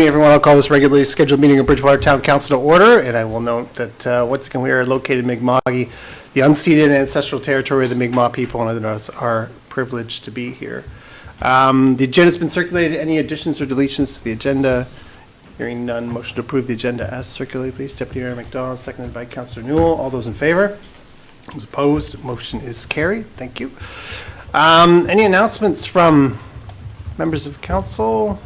Everyone, I'll call this regularly scheduled meeting of Bridgewater Town Council to order, and I will note that once again we are located in Mi'kma'ki, the unceded ancestral territory of the Mi'kmaq people, and it's our privilege to be here. The agenda's been circulated. Any additions or deletions to the agenda? Hearing none, motion to approve the agenda as circulated, please. Deputy Mayor McDonald, seconded by Councillor Newell. All those in favor? Those opposed? Motion is carried. Thank you. Any announcements from members of council?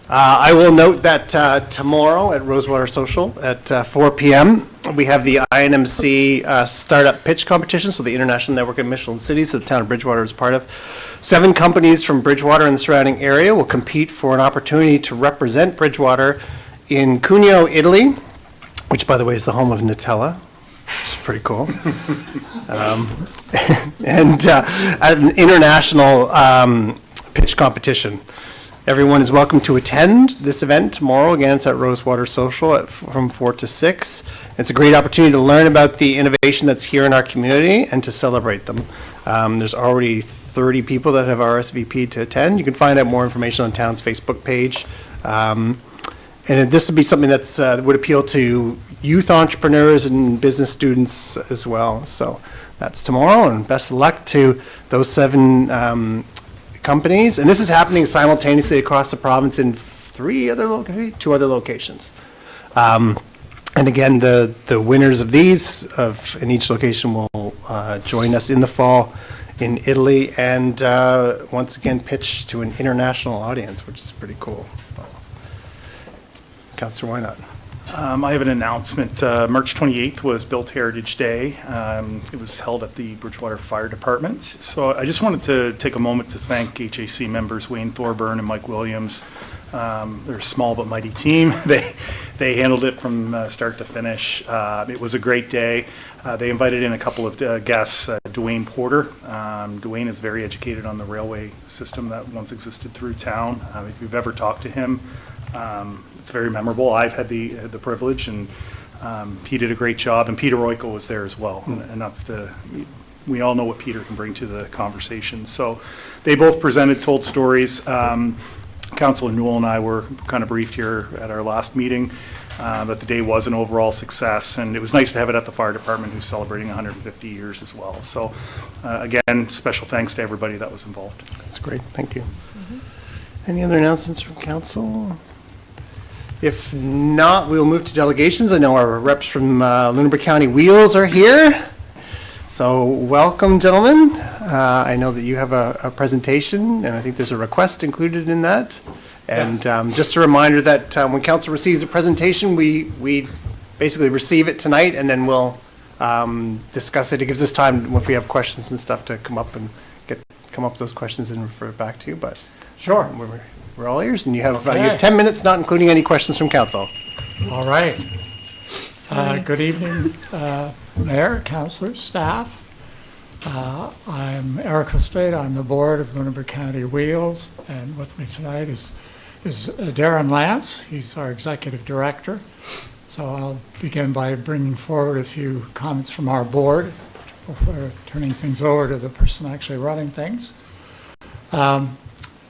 I will note that tomorrow at Rosewater Social at 4 p.m. we have the INMC Startup Pitch Competition, so the International Network of Michelin Cities that the town of Bridgewater is part of. 7 companies from Bridgewater and the surrounding area will compete for an opportunity to represent Bridgewater in Cuneo, Italy, which, by the way, is the home of Nutella, which is pretty cool. And at an international pitch competition. Everyone is welcome to attend this event tomorrow. Again, it's at Rosewater Social from 4 to 6. It's a great opportunity to learn about the innovation that's here in our community and to celebrate them. There's already 30 people that have RSVP'd to attend. You can find out more information on town's Facebook page. And this would be something that's, that would appeal to youth entrepreneurs and business students as well. So that's tomorrow, and best of luck to those 7 companies, and this is happening simultaneously across the province in 2 other locations. And again, the winners of these in each location will join us in the fall in Italy and once again pitch to an international audience, which is pretty cool. Councillor, why not? I have an announcement. March 28th was Built Heritage Day. It was held at the Bridgewater Fire Department. So I just wanted to take a moment to thank HAC members Wayne Thorburn and Mike Williams. They're a small but mighty team. They handled it from start to finish. It was a great day. They invited in a couple of guests, Dwayne Porter. Dwayne is very educated on the railway system that once existed through town. If you've ever talked to him, it's very memorable. I've had the privilege, and he did a great job, and Peter Royko was there as well. We all know what Peter can bring to the conversation. So they both presented, told stories. Councillor Newell and I were kind of briefed here at our last meeting that the day was an overall success, and it was nice to have it at the fire department, who's celebrating 150 years as well. So again, special thanks to everybody that was involved. That's great. Thank you. Any other announcements from council? If not, we'll move to delegations. I know our reps from Lunenburg County Wheels are here. So welcome, gentlemen. I know that you have a presentation, and I think there's a request included in that. And yes. Just a reminder that when council receives a presentation, we basically receive it tonight, and then we'll discuss it. It gives us time, if we have questions and stuff, to come up with those questions and refer it back to you. But sure. We're all ears, and you have 10 minutes, not including any questions from council. All right. Good evening, Mayor, councilors, staff. I'm Eric Lestrade. I'm the board of Lunenburg County Wheels, and with me tonight is Darren Lance. He's our executive director. So I'll begin by bringing forward a few comments from our board before turning things over to the person actually running things.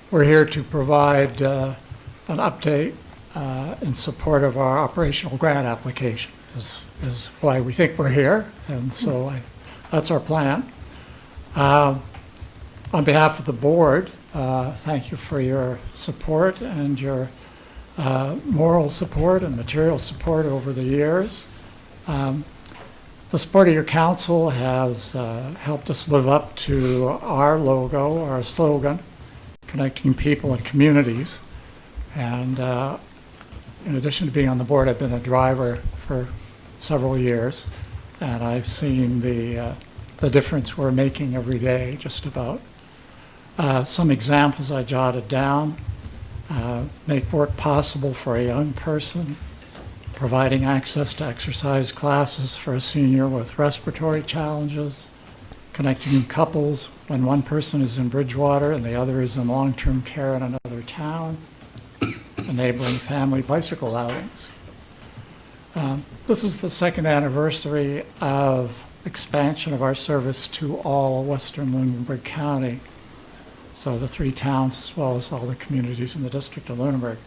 We're here to provide an update in support of our operational grant application, is why we think we're here, and so that's our plan. On behalf of the board, thank you for your support and your moral support and material support over the years. The support of your council has helped us live up to our logo, our slogan, connecting people and communities. And in addition to being on the board, I've been a driver for several years, and I've seen the difference we're making every day, just about. Some examples I jotted down: make work possible for a young person, providing access to exercise classes for a senior with respiratory challenges, connecting couples when one person is in Bridgewater and the other is in long-term care in another town, enabling family bicycle outings. This is the 2nd anniversary of expansion of our service to all Western Lunenburg County. So the 3 towns, as well as all the communities in the district of Lunenburg.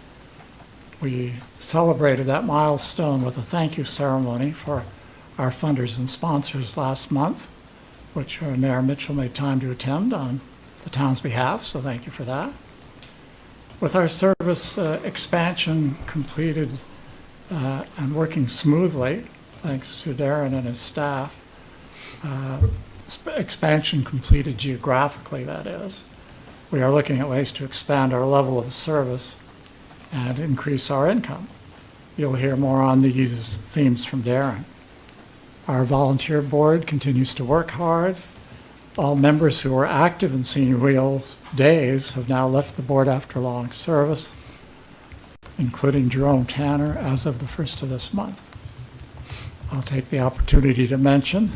We celebrated that milestone with a thank you ceremony for our funders and sponsors last month, which Mayor Mitchell made time to attend on the town's behalf, so thank you for that. With our service expansion completed and working smoothly, thanks to Darren and his staff, expansion completed geographically, that is, we are looking at ways to expand our level of service and increase our income. You'll hear more on these themes from Darren. Our volunteer board continues to work hard. All members who were active in Senior Wheels days have now left the board after long service, including Jerome Tanner as of the 1st of this month. I'll take the opportunity to mention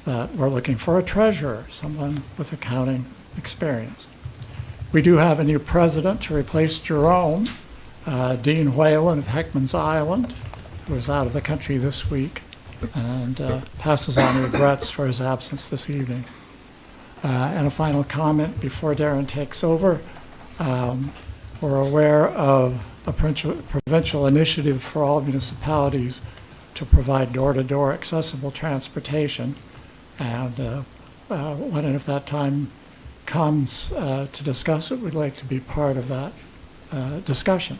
that we're looking for a treasurer, someone with accounting experience. We do have a new president to replace Jerome, Dean Whalen of Heckman's Island, who is out of the country this week and passes on regrets for his absence this evening. And a final comment before Darren takes over. We're aware of a provincial initiative for all municipalities to provide door-to-door accessible transportation. And when and if that time comes to discuss it, we'd like to be part of that discussion.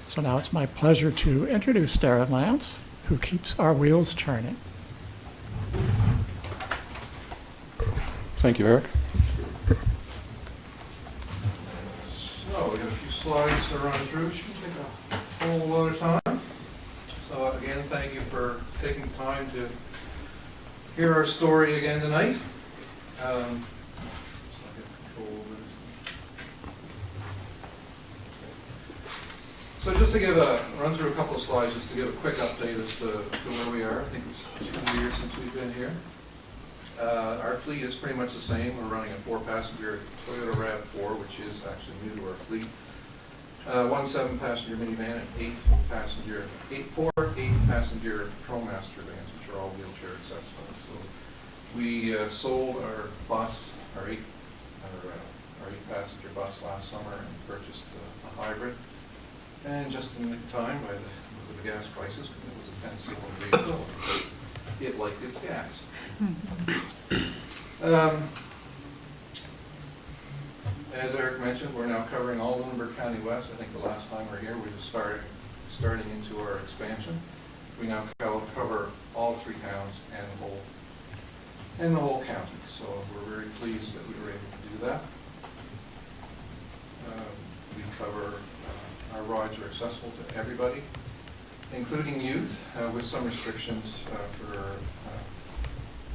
So now it's my pleasure to introduce Darren Lance, who keeps our wheels turning. Thank you, Eric. So we got a few slides to run through. Shouldn't take a whole lot of time. So again, thank you for taking time to hear our story again tonight. So I get control of this. So just to give run through a couple of slides, just to give a quick update as to where we are. I think it's 2 years since we've been here. Our fleet is pretty much the same. We're running a 4-passenger Toyota RAV4, which is actually new to our fleet. 1 7-passenger minivan and 4 8-passenger ProMaster vans, which are all wheelchair accessible. So we sold our bus, our 8-passenger bus last summer and purchased a hybrid. And just in the time, with the gas prices, because it was a 10-cylinder vehicle, it liked its gas. As Eric mentioned, we're now covering all Lunenburg County West. I think the last time we were here, we were starting into our expansion. We now cover all 3 towns and the whole county. So we're very pleased that we were able to do that. We cover our rides are accessible to everybody, including youth, with some restrictions for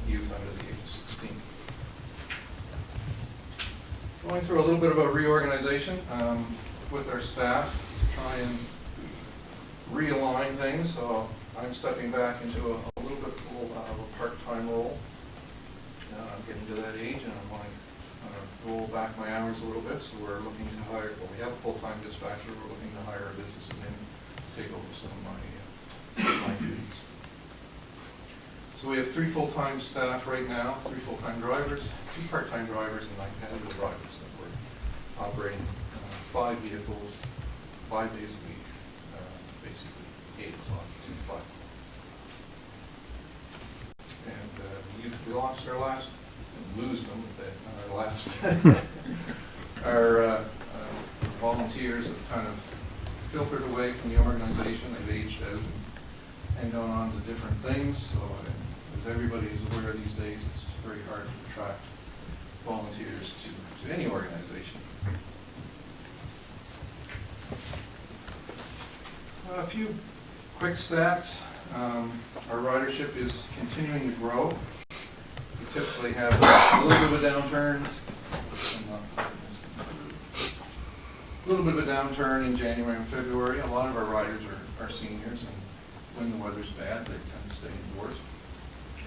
youth under the age of 16. Going through a little bit of a reorganization with our staff to try and realign things. So I'm stepping back into a little bit of a part-time role. I'm getting to that age and I want to roll back my hours a little bit. So we're looking to hire, well, we have a full-time dispatcher. We're looking to hire a business admin to take over some of my duties. So we have 3 full-time staff right now, 3 full-time drivers, 2 part-time drivers, and 9 casual drivers that we're operating 5 vehicles, 5 days a week, basically 8 o'clock to 5. And we lost our last, lose them, our last, our volunteers have kind of filtered away from the organization. They've aged out and gone on to different things. So as everybody is aware these days, it's very hard to attract volunteers to any organization. A few quick stats. Our ridership is continuing to grow. We typically have a little bit of a downturn. A little bit of a downturn in January and February. A lot of our riders are seniors, and when the weather's bad, they tend to stay indoors.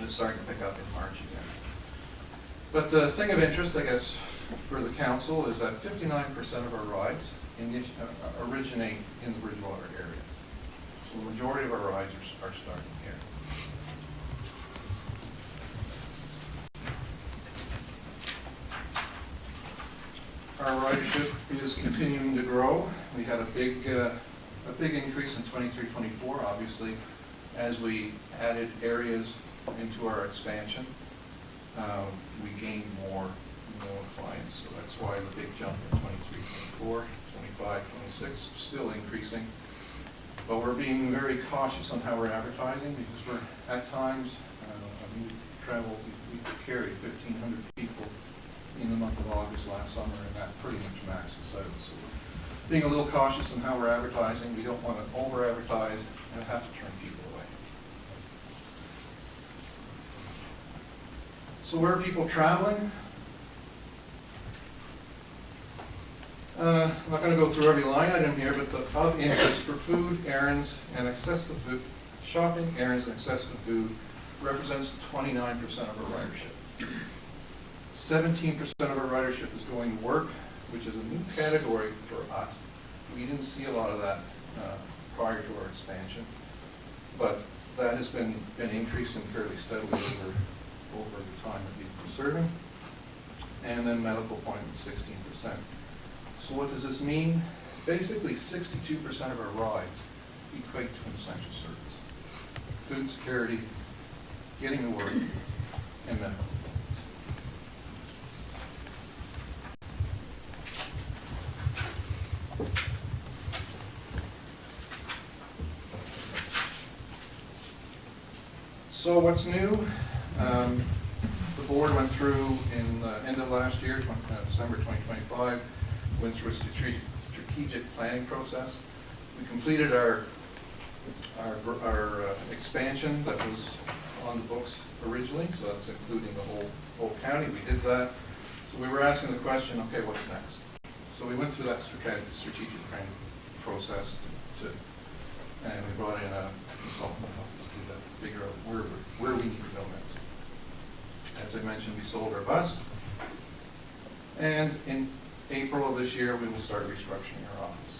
It's starting to pick up in March again. But the thing of interest, I guess, for the council is that 59% of our rides originate in the Bridgewater area. So the majority of our rides are starting here. our ridership is continuing to grow. We had a big increase in 23-24, obviously, as we added areas into our expansion. We gained more clients, so that's why the big jump in 23-24, 25-26, still increasing. But we're being very cautious on how we're advertising, because we're, at times, we could carry 1,500 people in the month of August last summer, and that pretty much maxed us out. So we're being a little cautious on how we're advertising. We don't want to over-advertise and have to turn people away. So where are people traveling? I'm not going to go through every line item here, but the of interest for food, errands, and access to food, shopping, errands, and access to food represents 29% of our ridership. 17% of our ridership is going to work, which is a new category for us. We didn't see a lot of that prior to our expansion, but that has been increasing fairly steadily over the time that we've been serving. And then medical appointments, 16%. So what does this mean? Basically, 62% of our rides equate to an essential service. Food security, getting to work, and medical. So what's new? The board went through in the end of last year, December 2025, went through a strategic planning process. We completed our expansion that was on the books originally, so that's including the whole county. We did that. So we were asking the question, okay, what's next? So we went through that strategic planning process and we brought in a consultant to help us do that, figure out where we need to go next. As I mentioned, we sold our bus, and in April of this year, we will start restructuring our office.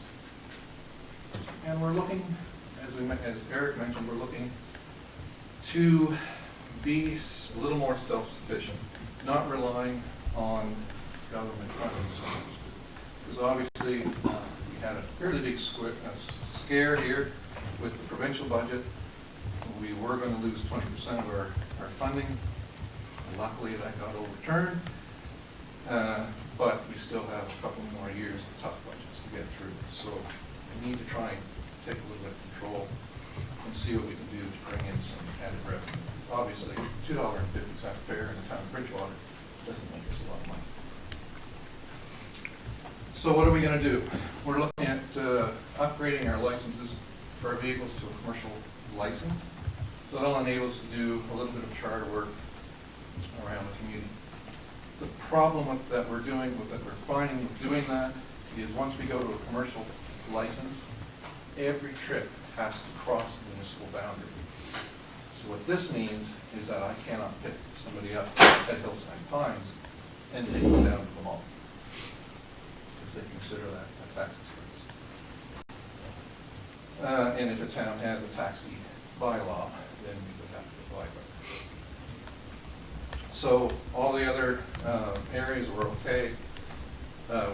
And we're looking, as Eric mentioned, we're looking to be a little more self-sufficient, not relying on government funding so much. Because obviously, we had a fairly big scare here with the provincial budget. We were going to lose 20% of our funding. Luckily, that got overturned. But we still have a couple more years of tough budgets to get through. So we need to try and take a little bit of control and see what we can do to bring in some added revenue. Obviously, $2.50 fare in the town of Bridgewater doesn't make us a lot of money. So what are we going to do? We're looking at upgrading our licenses for our vehicles to a commercial license. So that'll enable us to do a little bit of charter work around the community. The problem that we're finding with doing that is once we go to a commercial license, every trip has to cross the municipal boundary. So what this means is that I cannot pick somebody up at Hillside Pines and take them down to the mall, because they consider that a tax expense. And if a town has a taxi bylaw, then we would have to apply for it. So all the other areas were okay.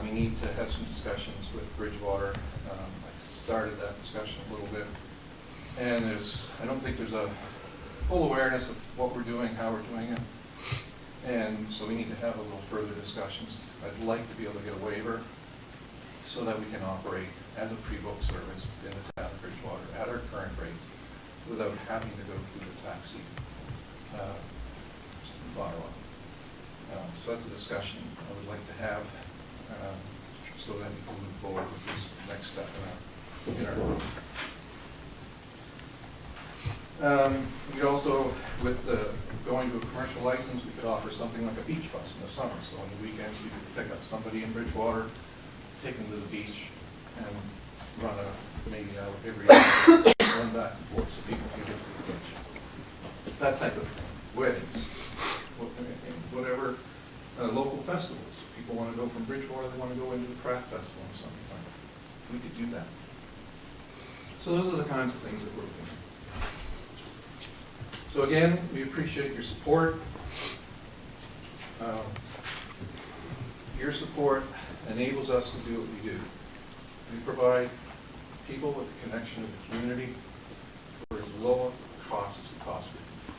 We need to have some discussions with Bridgewater. I started that discussion a little bit. And I don't think there's a full awareness of what we're doing, how we're doing it. And so we need to have a little further discussions. I'd like to be able to get a waiver so that we can operate as a pre-book service in the town of Bridgewater at our current rates without having to go through the taxi bylaw. So that's a discussion I would like to have so that we can move forward with this next step in our we also, with going to a commercial license, we could offer something like a beach bus in the summer. So on the weekends, we could pick up somebody in Bridgewater, take them to the beach, and run maybe out every day, run back and forth so people can get to the beach. That type of thing. Weddings, whatever, local festivals. People want to go from Bridgewater, they want to go into the craft festival or something like that. We could do that. So those are the kinds of things that we're looking at. So again, we appreciate your support. your support enables us to do what we do. We provide people with a connection to the community for as low a cost as we possibly can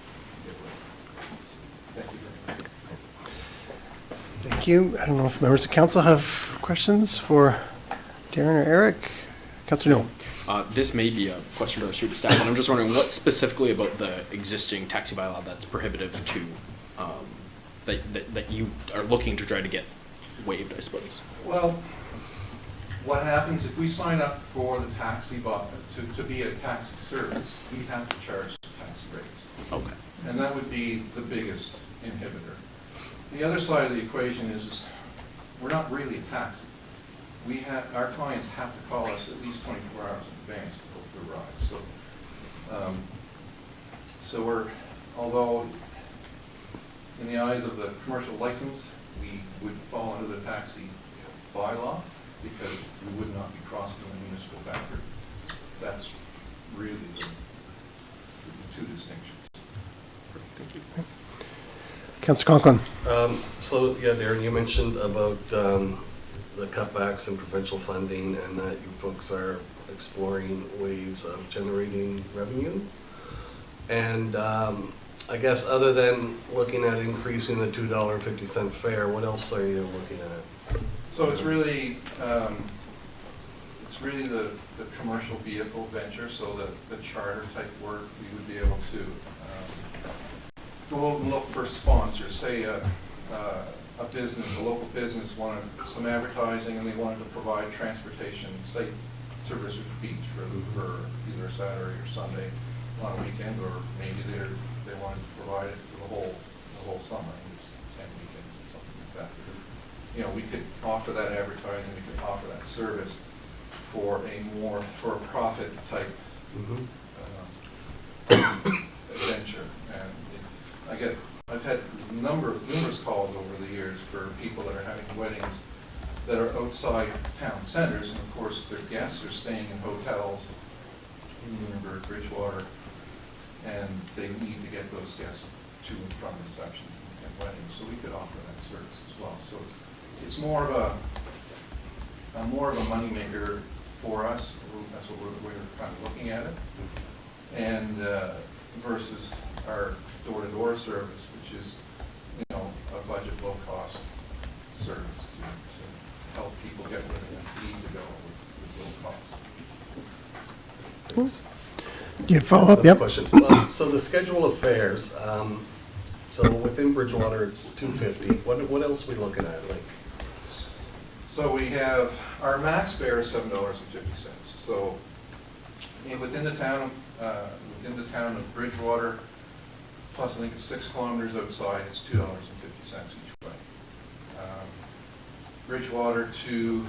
get with. Thank you very much. Thank you. I don't know if members of council have questions for Darren or Eric. Councillor Newell. This may be a question for the student staff, and I'm just wondering what specifically about the existing taxi bylaw that's prohibitive to, that you are looking to try to get waived, I suppose. Well, what happens if we sign up for the taxi, to be a taxi service, we have to charge taxi rates. Okay. And that would be the biggest inhibitor. The other side of the equation is we're not really a taxi. Our clients have to call us at least 24 hours in advance to book their ride. So we're, although in the eyes of the commercial license, we would fall under the taxi bylaw because we would not be crossing the municipal boundary. That's really the two distinctions. Thank you. Councillor Conklin. So, yeah, Darren, you mentioned about the cutbacks in provincial funding and that you folks are exploring ways of generating revenue. And I guess other than looking at increasing the $2.50 fare, what else are you looking at? So it's really the commercial vehicle venture, so the charter type work, we would be able to go out and look for sponsors. Say a local business wanted some advertising and they wanted to provide transportation, say to Rizard Beach for either a Saturday or Sunday on a weekend, or maybe they wanted to provide it for the whole summer, it's 10 weekends or something like that. You know, we could offer that advertising, we could offer that service for a profit type venture. And I've had numerous calls over the years for people that are having weddings that are outside town centers, and of course their guests are staying in hotels in Lunenburg, Bridgewater, and they need to get those guests to and from reception and weddings, so we could offer that service as well. So it's more of a moneymaker for us. That's what we're kind of looking at it, and versus our door-to-door service, which is, you know, a budget low-cost service to help people get where they need to go with low cost. Thanks. Do you have follow-up? Another Yep. question. So the schedule of fares, so within Bridgewater, it's $2.50. What else are we looking at? Like, So we have, our max fare is $7.50. So within the town of Bridgewater, plus I think it's 6 kilometers outside, it's $2.50 each way. Bridgewater to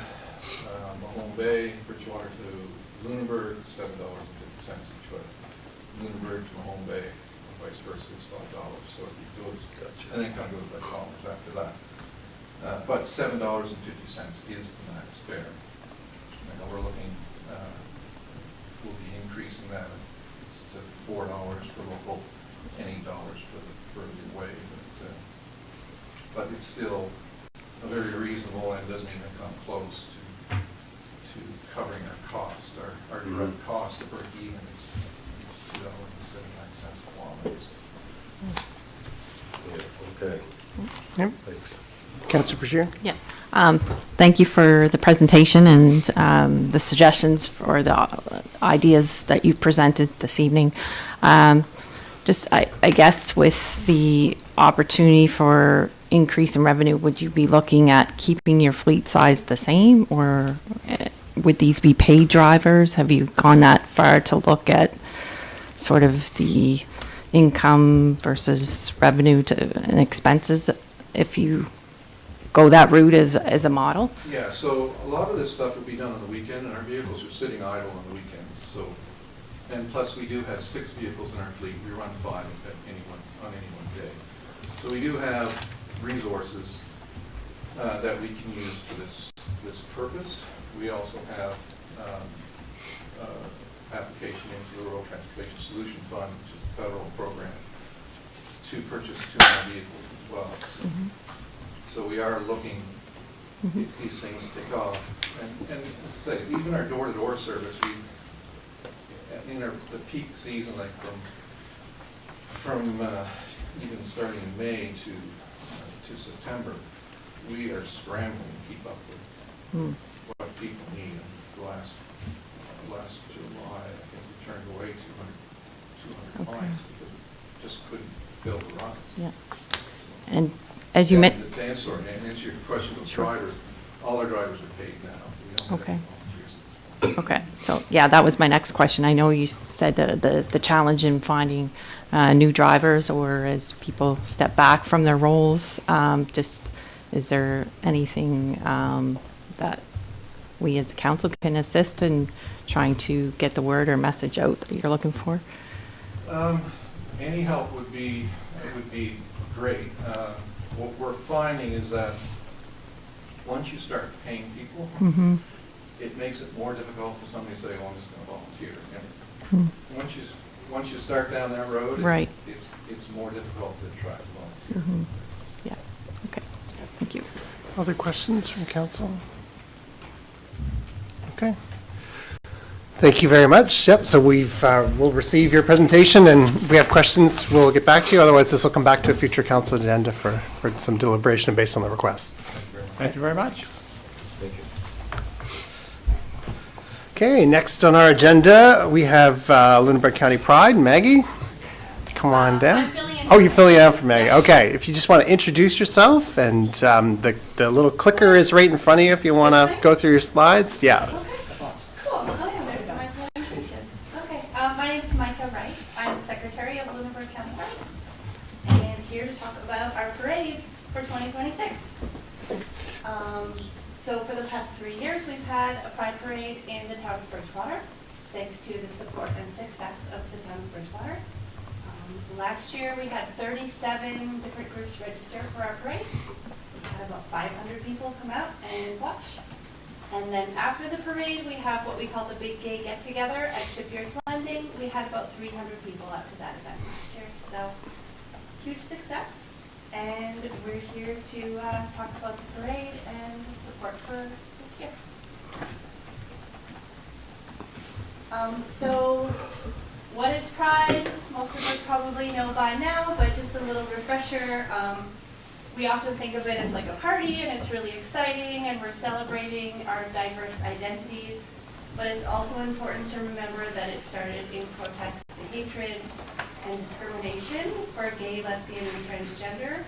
Mahone Bay, Bridgewater to Lunenburg, $7.50 each way. Lunenburg to Mahone Bay, and vice versa, is $5. So it goes, Gotcha. and then it kind of goes by kilometers after that. But $7.50 is the max fare. I know we're looking, we'll be increasing that to $4 for local, and $8 for the further away. But it's still a very reasonable and doesn't even come close to covering our cost. Our direct cost to break even is $2.79 a kilometer. yeah, okay. Yep. Thanks. Councillor Brashear. Yeah. Thank you for the presentation and the suggestions or the ideas that you presented this evening. I guess with the opportunity for increase in revenue, would you be looking at keeping your fleet size the same, or would these be paid drivers? Have you gone that far to look at sort of the income versus revenue and expenses if you go that route as a model? Yeah, so a lot of this stuff would be done on the weekend, and our vehicles are sitting idle on the weekends. So, and plus we do have 6 vehicles in our fleet. We run 5 on any one day. So we do have resources that we can use for this purpose. We also have application into the Rural Transportation Solution Fund, which is a federal program, to purchase 2 more vehicles as well. So we are looking these things take off. And as I say, even our door-to-door service, in the peak season, like from even starting in May to September, we are scrambling to keep up with what people need. And last July, I think we turned away 200 Okay. clients because we just couldn't fill the runs. Yeah. And as you mentioned. To answer your question with drivers, all our drivers are paid now. We don't have Okay. any volunteers. Okay, so, yeah, that was my next question. I know you said the challenge in finding new drivers, or as people step back from their roles, just, is there anything that we as a council can assist in trying to get the word or message out that you're looking for? Any help would be great. What we're finding is that once you start paying people, Mm-hmm. it makes it more difficult for somebody to say, "Oh, I'm just going to volunteer." Hmm. And once you start down that road, Right. it's more difficult to attract volunteers. Mm-hmm. Yeah, okay, thank you. Other questions from council? Okay. Thank you very much. Yep, so we'll receive your presentation, and if we have questions, we'll get back to you. Otherwise, this will come back to a future council agenda for some deliberation based on the requests. Thank you very much. Thank you. Okay, next on our agenda, we have Lunenburg County Pride. Maggie, come on down. I'm filling in Oh, you're filling out for Maggie. Okay, if you just want to introduce yourself, and the little clicker is right in front of you if you want to go through your slides. Yeah. Okay, cool. Oh, yeah, there's my presentation. Okay, my name's Micah Wright. I'm Secretary of Lunenburg County Pride, and here to talk about our parade for 2026. So for the past 3 years, we've had a Pride Parade in the town of Bridgewater, thanks to the support and success of the town of Bridgewater. Last year, we had 37 different groups register for our parade. We had about 500 people come out and watch. And then after the parade, we have what we call the Big Gay Get-Together at Shipyards Landing. We had about 300 people out to that event last year, so huge success. And we're here to talk about the parade and the support for this year. So what is Pride? Most of us probably know by now, but just a little refresher. We often think of it as like a party, and it's really exciting, and we're celebrating our diverse identities. But it's also important to remember that it started in protest to hatred and discrimination for gay, lesbian, and transgender.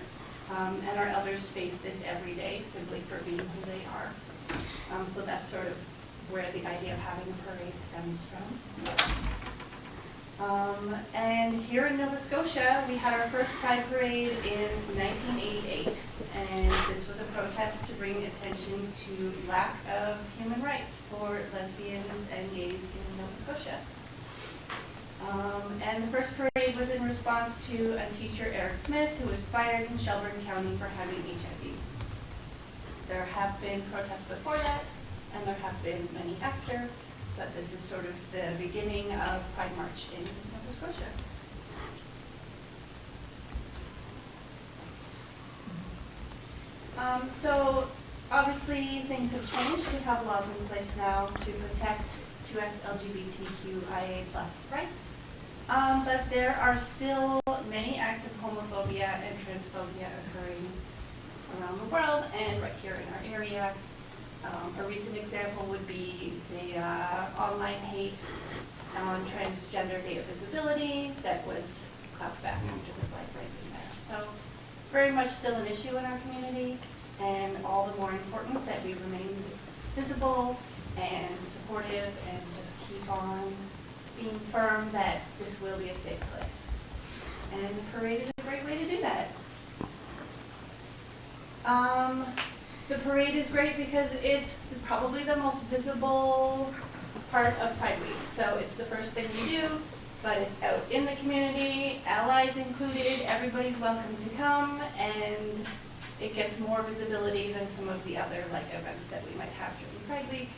And our elders face this every day simply for being who they are. So that's sort of where the idea of having a parade stems from. And here in Nova Scotia, we had our first Pride Parade in 1988, and this was a protest to bring attention to lack of human rights for lesbians and gays in Nova Scotia. And the first parade was in response to a teacher, Eric Smith, who was fired in Shelburne County for having HIV. There have been protests before that, and there have been many after, but this is sort of the beginning of Pride March in Nova Scotia. So obviously things have changed. We have laws in place now to protect 2S LGBTQIA+ rights, but there are still many acts of homophobia and transphobia occurring around the world and right here in our area. A recent example would be the online hate on transgender data visibility that was clapped back after the flag raising there. So very much still an issue in our community, and all the more important that we remain visible and supportive and just keep on being firm that this will be a safe place. And the parade is a great way to do that. The parade is great because it's probably the most visible part of Pride Week. So it's the first thing we do, but it's out in the community, allies included, everybody's welcome to come, and it gets more visibility than some of the other events that we might have during Pride Week.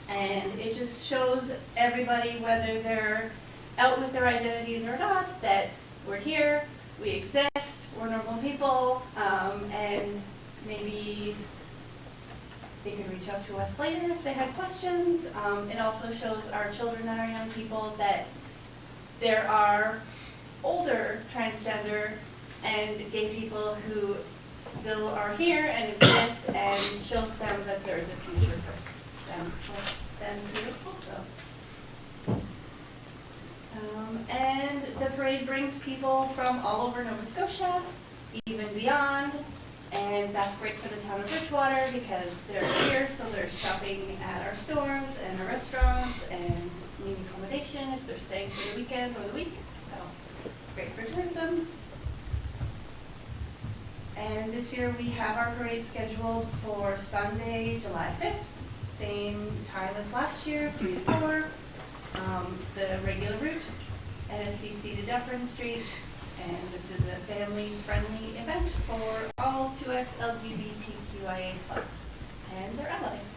And it just shows everybody, whether they're out with their identities or not, that we're here, we exist, we're normal people, and maybe they could reach out to us later if they had questions. It also shows our children and our young people that there are older transgender and gay people who still are here and exist, and shows them that there is a future for them too also. And the parade brings people from all over Nova Scotia, even beyond, and that's great for the town of Bridgewater because they're here, so they're shopping at our stores and our restaurants and needing accommodation if they're staying for the weekend or the week, so great for tourism. And this year we have our parade scheduled for Sunday, July 5th, same time as last year, 3 to 4. The regular route, NSCC to Dufferin Street, and this is a family-friendly event for all 2S LGBTQIA+ and their allies.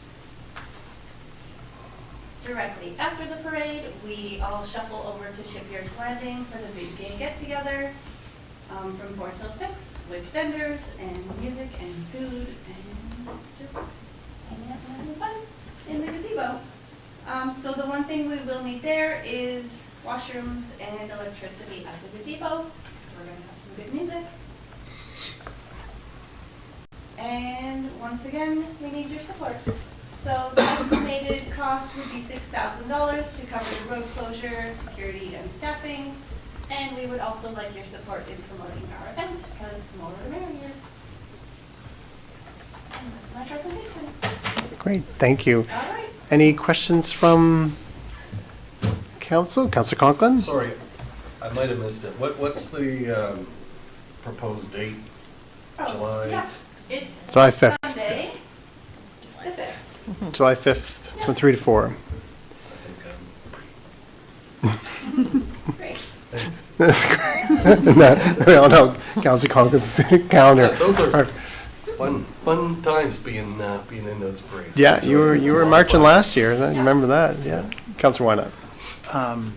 Directly after the parade, we all shuffle over to Shipyards Landing for the big gay get-together from 4 till 6 with vendors and music and food and just hanging out and having fun in the gazebo. So the one thing we will need there is washrooms and electricity at the gazebo. So we're going to have some good music. And once again, we need your support. So the estimated cost would be $6,000 to cover the road closure, security, and staffing. And we would also like your support in promoting our event, because the more the merrier. And that's my presentation. Great, thank you. All right. Any questions from council? Councillor Conklin? Sorry, I might have missed it. What's the proposed date? Oh, July? yeah. It's July 5th. Sunday, the 5th. July 5th, from 3 to 4. I think I'm free. Great. Thanks. That's great. We all know Councillor Conklin's calendar. Those are fun times being in those parades. Yeah, you were It's a lot of marching fun. last year, I remember that, yeah. Councillor Wynot.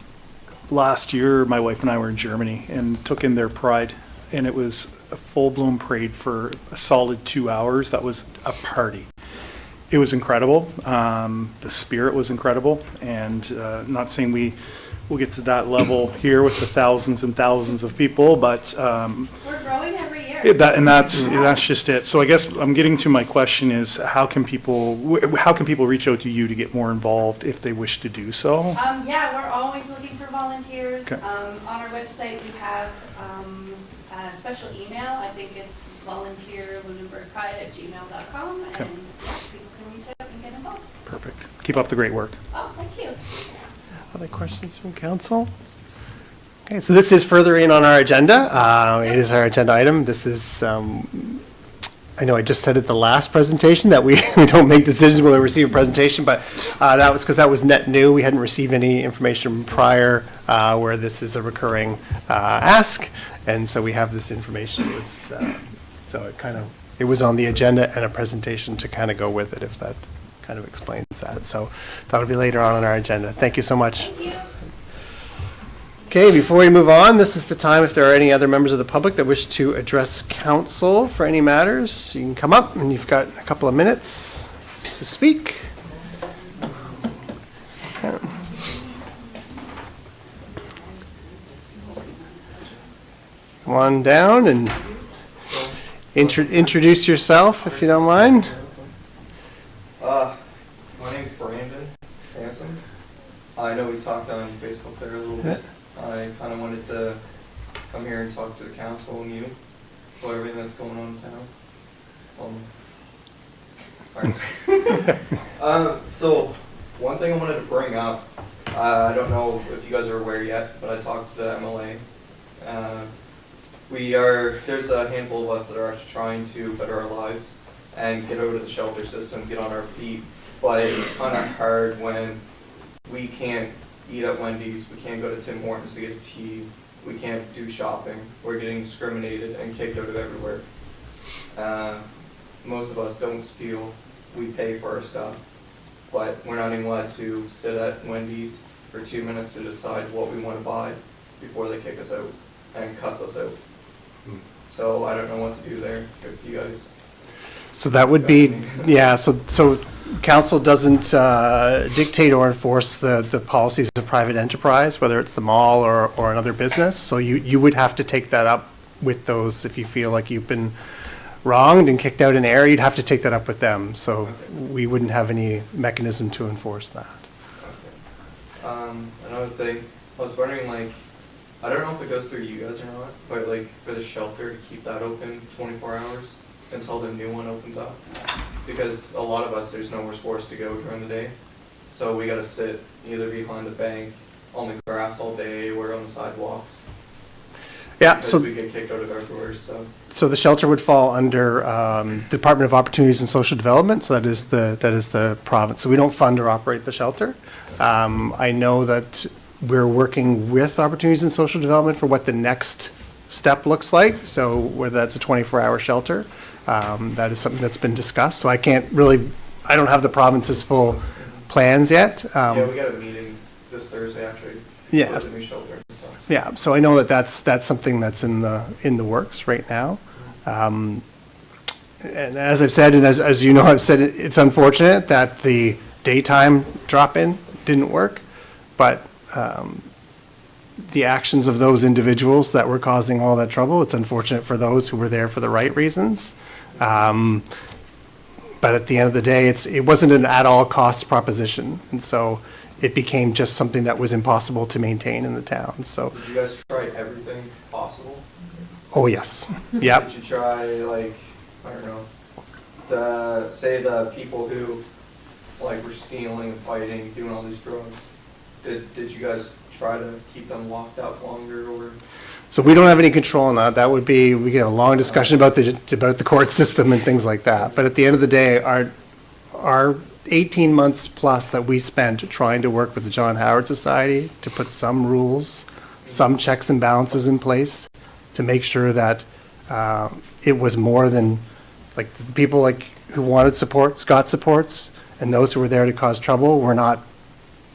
Last year, my wife and I were in Germany and took in their Pride, and it was a full-blown parade for a solid 2 hours. That was a party. It was incredible. The spirit was incredible, and not saying we'll get to that level here with the thousands and thousands of people, but We're growing every year. that's just it. So I guess I'm getting to my question is how can people reach out to you to get more involved if they wish to do so? Yeah, we're always looking for volunteers. Okay. On our website, we have a special email. I think it's volunteerlunenburgpride@gmail.com, Okay. and yeah, people can reach out and get involved. Perfect. Keep up the great work. Oh, thank you. Other questions from council? Okay, so this is further in on our agenda. It is our agenda item. This is, I know I just said at the last presentation that we don't make decisions when we receive a presentation, but that was because that was net new. We hadn't received any information prior where this is a recurring ask, and so we have this information. So it was on the agenda and a presentation to kind of go with it, if that kind of explains that. So that'll be later on our agenda. Thank you so much. Thank you. Okay, before we move on, this is the time if there are any other members of the public that wish to address council for any matters, you can come up and you've got a couple of minutes to speak. Come on down and introduce yourself if you don't mind. My name's Brandon Sansom. I know we talked on Facebook there a little bit. I kind of wanted to come here and talk to the council and you about everything that's going on in town. So one thing I wanted to bring up, I don't know if you guys are aware yet, but I talked to the MLA. There's a handful of us that are actually trying to better our lives and get out of the shelter system, get on our feet. But it's kind of hard when we can't eat at Wendy's, we can't go to Tim Hortons to get tea, we can't do shopping. We're getting discriminated and kicked out of everywhere. Most of us don't steal, we pay for our stuff, but we're not even allowed to sit at Wendy's for 2 minutes to decide what we want to buy before they kick us out and cuss us out. So I don't know what to do there if you guys So that would be, yeah, so council doesn't dictate or enforce the policies of private enterprise, whether it's the mall or another business. So you would have to take that up with those if you feel like you've been wronged and kicked out an area, you'd have to take that up with them. So we wouldn't have any mechanism to enforce that. Another thing, I was wondering, like, I don't know if it goes through you guys or not, but like for the shelter to keep that open 24 hours until the new one opens up, because a lot of us, there's nowhere for us to go during the day, so we gotta sit either behind the bank on the grass all day or on the sidewalks. Yeah, Because so we get kicked out of our doors, so. So the shelter would fall under Department of Opportunities and Social Development, so that is the province. So we don't fund or operate the shelter. I know that we're working with Opportunities and Social Development for what the next step looks like, so whether that's a 24-hour shelter, that is something that's been discussed. So I don't have the province's full plans yet. Yeah, we got a meeting this Thursday, actually. Yes. For the new shelter and stuff. Yeah, so I know that that's something that's in the works right now. And as I've said, and as you know, I've said, it's unfortunate that the daytime drop-in didn't work, but the actions of those individuals that were causing all that trouble, it's unfortunate for those who were there for the right reasons. But at the end of the day, it wasn't an at-all-costs proposition, and so it became just something that was impossible to maintain in the town, so. Did you guys try everything possible? Oh, yes, yep. Did you try, like, I don't know, say the people who, like, were stealing and fighting, doing all these drugs, did you guys try to keep them locked up longer, or? So we don't have any control on that. That would be, we could have a long discussion about the court system and things like that. But at the end of the day, our 18 months plus that we spent trying to work with the John Howard Society to put some rules, some checks and balances in place to make sure that it was more than, like, the people like who wanted supports got supports, and those who were there to cause trouble were not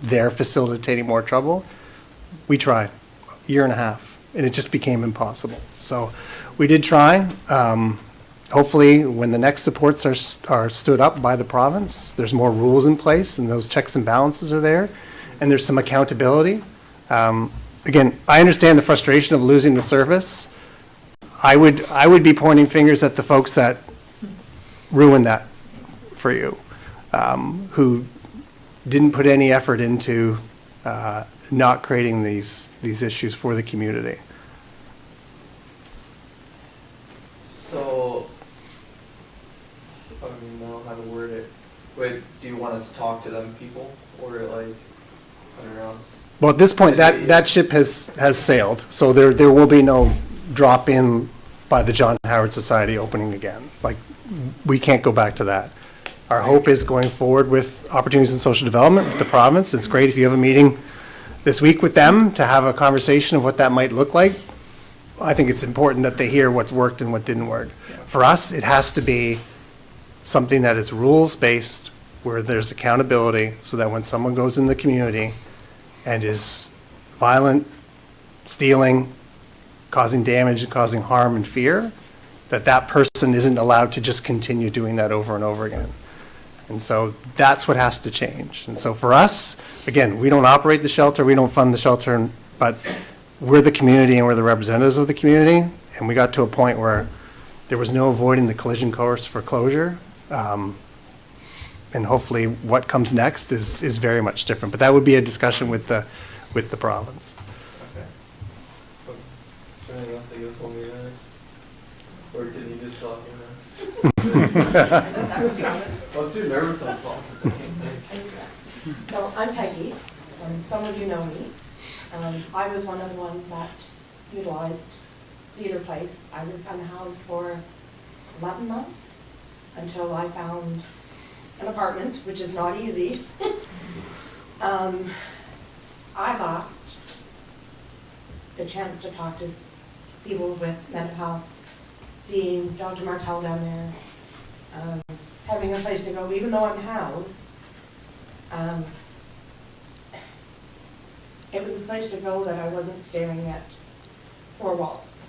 there facilitating more trouble. We tried a year and a half, and it just became impossible. So we did try. Hopefully, when the next supports are stood up by the province, there's more rules in place and those checks and balances are there, and there's some accountability. Again, I understand the frustration of losing the service. I would be pointing fingers at the folks that ruined that for you, who didn't put any effort into not creating these issues for the community. So, I don't even know how to word it. Wait, do you want us to talk to them people, or like, I don't know? Well, at this point, that ship has sailed, so there will be no drop-in by the John Howard Society opening again. Like, we can't go back to that. Our hope is going forward with Opportunities in Social Development with the province. It's great if you have a meeting this week with them to have a conversation of what that might look like. I think it's important that they hear what's worked and what didn't work. For us, it has to be something that is rules-based, where there's accountability, so that when someone goes in the community and is violent, stealing, causing damage, and causing harm and fear, that person isn't allowed to just continue doing that over and over again. And so that's what has to change. And so for us, again, we don't operate the shelter, we don't fund the shelter, but we're the community and we're the representatives of the community. And we got to a point where there was no avoiding the collision course for closure. And hopefully what comes next is very much different. But that would be a discussion with the province. Okay. Is there anything else that you guys want me to add? Or can you just talk I'm too nervous on talking. So I'm Peggy. Some of you know me. I was one of the ones that utilized Cedar Place. I was unhoused for 11 months until I found an apartment, which is not easy. I lost the chance to talk to people with mental health, seeing Dr. Martel down there, having a place to go, even though I'm housed. It was a place to go that I wasn't staring at four walls,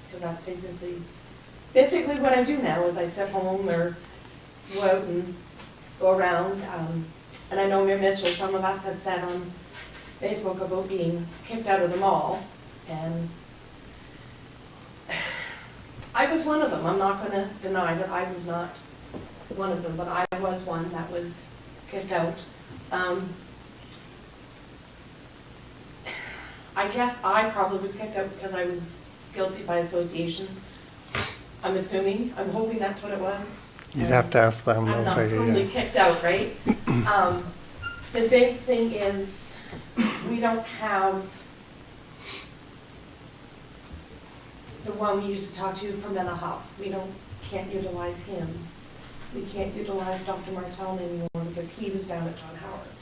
because that's basically what I do now. Is I sit home or go out and go around. And I know Mayor Mitchell, some of us had said on Facebook about being kicked out of the mall, and I was one of them. I'm not gonna deny that I was not one of them, but I was one that was kicked out. I guess I probably was kicked out because I was guilty by association. I'm assuming, I'm hoping that's what it was. You'd have to ask them. I'm not they'll tell you, totally yeah. kicked out, right? The big thing is, we don't have the one we used to talk to for mental health. Can't utilize him. We can't utilize Dr. Martell anymore because he was down at John Howard.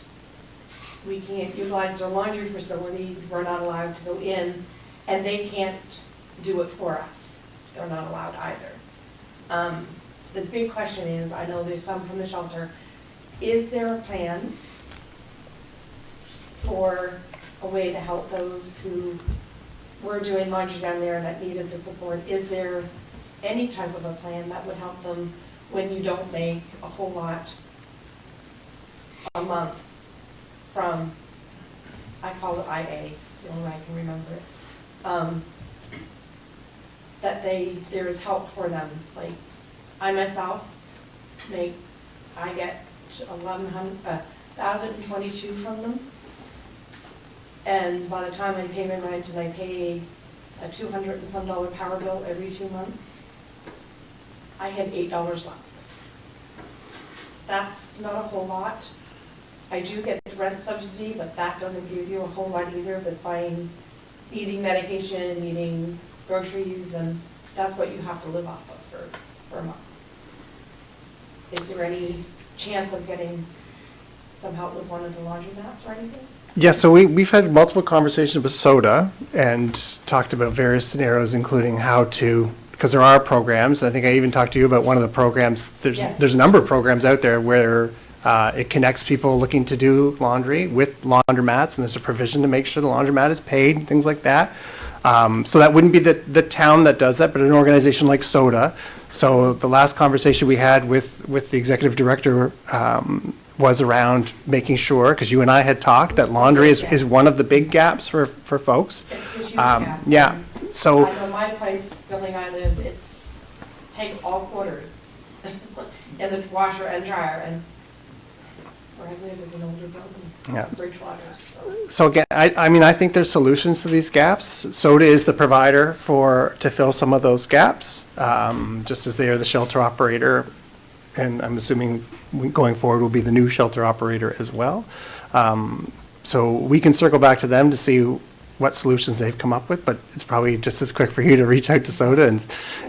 We can't utilize their laundry facility, we're not allowed to go in, and they can't do it for us. They're not allowed either. The big question is, I know there's some from the shelter, is there a plan for a way to help those who were doing laundry down there that needed the support? Is there any type of a plan that would help them when you don't make a whole lot a month from, I call it IA, it's the only way I can remember it, that there is help for them. Like, I myself I get 1,022 from them, and by the time I pay my rent and I pay a $200 and some power bill every 2 months, I have $8 left. That's not a whole lot. I do get the rent subsidy, but that doesn't give you a whole lot either, but buying, eating medication and eating groceries, and that's what you have to live off of for a month. Is there any chance of getting some help with one of the laundromats or anything? Yeah, so we've had multiple conversations with SODA and talked about various scenarios, including how to, because there are programs, and I think I even talked to you about one of the programs. Yes. There's a number of programs out there where it connects people looking to do laundry with laundromats, and there's a provision to make sure the laundromat is paid, things like that. So that wouldn't be the town that does that, but an organization like SODA. So the last conversation we had with the executive director was around making sure, because you and I had talked, that laundry is one of the big gaps for folks. It's a huge gap. Yeah, so. I know my place, building I live, takes all quarters in the washer and dryer, and where I live is an older building, Yeah. Bridgewater, so. So again, I think there's solutions to these gaps. SODA is the provider to fill some of those gaps, just as they are the shelter operator, and I'm assuming going forward will be the new shelter operator as well. So we can circle back to them to see what solutions they've come up with, but it's probably just as quick for you to reach out to SODA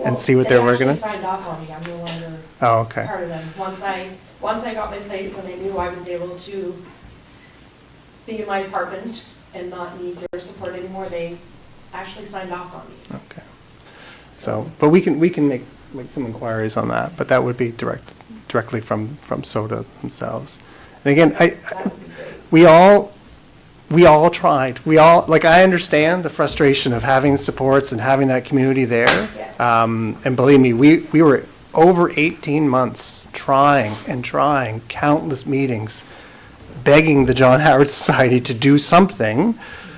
and see what they're working on. They actually signed off on me, I'm no longer Oh, okay. part of them. Once I got my place and I knew I was able to be in my apartment and not need their support anymore, they actually signed off on me. Okay. So, but we can make some inquiries on that, but that would be directly from SODA themselves. And again, That would be great. we all tried. I understand the frustration of having supports and having that community there. Yeah. And believe me, we were over 18 months trying, countless meetings, begging the John Howard Society to do something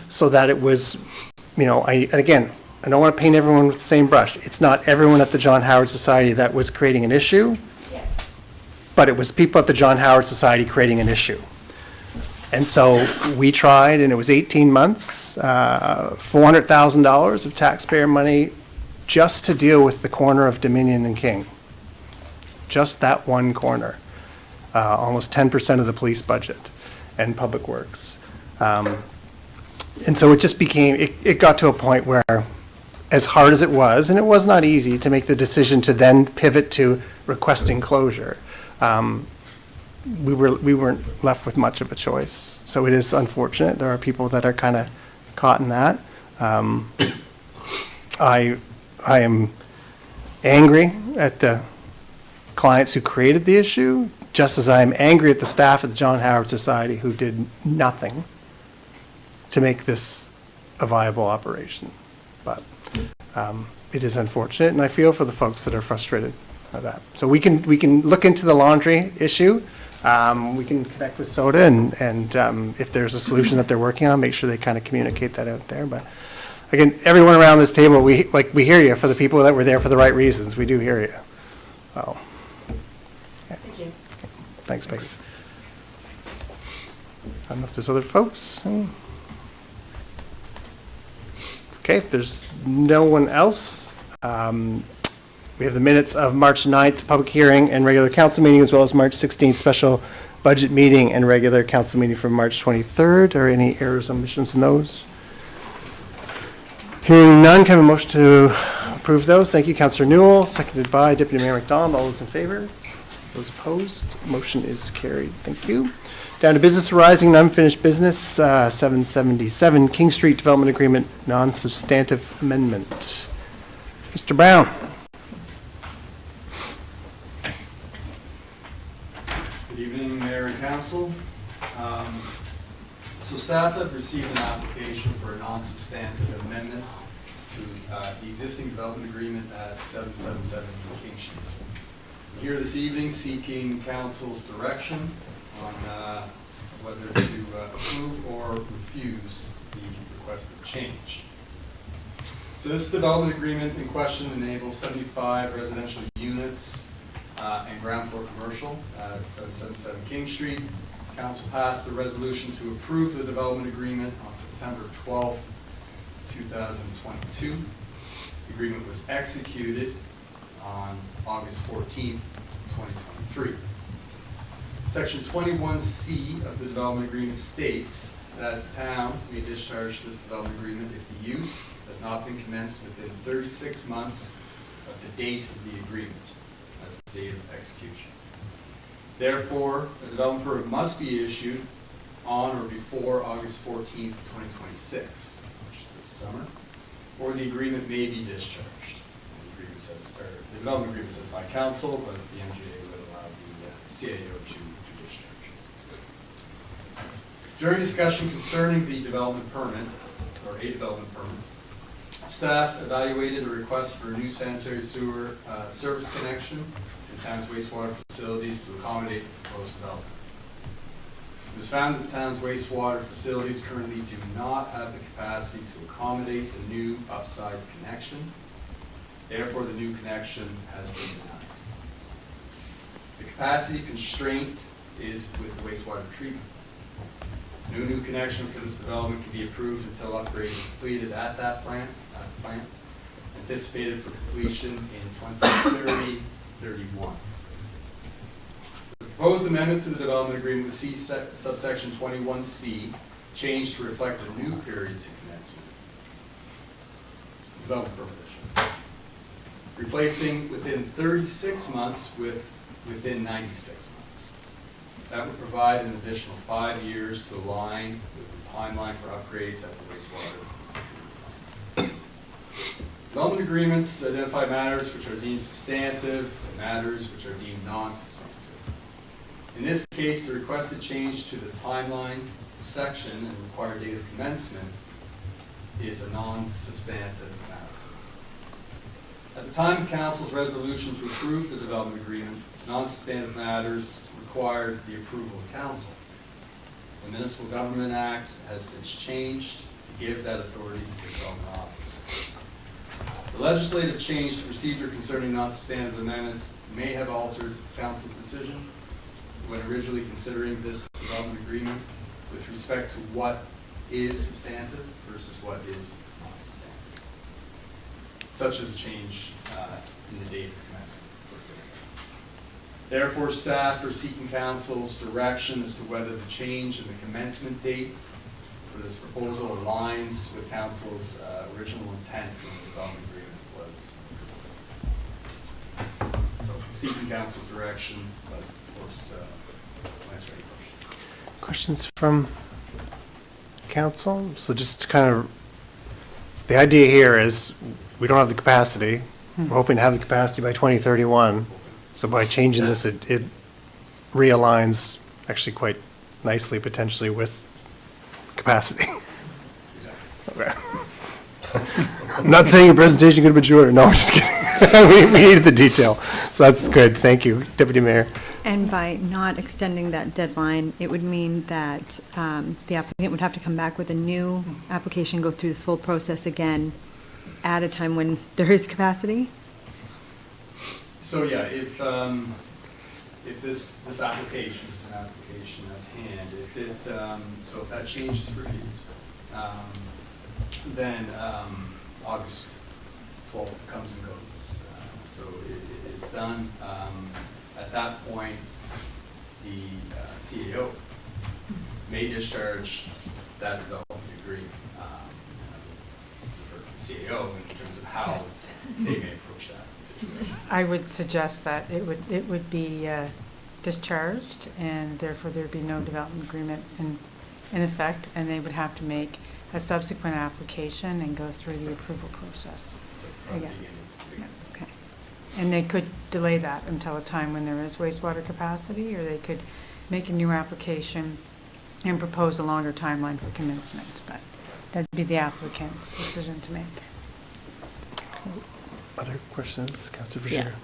so that it was, and again, I don't want to paint everyone with the same brush. It's not everyone at the John Howard Society that was creating an issue, Yeah. but it was people at the John Howard Society creating an issue. And so we tried, and it was 18 months, $400,000 of taxpayer money just to deal with the corner of Dominion and King. Just that one corner. Almost 10% of the police budget and Public Works. And so it just became, it got to a point where, as hard as it was, and it was not easy to make the decision to then pivot to requesting closure, we weren't left with much of a choice. So it is unfortunate. There are people that are kind of caught in that. I am angry at the clients who created the issue, just as I am angry at the staff at the John Howard Society who did nothing to make this a viable operation. But it is unfortunate, and I feel for the folks that are frustrated of that. So we can look into the laundry issue. We can connect with SODA and if there's a solution that they're working on, make sure they kind of communicate that out there. But again, everyone around this table, we hear you. For the people that were there for the right reasons, we do hear you. Well, Thank you. thanks, Peggy. I don't know if there's other folks. Okay, if there's no one else, we have the minutes of March 9th, public hearing and regular council meeting, as well as March 16th, special budget meeting and regular council meeting for March 23rd. Are any errors or omissions in those? Hearing none, can I have a motion to approve those? Thank you, Councillor Newell, seconded by Deputy Mayor McDonald. All those in favor? Those opposed? Motion is carried. Thank you. Down to business arising and unfinished business, 777 King Street Development Agreement, non-substantive amendment. Mr. Brown. Good evening, Mayor and Council. So staff have received an application for a non-substantive amendment to the existing development agreement at 777 King Street. I'm here this evening seeking council's direction on whether to approve or refuse the requested change. So this development agreement in question enables 75 residential units and ground floor commercial at 777 King Street. Council passed the resolution to approve the development agreement on September 12th, 2022. The agreement was executed on August 14th, 2023. Section 21C of the development agreement states that the town may discharge this development agreement if the use has not been commenced within 36 months of the date of the agreement. That's the date of execution. Therefore, a development permit must be issued on or before August 14th, 2026, which is this summer, or the agreement may be discharged. The development agreement says by council, but the MGA would allow the CAO to discharge. During discussion concerning the development permit, or a development permit, staff evaluated a request for a new sanitary sewer service connection to the town's wastewater facilities to accommodate the proposed development. It was found that the town's wastewater facilities currently do not have the capacity to accommodate the new upsized connection. Therefore, the new connection has been denied. The capacity constraint is with the wastewater treatment. No new connection for this development can be approved until upgrades are completed at that plant, anticipated for completion in 2030-31. The proposed amendment to the development agreement with C subsection 21C changed to reflect a new period to commencement. Development prohibitions. Replacing within 36 months with within 96 months. That would provide an additional 5 years to align with the timeline for upgrades at the wastewater treatment plant. Development agreements identify matters which are deemed substantive and matters which are deemed non-substantive. In this case, the requested change to the timeline section and required date of commencement is a non-substantive matter. At the time of Council's resolution to approve the development agreement, non-substantive matters required the approval of Council. The Municipal Government Act has since changed to give that authority to the development officer. The legislative change to procedure concerning non-substantive amendments may have altered Council's decision when originally considering this development agreement with respect to what is substantive versus what is non-substantive, such as a change in the date of commencement, for example. Therefore, staff are seeking Council's direction as to whether the change in the commencement date for this proposal aligns with Council's original intent when the development agreement was approved. So, seeking Council's direction, but of course, I'll answer any questions. Questions from council? So just to kind of, the idea here is we don't have the capacity. We're hoping to have the capacity by 2031. So by changing this, it realigns actually quite nicely potentially with capacity. Exactly. Okay. I'm not saying your presentation could have been shorter. No, I'm just kidding. We needed the detail, so that's good. Thank you, Deputy Mayor. And by not extending that deadline, it would mean that the applicant would have to come back with a new application, go through the full process again at a time when there is capacity? So, yeah, if this application is an application at hand, if it, so if that change is refused, then August 12th comes and goes. So it's done. At that point, the CAO may discharge that development degree for the CAO in terms of how they may approach that situation. I would suggest that it would be discharged, and therefore there'd be no development agreement in effect, and they would have to make a subsequent application and go through the approval process. From the Again. beginning. Okay. And they could delay that until a time when there is wastewater capacity, or they could make a new application and propose a longer timeline for commencement, but that'd be the applicant's decision to make. Other questions, Councillor Yeah. Fisher?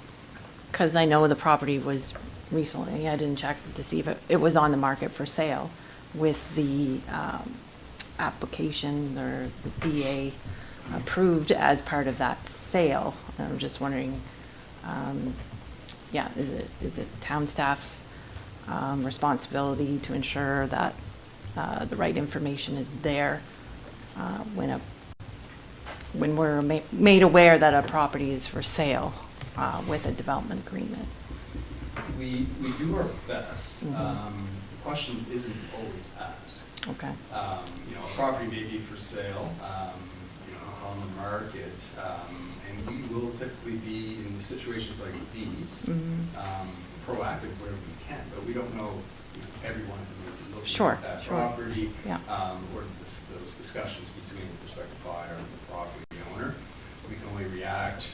Because I know the property was recently, I didn't check to see if it was on the market for sale with the application or the DA approved as part of that sale. And I'm just wondering, yeah, is it town staff's responsibility to ensure that the right information is there when we're made aware that a property is for sale with a development agreement? We do our best. Mhm. The question isn't always asked. Okay. You know, a property may be for sale, you know, it's on the market, and we will typically be in situations like these, proactive wherever we can, but we don't know everyone who may be looking Sure, at that sure. property, Yeah. or those discussions between the prospective buyer and the property owner. We can only react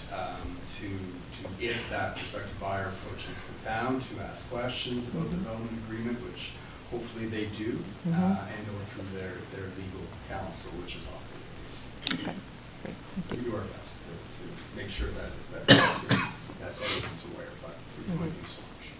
to if that prospective buyer approaches the town to ask questions about the development agreement, which hopefully they do, and or through their legal counsel, which is often the case. Okay, great, thank We you. do our best to make sure that everyone's aware, but we can only do so much.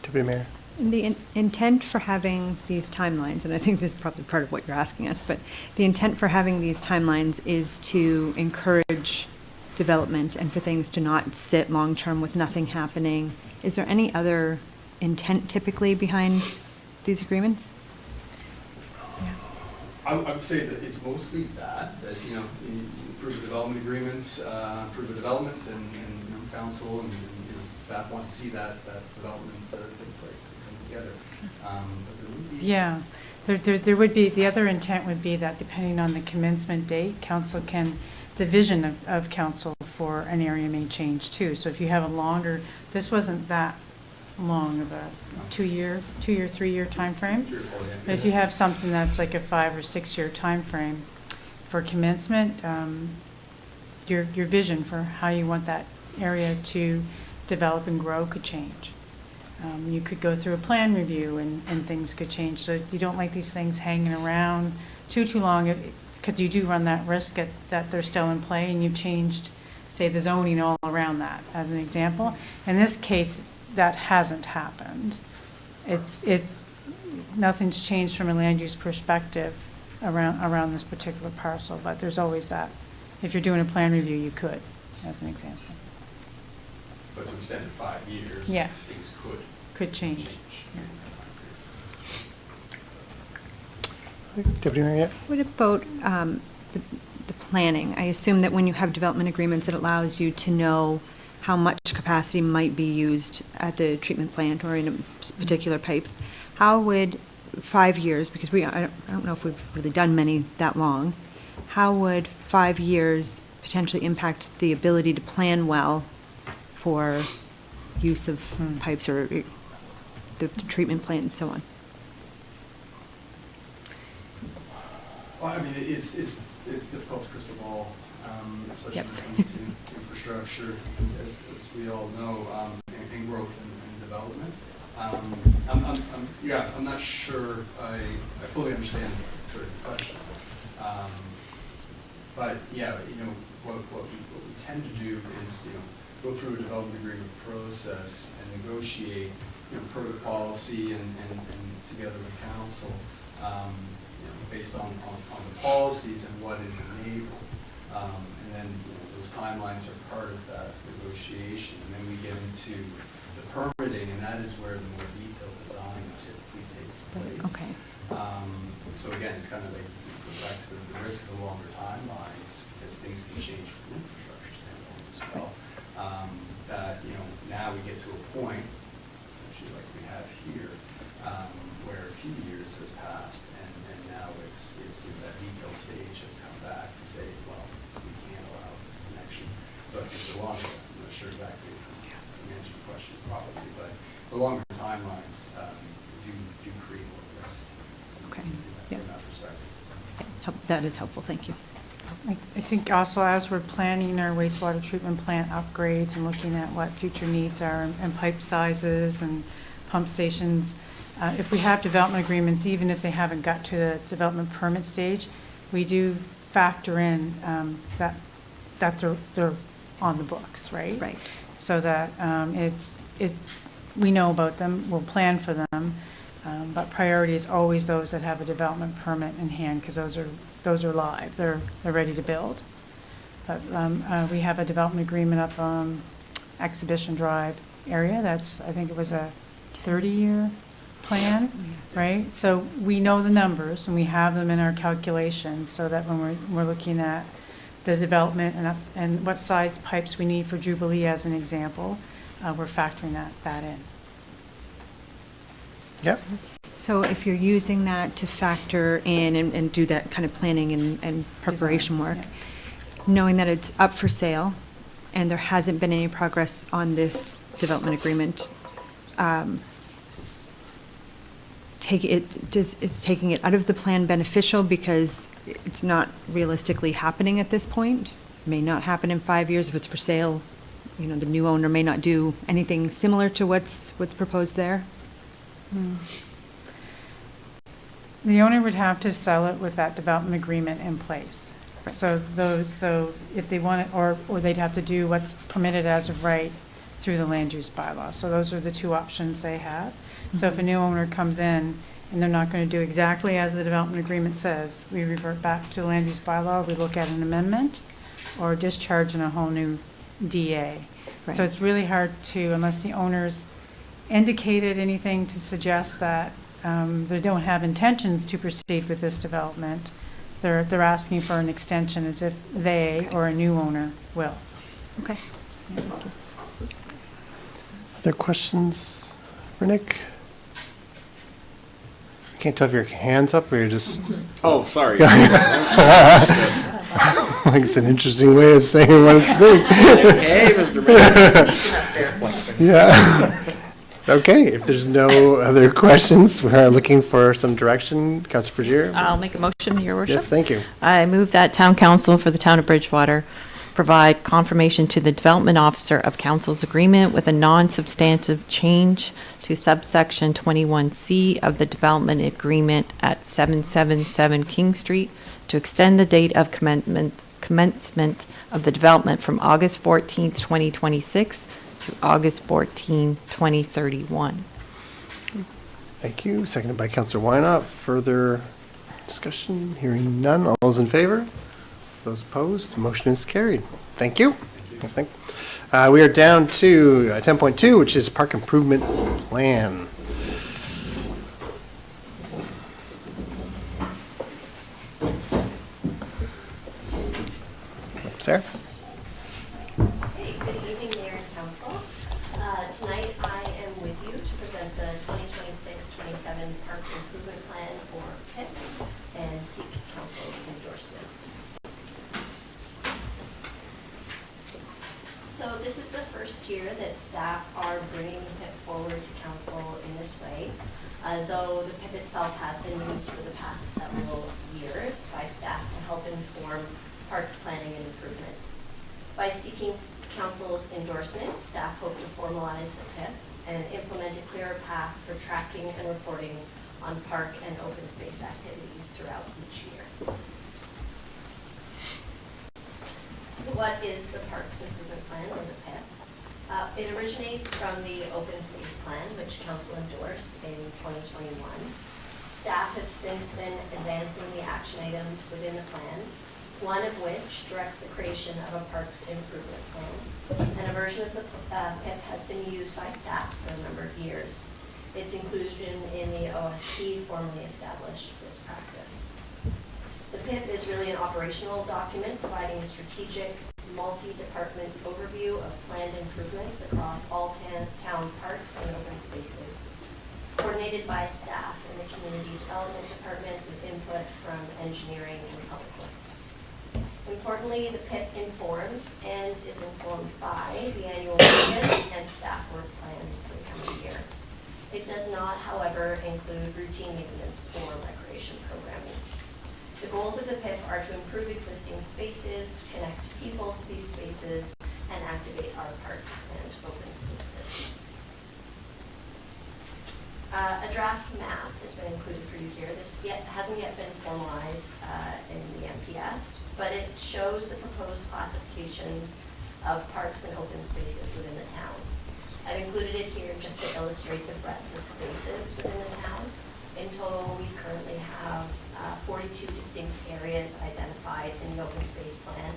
Deputy Mayor? The intent for having these timelines, and I think this is probably part of what you're asking us, but the intent for having these timelines is to encourage development and for things to not sit long-term with nothing happening. Is there any other intent typically behind these agreements? I would say that it's mostly that you know, you approve the development agreements, approve the development, and you know, council and you know, staff want to see that development take place and come together. But there would be. Yeah, there would be, the other intent would be that depending on the commencement date, council can, the vision of council for an area may change too. So if you have a longer, this wasn't that long of a 2-year, 3-year timeframe. 3 or 4, yeah. But if you have something that's like a 5 or 6 year timeframe for commencement, your vision for how you want that area to develop and grow could change. You could go through a plan review and things could change. So you don't like these things hanging around too long, because you do run that risk that they're still in play and you've changed, say, the zoning all around that, as an example. In this case, that hasn't happened. It's nothing's changed from a land use perspective around this particular parcel, but there's always that. If you're doing a plan review, you could, as an example. But to extend it 5 years, Yes. things Could change. Deputy Mayor, yeah? What about the planning? I assume that when you have development agreements, it allows you to know how much capacity might be used at the treatment plant or in a particular pipes. How would 5 years, because I don't know if we've really done many that long, how would 5 years potentially impact the ability to plan well for use of pipes or the treatment plant and so on? Well, I mean, it's difficult to crystal ball, especially Yep. when it comes to infrastructure, as we all know, and growth and development. I'm not sure I fully understand sort of the question. But yeah, you know, what we tend to do is, go through a development agreement process and negotiate, per the policy and together with council, based on the policies and what is enabled. And then those timelines are part of that negotiation. And then we get into the permitting, and that is where the more detailed design typically takes place. Okay. So again, it's kind of like, go back to the risk of the longer timelines, because things can change from an infrastructure standpoint as well. That, now we get to a point, essentially like we have here, where a few years has passed, and now it's that detailed stage has come back to say, well, we can't allow this connection. So I think the longer, I'm not sure exactly if I can answer the question probably, but the longer timelines do create more risk. Okay. From that perspective. That is helpful, thank you. I think also as we're planning our wastewater treatment plant upgrades and looking at what future needs are and pipe sizes and pump stations, if we have development agreements, even if they haven't got to the development permit stage, we do factor in that they're on the books, right? Right. So that we know about them, we'll plan for them, but priority is always those that have a development permit in hand, because those are live, they're ready to build. But we have a development agreement up on Exhibition Drive area. I think it was a 30-year plan, right? So we know the numbers and we have them in our calculations, so that when we're looking at the development and what size pipes we need for Jubilee as an example, we're factoring that in. Yep. So if you're using that to factor in and do that kind of planning and preparation Design, work, yeah. knowing that it's up for sale and there hasn't been any progress on this development agreement, it's taking it out of the plan beneficial because it's not realistically happening at this point? May not happen in 5 years if it's for sale. The new owner may not do anything similar to what's proposed there? The owner would have to sell it with that development agreement in place. Right. So if they want it, or they'd have to do what's permitted as of right through the land use bylaw. So those are the two options they have. So if a new owner comes in and they're not going to do exactly as the development agreement says, we revert back to the land use bylaw, we look at an amendment or discharge in a whole new DA. Right. So it's really hard to, unless the owner's indicated anything to suggest that they don't have intentions to proceed with this development, they're asking for an extension as if they or a new owner will. Okay. Other questions for Nick? I can't tell if your hand's up or you're just... Oh, sorry. Like it's an interesting way of saying I want to speak. Hey, Mr. Mayor. Yeah. Okay, if there's no other questions, we are looking for some direction. Councilor Frazier? I'll make a motion, Your Worship. Yes, thank you. I move that Town Council for the Town of Bridgewater provide confirmation to the Development Officer of Council's agreement with a non-substantive change to subsection 21C of the development agreement at 777 King Street to extend the date of commencement of the development from August 14th, 2026 to August 14, 2031. Thank you. Seconded by Councilor Wynot. Further discussion? Hearing none. All those in favor? Those opposed? Motion is carried. Thank you. Yes, thank you. We are down to 10.2, which is Park Improvement Plan. Sarah? Hey, good evening, Mayor and Council. Tonight I am with you to present the 2026-27 Parks Improvement Plan for PIP and seek Council's endorsement. So this is the first year that staff are bringing PIP forward to Council in this way, though the PIP itself has been used for the past several years by staff to help inform parks planning and improvement. By seeking Council's endorsement, staff hope to formalize the PIP and implement a clearer path for tracking and reporting on park and open space activities throughout each year. So what is the Parks Improvement Plan, or the PIP? It originates from the Open Space Plan, which Council endorsed in 2021. Staff have since been advancing the action items within the plan, one of which directs the creation of a Parks Improvement Plan. And a version of the PIP has been used by staff for a number of years. Its inclusion in the OSP formally established this practice. The PIP is really an operational document providing a strategic, multi-department overview of planned improvements across all town parks and open spaces, coordinated by staff in the Community Development Department with input from engineering and public works. Importantly, the PIP informs and is informed by the annual budget and staff work plan for the coming year. It does not, however, include routine maintenance or recreation programming. The goals of the PIP are to improve existing spaces, connect people to these spaces, and activate our parks and open spaces. A draft map has been included for you here. This hasn't yet been formalized in the MPS, but it shows the proposed classifications of parks and open spaces within the town. I've included it here just to illustrate the breadth of spaces within the town. In total, we currently have 42 distinct areas identified in the open space plan,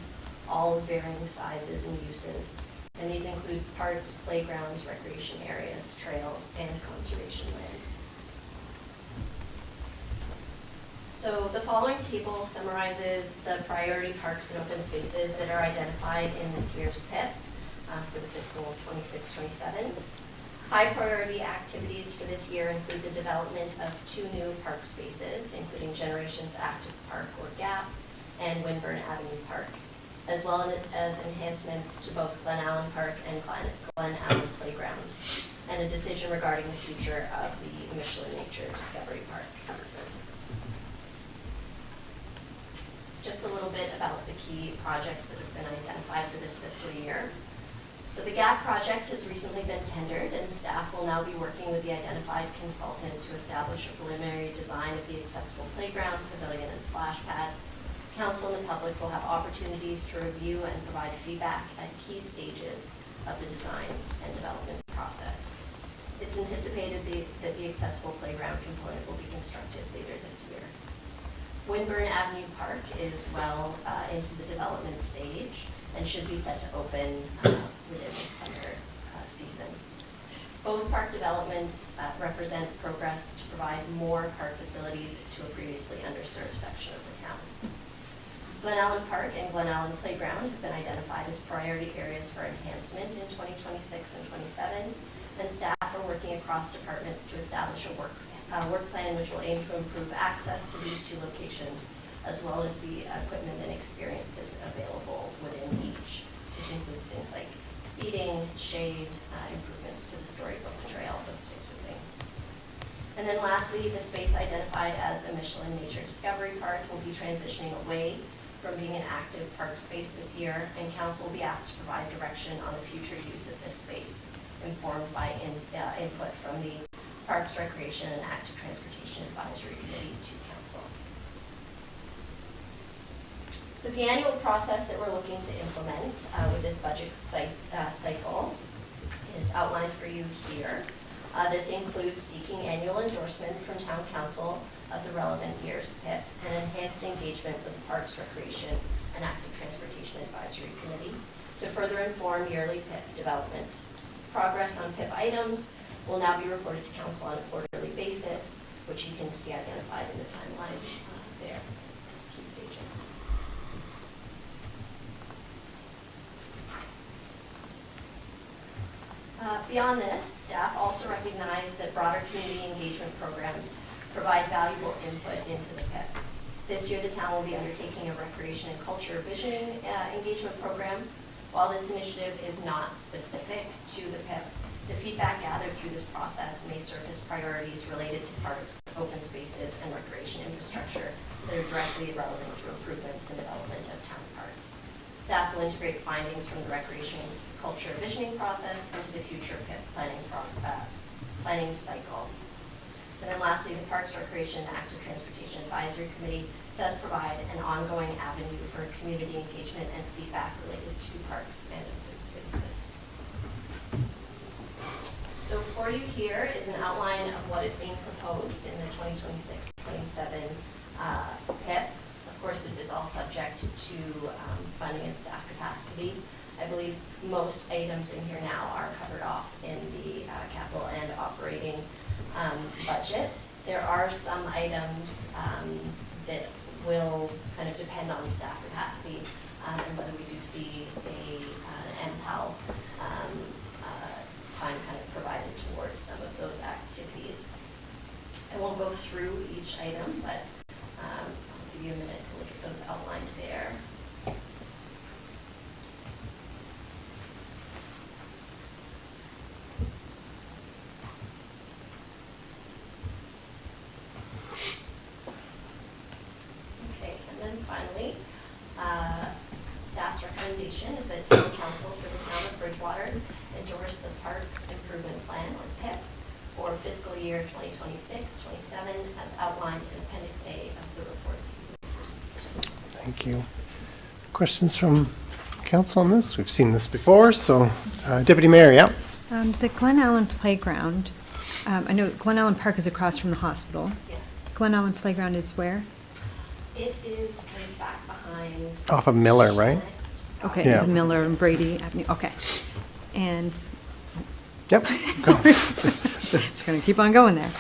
all of varying sizes and uses. And these include parks, playgrounds, recreation areas, trails, and conservation land. So the following table summarizes the priority parks and open spaces that are identified in this year's PIP for the fiscal 26-27. High priority activities for this year include the development of 2 new park spaces, including Generations Active Park, or GAP, and Winburn Avenue Park, as well as enhancements to both Glen Allen Park and Glen Allen Playground, and a decision regarding the future of the Michelin Nature Discovery Park. Just a little bit about the key projects that have been identified for this fiscal year. So the GAP project has recently been tendered, and staff will now be working with the identified consultant to establish a preliminary design of the accessible playground, pavilion, and splash pad. Council and the public will have opportunities to review and provide feedback at key stages of the design and development process. It's anticipated that the accessible playground component will be constructed later this year. Winburn Avenue Park is well into the development stage and should be set to open within this summer season. Both park developments represent progress to provide more park facilities to a previously underserved section of the town. Glen Allen Park and Glen Allen Playground have been identified as priority areas for enhancement in 2026 and 27, and staff are working across departments to establish a work plan which will aim to improve access to these 2 locations, as well as the equipment and experiences available within each. This includes things like seating, shade, improvements to the Storybook Trail, those types of things. And then lastly, the space identified as the Michelin Nature Discovery Park will be transitioning away from being an active park space this year, and council will be asked to provide direction on the future use of this space, informed by input from the Parks, Recreation, and Active Transportation Advisory Committee to council. So the annual process that we're looking to implement with this budget cycle is outlined for you here. This includes seeking annual endorsement from town council of the relevant year's PIP and enhanced engagement with the Parks, Recreation, and Active Transportation Advisory Committee to further inform yearly PIP development. Progress on PIP items will now be reported to council on a quarterly basis, which you can see identified in the timeline there, those key stages. Beyond this, staff also recognize that broader community engagement programs provide valuable input into the PIP. This year, the town will be undertaking a recreation and culture visioning engagement program. While this initiative is not specific to the PIP, the feedback gathered through this process may surface priorities related to parks, open spaces, and recreation infrastructure that are directly relevant to improvements and development of town parks. Staff will integrate findings from the recreation and culture visioning process into the future PIP planning cycle. And then lastly, the Parks, Recreation, and Active Transportation Advisory Committee does provide an ongoing avenue for community engagement and feedback related to parks and open spaces. So for you here is an outline of what is being proposed in the 2026-27 PIP. Of course, this is all subject to funding and staff capacity. I believe most items in here now are covered off in the capital and operating budget. There are some items that will kind of depend on staff capacity and whether we do see an MPAL time kind of provided towards some of those activities. I won't go through each item, but I'll give you a minute to look at those outlined there. Okay, and then finally, staff's recommendation is that town council for the town of Bridgewater endorse the Parks Improvement Plan, or PIP, for fiscal year 2026-27 as outlined in Appendix A of the report. Thank you. Questions from council on this? We've seen this before, so Deputy Mayor, yeah. The Glen Allen Playground, I know Glen Allen Park is across from the hospital. Yes. Glen Allen Playground is where? It is right back behind. Off of Miller, right? Okay, Yeah. the Miller and Brady Avenue, okay. And, Yep. just gonna keep on going there.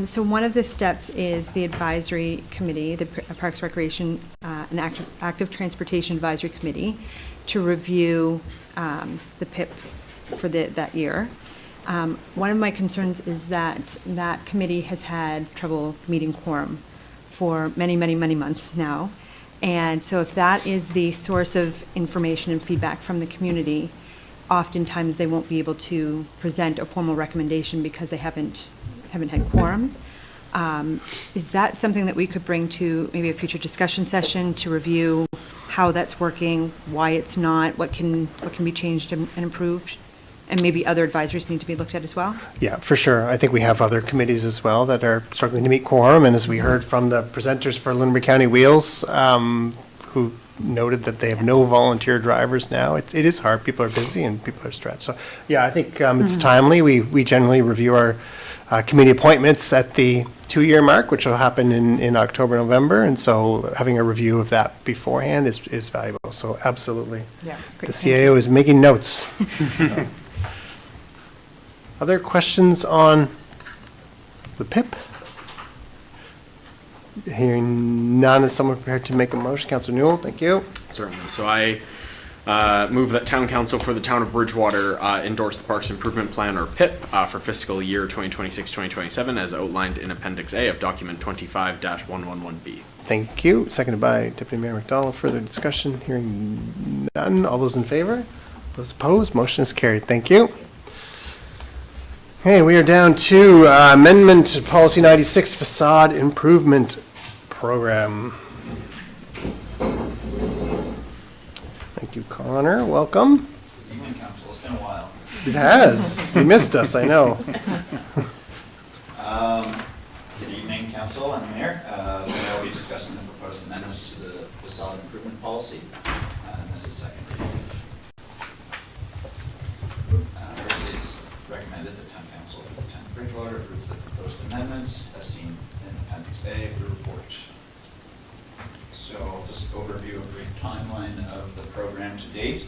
So one of the steps is the advisory committee, the Parks Recreation and Active Transportation Advisory Committee, to review the PIP for that year. One of my concerns is that that committee has had trouble meeting quorum for many, many, many months now. And so if that is the source of information and feedback from the community, oftentimes they won't be able to present a formal recommendation because they haven't had quorum. Is that something that we could bring to maybe a future discussion session to review how that's working, why it's not, what can be changed and improved? And maybe other advisories need to be looked at as well? Yeah, for sure. I think we have other committees as well that are struggling to meet quorum, and as we heard from the presenters for Lunenburg County Wheels, who noted that they have no volunteer drivers now. It is hard. People are busy and people are stretched. So, yeah, I think it's timely. We generally review our committee appointments at the 2-year mark, which will happen in October, November, and so having a review of that beforehand is valuable. So absolutely. Yeah. The CAO is making notes. Other questions on the PIP? Hearing none, is someone prepared to make a motion? Councillor Newell, thank you. Certainly. So I move that town council for the town of Bridgewater endorse the Parks Improvement Plan, or PIP, for fiscal year 2026-2027 as outlined in Appendix A of document 25-111B. Thank you. Seconded by Deputy Mayor McDonald. Further discussion? Hearing none. All those in favor? Those opposed? Motion is carried. Thank you. Okay, we are down to Amendment to Policy 96, Facade Improvement Program. Thank you, Connor. Welcome. Good evening, Council. It's been a while. It has. You missed us, I know. Good evening, Council and Mayor. Today I'll be discussing the proposed amendments to the facade improvement policy. And this is second reading. First, it is recommended that Town Council for the Town of Bridgewater approve the proposed amendments as seen in Appendix A of the report. So just overview, a brief timeline of the program to date.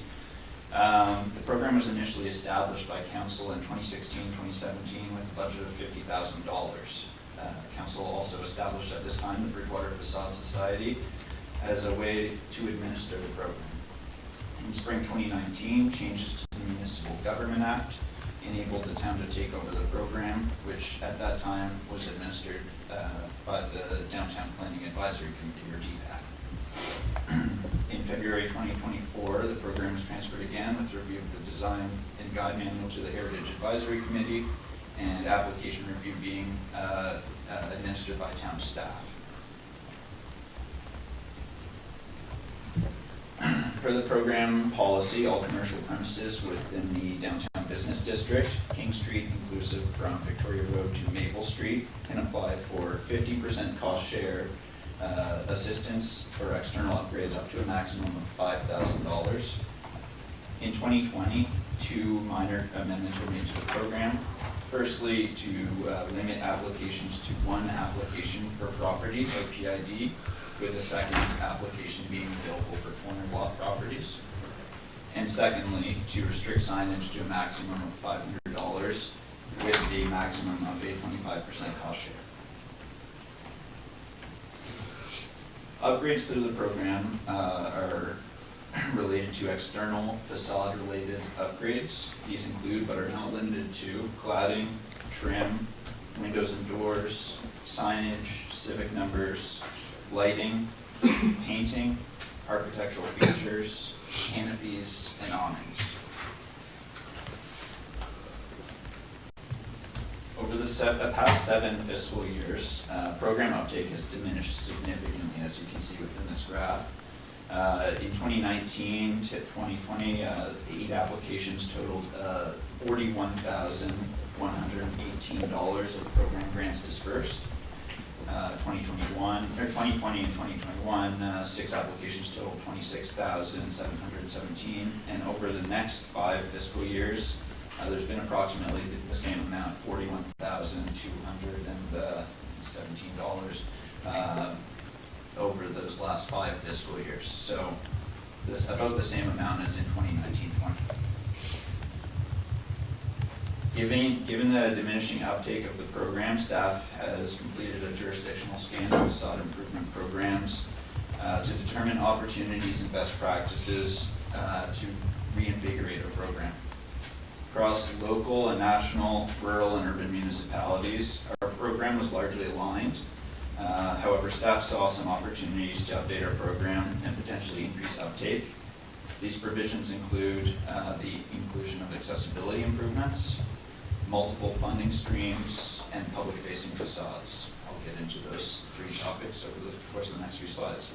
The program was initially established by Council in 2016-2017 with a budget of $50,000. Council also established at this time the Bridgewater Facade Society as a way to administer the program. In spring 2019, changes to the Municipal Government Act enabled the town to take over the program, which at that time was administered by the Downtown Planning Advisory Committee, or DPAC. In February 2024, the program was transferred again with review of the design and guide manual to the Heritage Advisory Committee and application review being administered by town staff. Per the program policy, all commercial premises within the downtown Downtown Business District, King Street inclusive from Victoria Road to Maple Street, can apply for 50% cost share assistance for external upgrades up to a maximum of $5,000. In 2020, 2 minor amendments were made to the program. Firstly, to limit applications to 1 application per property, or PID, with the second application being available for corner lot properties. And secondly, to restrict signage to a maximum of $500 with a maximum of a 25% cost share. Upgrades through the program are related to external facade-related upgrades. These include, but are not limited to, cladding, trim, windows and doors, signage, civic numbers, lighting, painting, architectural features, canopies, and awnings. Over the past 7 fiscal years, program uptake has diminished significantly, as you can see within this graph. In 2019 to 2020, 8 applications totaled $41,118 of program grants dispersed. 2020 and 2021, 6 applications totaled $26,717, and over the next 5 fiscal years, there's been approximately the same amount, $41,217 over those last 5 fiscal years. So this about the same amount as in 2019-20. Given the diminishing uptake of the program, staff has completed a jurisdictional scan of facade improvement programs to determine opportunities and best practices to reinvigorate a program. Across local and national, rural and urban municipalities, our program was largely aligned. However, staff saw some opportunities to update our program and potentially increase uptake. These provisions include the inclusion of accessibility improvements, multiple funding streams, and public-facing facades. I'll get into those 3 topics over the course of the next few slides.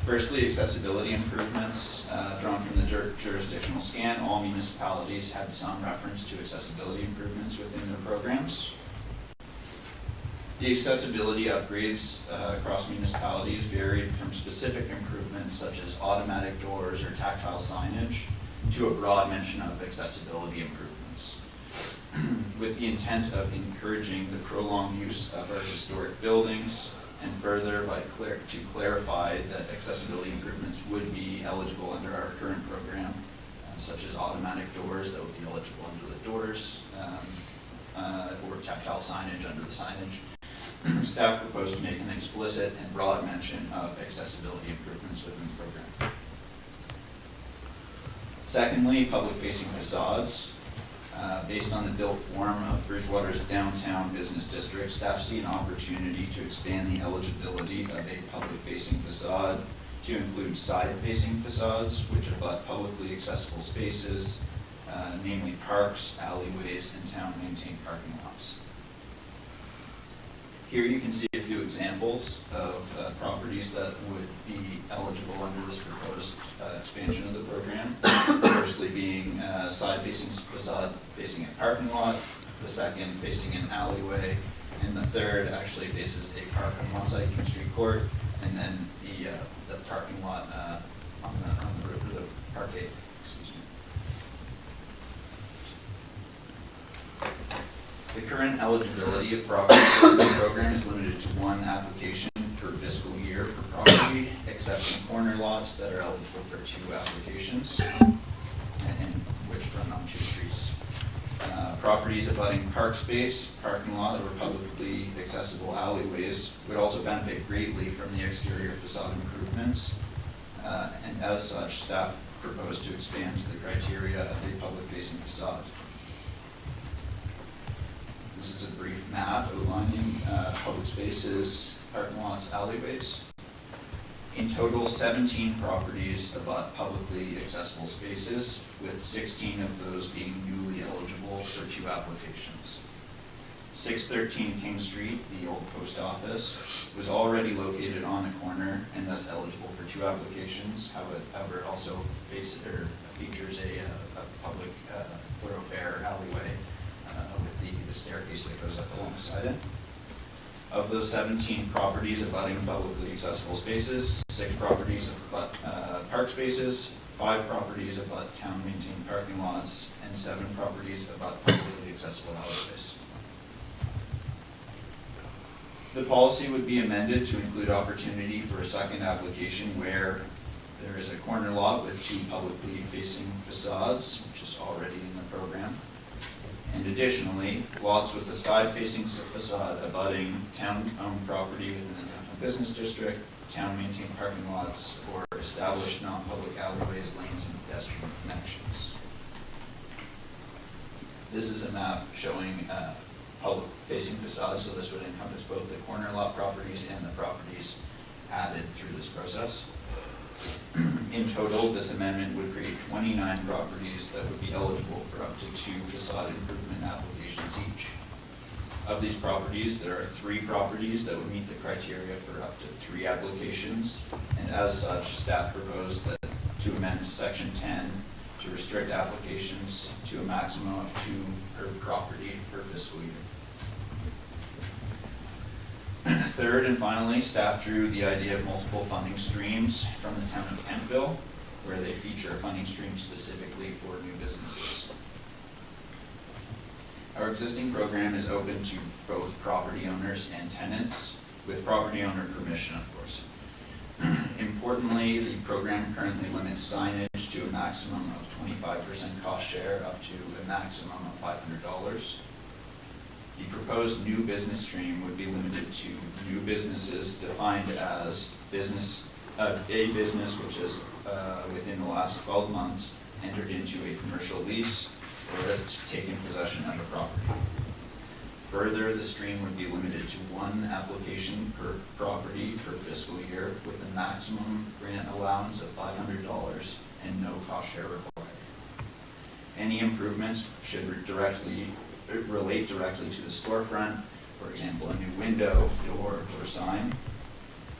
Firstly, accessibility improvements. Drawn from the jurisdictional scan, all municipalities had some reference to accessibility improvements within their programs. The accessibility upgrades across municipalities varied from specific improvements such as automatic doors or tactile signage to a broad mention of accessibility improvements, with the intent of encouraging the prolonged use of our historic buildings, and further to clarify that accessibility improvements would be eligible under our current program, such as automatic doors that would be eligible under the doors, or tactile signage under the signage. Staff proposed to make an explicit and broad mention of accessibility improvements within the program. Secondly, public-facing facades. Based on the built form of Bridgewater's downtown business district, staff see an opportunity to expand the eligibility of a public-facing facade to include side-facing facades, which abut publicly accessible spaces, namely parks, alleyways, and town-maintained parking lots. Here you can see a few examples of properties that would be eligible under this proposed expansion of the program. Firstly being side-facing facade facing a parking lot, the second facing an alleyway, and the third actually faces a park on one side, King Street Court, and then the parking lot on the roof of the parkade. The current eligibility of property for the program is limited to 1 application per fiscal year per property, except in corner lots that are eligible for 2 applications, and which run on 2 streets. Properties abutting park space, parking lot, or publicly accessible alleyways would also benefit greatly from the exterior facade improvements, and as such, staff proposed to expand the criteria of a public-facing facade. This is a brief map outlining public spaces, parking lots, alleyways. In total, 17 properties abut publicly accessible spaces, with 16 of those being newly eligible for 2 applications. 613 King Street, the old post office, was already located on the corner and thus eligible for 2 applications. However, it also features a public thoroughfare alleyway with the staircase that goes up alongside it. Of those 17 properties abutting publicly accessible spaces, 6 properties abut park spaces, 5 properties abut town-maintained parking lots, and 7 properties abut publicly accessible alleyways. The policy would be amended to include opportunity for a second application where there is a corner lot with 2 publicly facing facades, which is already in the program. And additionally, lots with a side-facing facade abutting town-owned property within the downtown business district, town-maintained parking lots, or established non-public alleyways, lanes, and pedestrian connections. This is a map showing public-facing facades, so this would encompass both the corner lot properties and the properties added through this process. In total, this amendment would create 29 properties that would be eligible for up to 2 facade improvement applications each. Of these properties, there are 3 properties that would meet the criteria for up to 3 applications, and as such, staff proposed that to amend section 10 to restrict applications to a maximum of 2 per property per fiscal year. Third and finally, staff drew the idea of multiple funding streams from the town of Kentville, where they feature a funding stream specifically for new businesses. Our existing program is open to both property owners and tenants, with property owner permission, of course. Importantly, the program currently limits signage to a maximum of 25% cost share up to a maximum of $500. The proposed new business stream would be limited to new businesses defined as a business which has, within the last 12 months, entered into a commercial lease or has taken possession of a property. Further, the stream would be limited to 1 application per property per fiscal year with a maximum grant allowance of $500 and no cost share required. Any improvements should relate directly to the storefront, for example, a new window, door, or sign.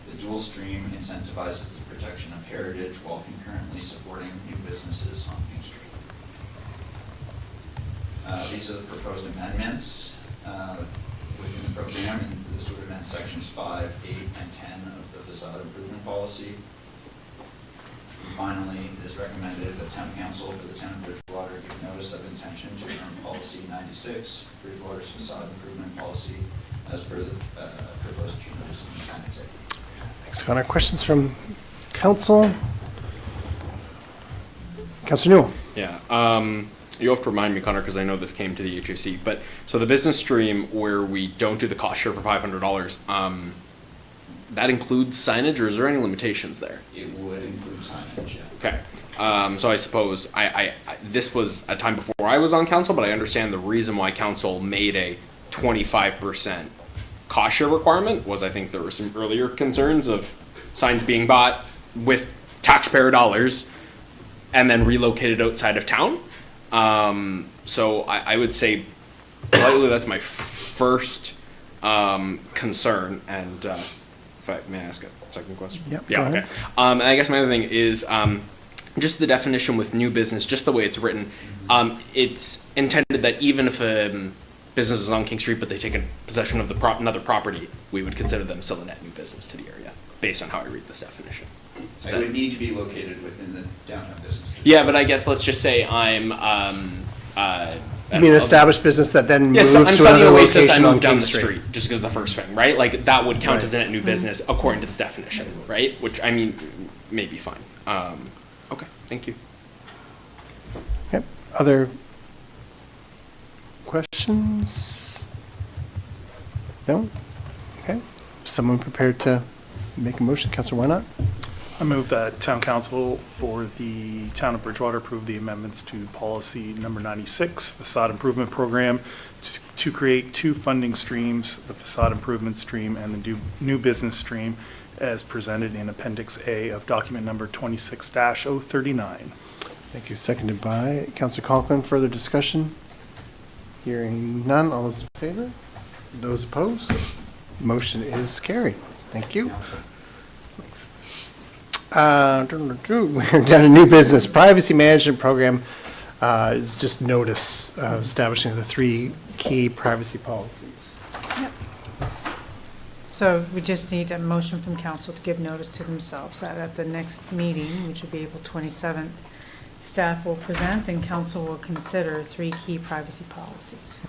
The dual stream incentivizes the protection of heritage while concurrently supporting new businesses on King Street. These are the proposed amendments within the program, and this would amend sections 5, 8, and 10 of the facade improvement policy. And finally, it is recommended that Town Council for the Town of Bridgewater give notice of intention to amend Policy 96, Bridgewater's facade improvement policy, as per the proposed changes in Appendix A. Thanks, Connor. Questions from council? Councilor Newell. Yeah. You have to remind me, Connor, because I know this came to the HAC, but so the business stream where we don't do the cost share for $500, that includes signage, or is there any limitations there? It would include signage, yeah. Okay. So I suppose this was a time before I was on council, but I understand the reason why council made a 25% cost share requirement was I think there were some earlier concerns of signs being bought with taxpayer dollars and then relocated outside of town. So I would say politely that's my first concern. And if I may ask a second question? Yep, Yeah, go okay. ahead. And I guess my other thing is just the definition with new business, just the way it's written. It's intended that even if a business is on King Street but they take possession of another property, we would consider them still a net new business to the area, based on how I read this definition. It would need to be located within the downtown business district. Yeah, but I guess let's just say I'm You mean established business that then moves I'm to Sunny another Oasis, I location on moved down King the street, just because the first thing, right? Like, that would count Right. as a net new business according to this definition, right? Which, I mean, may be fine. Okay, thank you. Yep. Other questions? No? Okay. Someone prepared to make a motion? Councilor, why not? I move that Town Council for the Town of Bridgewater approve the amendments to policy number 96, facade improvement program, to create 2 funding streams, the facade improvement stream and the new business stream, as presented in Appendix A of document number 26-039. Thank you. Seconded by Councilor Conklin. Further discussion? Hearing none. All those in favor? Those opposed? Motion is carried. Thank you. We're down to new business. Privacy management program is just notice establishing the 3 key privacy policies. So we just need a motion from council to give notice to themselves that at the next meeting, which will be April 27th, staff will present and council will consider 3 key privacy policies.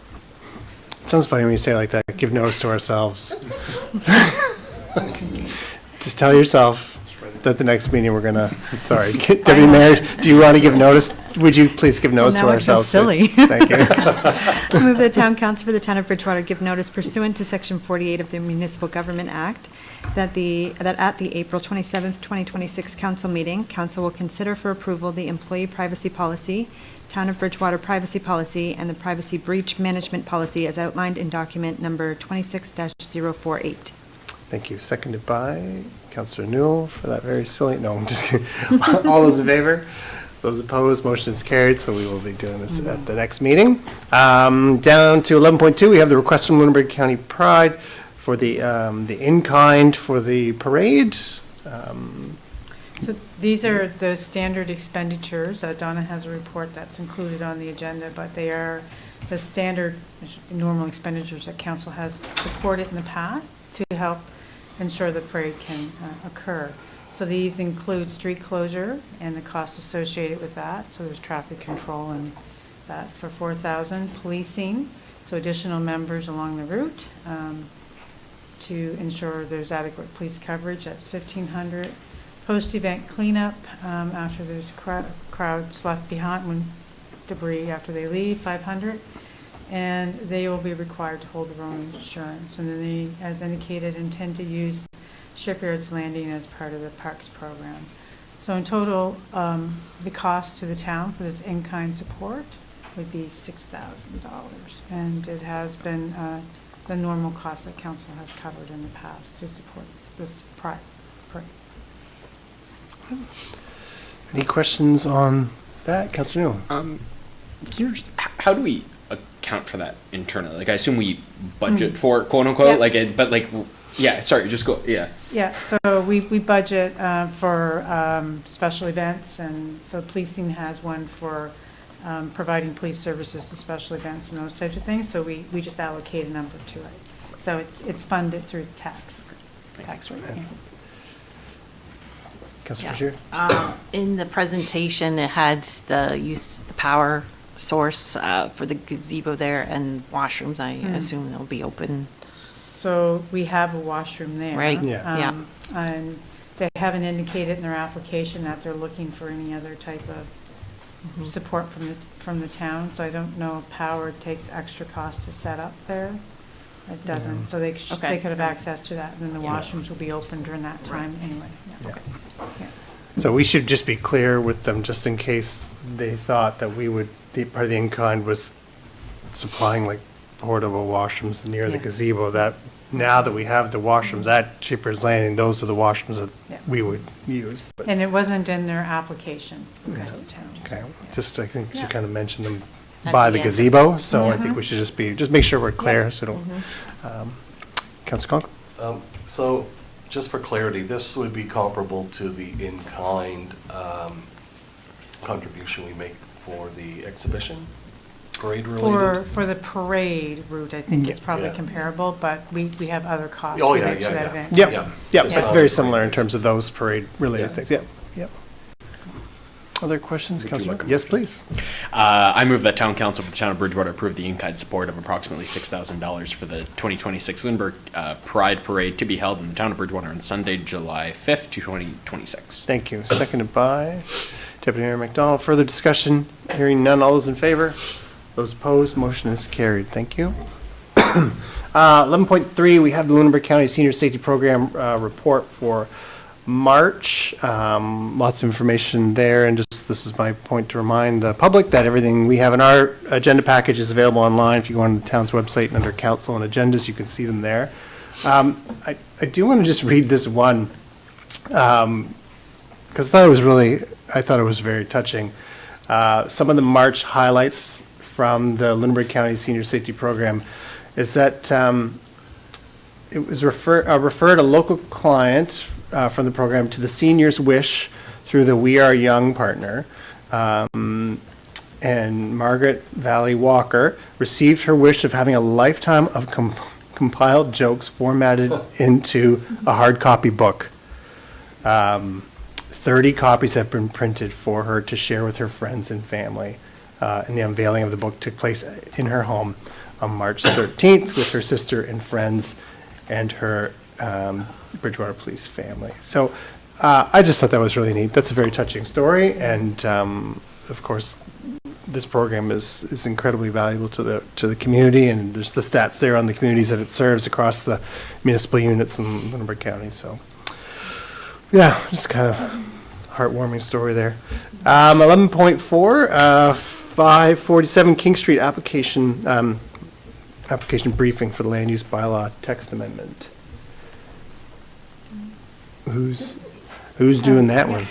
Sounds funny when you say it like that. Give notice to ourselves. Just in case. Just tell yourself that the next meeting we're gonna, sorry, Deputy Mayor, do you want to give notice? Would you please give notice to Now I feel ourselves? silly. please? Thank you. I move the town council for the town of Bridgewater give notice pursuant to section 48 of the Municipal Government Act that at the April 27th, 2026 council meeting, council will consider for approval the employee privacy policy, town of Bridgewater privacy policy, and the privacy breach management policy as outlined in document number 26-048. Thank you. Seconded by Councillor Newell for that very silly, no, I'm just kidding. All those in favor? Those opposed, motion is carried, so we will be doing this at the next meeting. Down to 11.2, we have the request from Lunenburg County Pride for the in-kind for the parade. So these are the standard expenditures. Donna has a report that's included on the agenda, but they are the standard normal expenditures that council has supported in the past to help ensure the parade can occur. So these include street closure and the cost associated with that. So there's traffic control and that for $4,000. Policing, so additional members along the route to ensure there's adequate police coverage. That's $1,500. Post-event cleanup after there's crowds left behind when debris after they leave, $500. And they will be required to hold their own insurance. And then they, as indicated, intend to use Shipyard's Landing as part of the parks program. So in total, the cost to the town for this in-kind support would be $6,000. And it has been the normal cost that council has covered in the past to support this parade. Any questions on that, Councillor Newell? How do we account for that internally? Like, I assume we budget for it, quote unquote, yeah, sorry, just go, yeah. Yeah, so we budget for special events, and so policing has one for providing police services to special events and those types of things, so we just allocate a number to it. So it's funded through tax rate. Yeah. Councillor Fisher? In the presentation, it had the power source for the gazebo there and washrooms. I assume they'll be open. So we have a washroom there. Right. Yeah. And they haven't indicated in their application that they're looking for any other type of support from the town. So I don't know if power takes extra cost to set up there. It doesn't. So they could have access to that, and then the washrooms will be open during that time anyway. Yeah. Yeah. Yeah. So we should just be clear with them, just in case they thought that we would, part of the in-kind was supplying like portable washrooms near the gazebo, that now that we have the washrooms at Shipyard's Landing, those are the washrooms that we would use. But- And it wasn't in their application to the town. Okay, just, I think she kind of mentioned them At by the the end. gazebo, so I think we should just make sure we're clear, so don't. Councillor Conkle? So, just for clarity, this would be comparable to the in-kind contribution we make for the exhibition, parade related? For the parade route, I think it's probably Yeah. comparable, but we have other costs Oh, related to that event. Yep, Yeah. yep, Just but on very the similar in parade terms of basis. those parade-related Yeah. things, yep, yep. Other questions, Would you Councillor? like a Yes, motion? please. I move that town council for the town of Bridgewater approve the in-kind support of approximately $6,000 for the 2026 Lindbergh Pride Parade to be held in the town of Bridgewater on Sunday, July 5th, 2026. Thank you. Seconded by Deputy Mayor McDonald. Further discussion? Hearing none. All those in favor? Those opposed? Motion is carried. Thank you. 11.3, we have the Lunenburg County Senior Safety Program report for March. Lots of information there, and just this is my point to remind the public that everything we have in our agenda package is available online. If you go on the town's website and under Council and Agendas, you can see them there. I do want to just read this one, because I thought it was very touching. Some of the March highlights from the Lunenburg County Senior Safety Program is that it was referred a local client from the program to the Seniors Wish through the We Are Young partner. And Margaret Valley Walker received her wish of having a lifetime of compiled jokes formatted into a hard copy book. 30 copies have been printed for her to share with her friends and family. And the unveiling of the book took place in her home on March 13th with her sister and friends and her Bridgewater Police family. So I just thought that was really neat. That's a very touching story. And of course, this program is incredibly valuable to the community, and there's the stats there on the communities that it serves across the municipal units in Lunenburg County. So, yeah, just kind of heartwarming story there. 11.4, 547 King Street application briefing for the land use bylaw text amendment. Who's doing that one?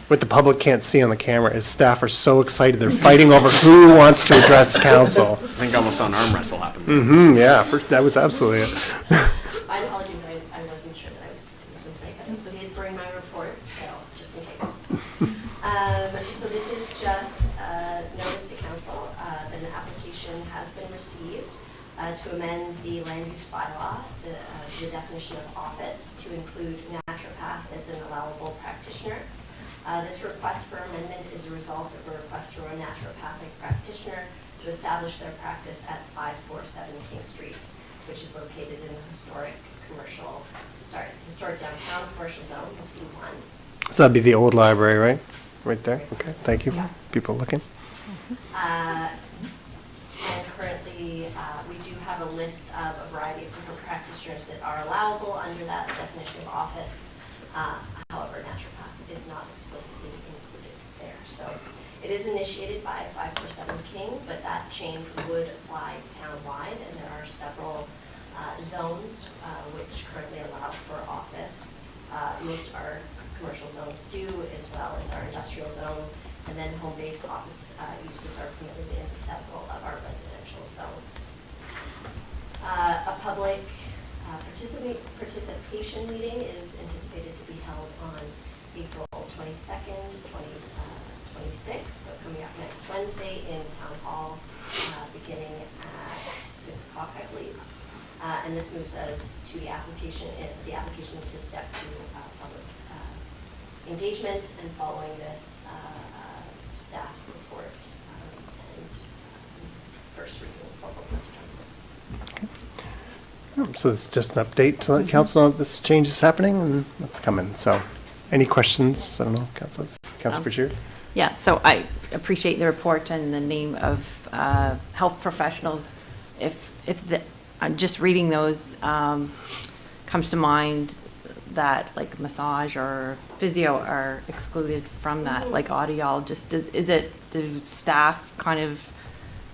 What the public can't see on the camera is staff are so excited. They're fighting over who wants to address council. I think I almost saw an arm wrestle happen. Mm-hmm, yeah, that was absolutely it. My apologies, I wasn't sure that I was this one tonight, but I did bring my report, so just in case. So this is just notice to council that an application has been received to amend the land use bylaw, the definition of office, to include naturopath as an allowable practitioner. This request for amendment is a result of a request from a naturopathic practitioner to establish their practice at 547 King Street, which is located in the historic downtown commercial zone, the C1. So that'd be the old library, right? Right there? Okay, thank you. People looking. And currently, we do have a list of a variety of different practitioners that are allowable under that definition of office. However, naturopath is not explicitly included there. So it is initiated by 547 King, but that change would apply townwide, and there are several zones which currently allow for office. Most of our commercial zones do, as well as our industrial zone, and then home-based office uses are permitted in several of our residential zones. A public participation meeting is anticipated to be held on April 22nd, 2026, so coming up next Wednesday in Town Hall, beginning at 6 o'clock, I believe. And this moves us to the application to step 2, public engagement, and following this, staff report and first reading for public council. So this is just an update to let council know that this change is happening and it's coming. So any questions? I don't know, Councilor Brashear? Yeah, so I appreciate the report and the name of health professionals. I'm just reading those, comes to mind that like massage or physio are excluded from that, like audiologist. Do staff kind of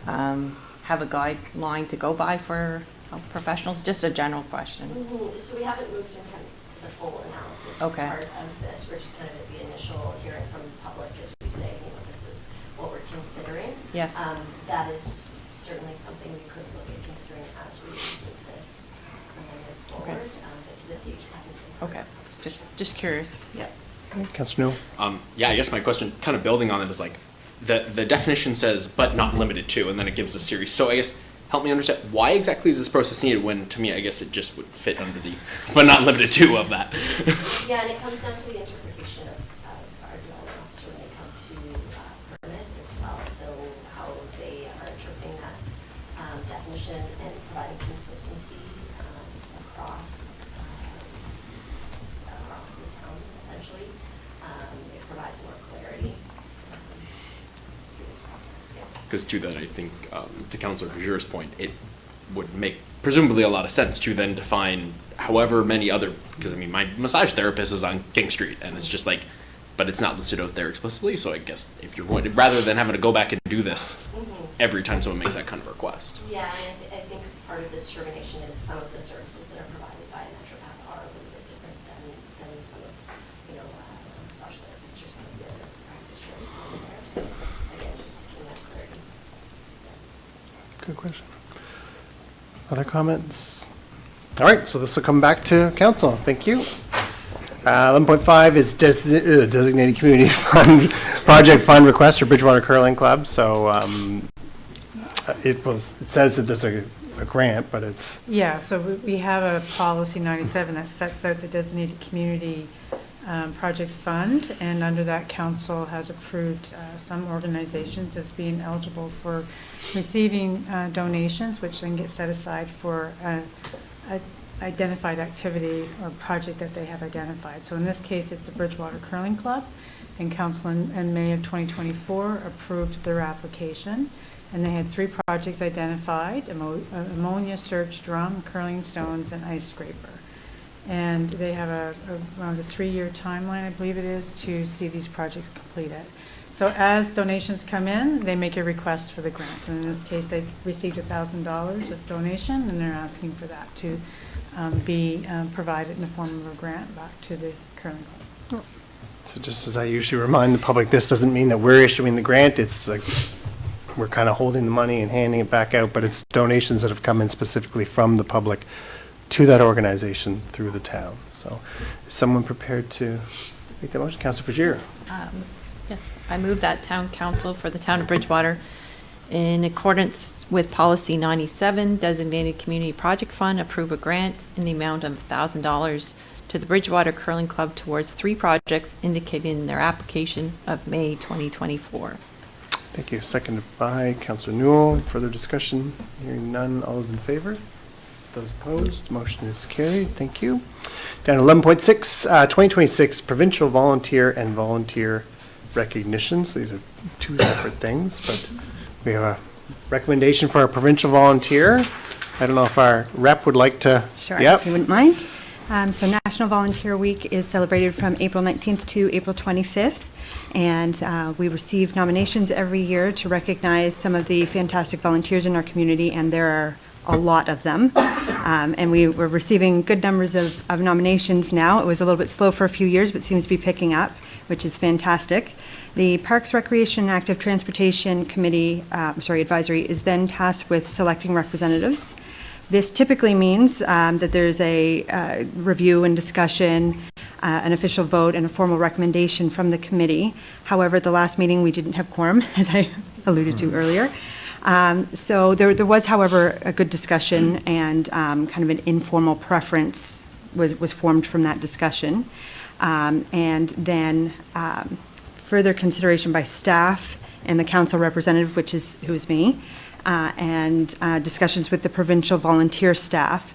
have a guideline to go by for health professionals? Just a general question. So we haven't moved into the full analysis part of this. We're just kind of at the initial hearing from the public as we say, this is what we're considering. Yes. That is certainly something we could look at considering as we move this move forward. But to this stage, I haven't. Okay, just curious. Yep. Councilor Newell? Yeah, I guess my question, kind of building on it, is like, the definition says, but not limited to, and then it gives the series. So I guess, help me understand, why exactly is this process needed when, to me, I guess it just would fit under the, but not limited to of that? Yeah, and it comes down to the interpretation of our development officer when they come to permit as well. So how they are interpreting that definition and providing consistency across the town, essentially. It provides more clarity through this process, yeah. Because to that, I think, to Councilor Brashear's point, it would make presumably a lot of sense to then define however many other, because I mean, my massage therapist is on King Street, and it's just like, but it's not listed out there explicitly, so I guess if you're going to, rather than having to go back and do this every time someone makes that kind of request. Yeah, and I think part of the determination is some of the services that are provided by a naturopath are a little bit different than some of, massage therapists or some of the other practitioners out there. So again, just seeking that clarity. Good question. Other comments? All right, so this will come back to council. Thank you. 11.5 is designated community fund, project fund request for Bridgewater Curling Club. So it says that there's a grant, but it's. Yeah, so we have a policy 97 that sets out the designated community project fund, and under that, council has approved some organizations as being eligible for receiving donations, which then get set aside for a identified activity or project that they have identified. So in this case, it's the Bridgewater Curling Club, and council in May of 2024 approved their application, and they had 3 projects identified: ammonia surge drum, curling stones, and ice scraper. And they have around a 3-year timeline, I believe it is, to see these projects completed. So as donations come in, they make a request for the grant. And in this case, they've received $1,000 of donation, and they're asking for that to be provided in the form of a grant back to the curling club. So just as I usually remind the public, this doesn't mean that we're issuing the grant. It's like we're kind of holding the money and handing it back out, but it's donations that have come in specifically from the public to that organization through the town. So is someone prepared to make that motion? Councilor Fajir. Yes, I move that town council for the town of Bridgewater, in accordance with policy 97, designated community project fund, approve a grant in the amount of $1,000 to the Bridgewater Curling Club towards 3 projects indicated in their application of May 2024. Thank you. Seconded by Councilor Newell. Further discussion? Hearing none. All those in favor? Those opposed? Motion is carried. Thank you. Down to 11.6, 2026 provincial volunteer and volunteer recognitions. These are 2 separate things, but we have a recommendation for a provincial volunteer. I don't know if our rep would like to. Sure, Yep. if you wouldn't mind. So National Volunteer Week is celebrated from April 19th to April 25th. And we receive nominations every year to recognize some of the fantastic volunteers in our community, and there are a lot of them. And we're receiving good numbers of nominations now. It was a little bit slow for a few years, but seems to be picking up, which is fantastic. The Parks, Recreation, and Active Transportation Committee, Advisory, is then tasked with selecting representatives. This typically means that there's a review and discussion, an official vote, and a formal recommendation from the committee. However, the last meeting, we didn't have quorum, as I alluded to earlier. So there was, however, a good discussion, and kind of an informal preference was formed from that discussion. And then further consideration by staff and the council representative, who is me, and discussions with the provincial volunteer staff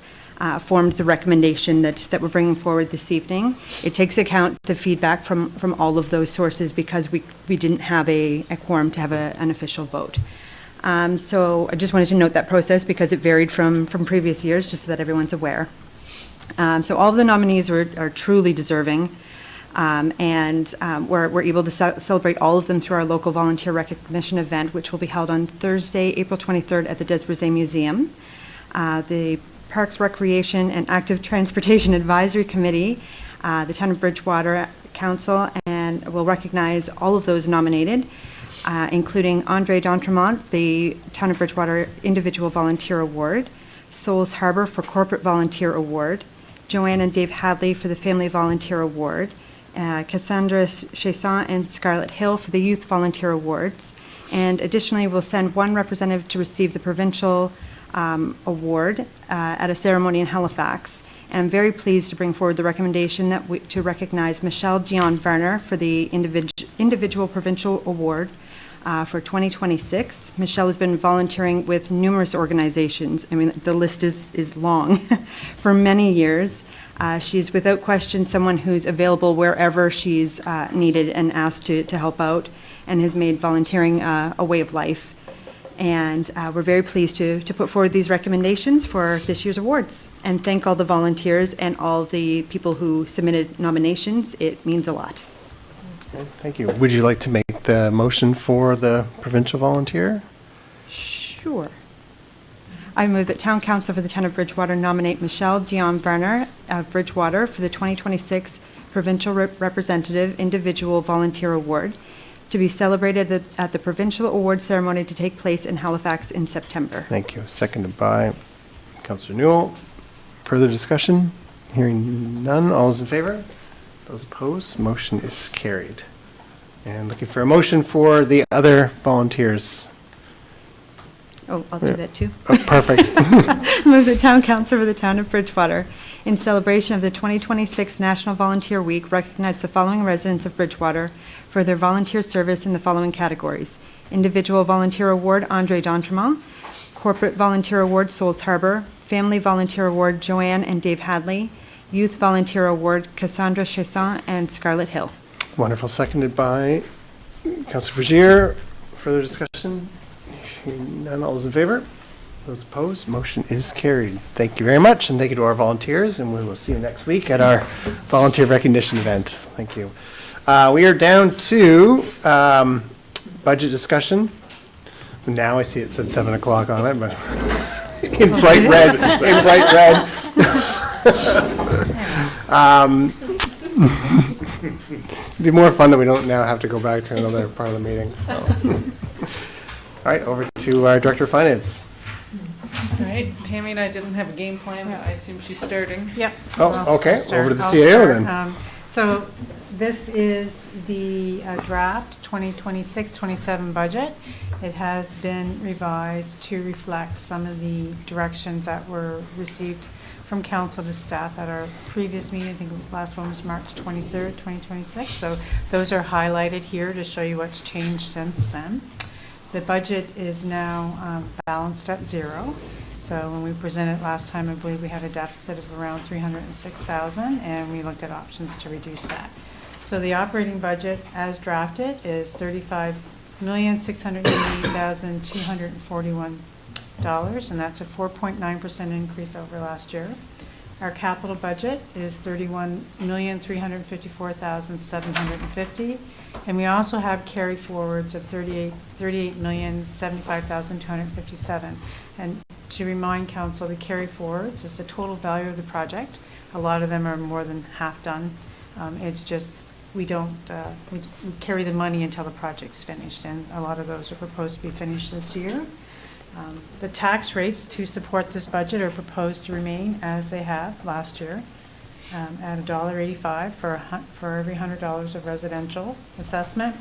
formed the recommendation that we're bringing forward this evening. It takes account the feedback from all of those sources, because we didn't have a quorum to have an official vote. So I just wanted to note that process, because it varied from previous years, just so that everyone's aware. So all of the nominees are truly deserving, and we're able to celebrate all of them through our local volunteer recognition event, which will be held on Thursday, April 23rd at the Des Brisets Museum. The Parks, Recreation, and Active Transportation Advisory Committee, the Town of Bridgewater Council, and will recognize all of those nominated, including Andre D'Entremont, the Town of Bridgewater Individual Volunteer Award, Souls Harbor for Corporate Volunteer Award, Joanne and Dave Hadley for the Family Volunteer Award, Cassandra Chasson and Scarlett Hill for the Youth Volunteer Awards, and additionally we'll send 1 representative to receive the provincial award at a ceremony in Halifax. And I'm very pleased to bring forward the recommendation to recognize Michelle Dion Werner for the Individual Provincial Award for 2026. Michelle has been volunteering with numerous organizations. I mean, the list is long for many years. She's without question someone who's available wherever she's needed and asked to help out, and has made volunteering a way of life. And we're very pleased to put forward these recommendations for this year's awards, and thank all the volunteers and all the people who submitted nominations. It means a lot. Okay, thank you. Would you like to make the motion for the provincial volunteer? Sure. I move that Town Council for the Town of Bridgewater nominate Michelle Dion Werner of Bridgewater for the 2026 Provincial Representative Individual Volunteer Award, to be celebrated at the provincial award ceremony to take place in Halifax in September. Thank you. Seconded by Councillor Newell. Further discussion? Hearing none. All those in favor? Those opposed? Motion is carried. And looking for a motion for the other volunteers. Oh, I'll do that too. Oh, perfect. Move the town council for the town of Bridgewater, in celebration of the 2026 National Volunteer Week, recognize the following residents of Bridgewater for their volunteer service in the following categories: Individual Volunteer Award, Andre D'Entremont; Corporate Volunteer Award, Souls Harbor; Family Volunteer Award, Joanne and Dave Hadley; Youth Volunteer Award, Cassandra Chasson and Scarlett Hill. Wonderful. Seconded by Councillor Fagier. Further discussion? Hearing none. All those in favor? Those opposed? Motion is carried. Thank you very much, and thank you to our volunteers, and we will see you next week at our volunteer recognition event. Thank you. We are down to budget discussion. Now I see it said 7 o'clock on it, but in bright red. In bright red. It'd be more fun that we don't now have to go back to another part of the meeting. So. All right, over to our Director of Finance. All right, Tammy and I didn't have a game plan, but I assume she's starting. Yep. Oh, okay. Over to the I'll CAO start. then. So this is the draft 2026-27 budget. It has been revised to reflect some of the directions that were received from council to staff at our previous meeting. I think the last one was March 23rd, 2026. So those are highlighted here to show you what's changed since then. The budget is now balanced at zero. So when we presented last time, I believe we had a deficit of around $306,000, and we looked at options to reduce that. So the operating budget as drafted is $35,688,241, and that's a 4.9% increase over last year. Our capital budget is $31,354,750, and we also have carry forwards of $38,075,257. And to remind council, the carry forwards is the total value of the project. A lot of them are more than half done. It's just we don't we carry the money until the project's finished, and a lot of those are proposed to be finished this year. The tax rates to support this budget are proposed to remain as they have last year, at $1.85 for every $100 of residential assessment,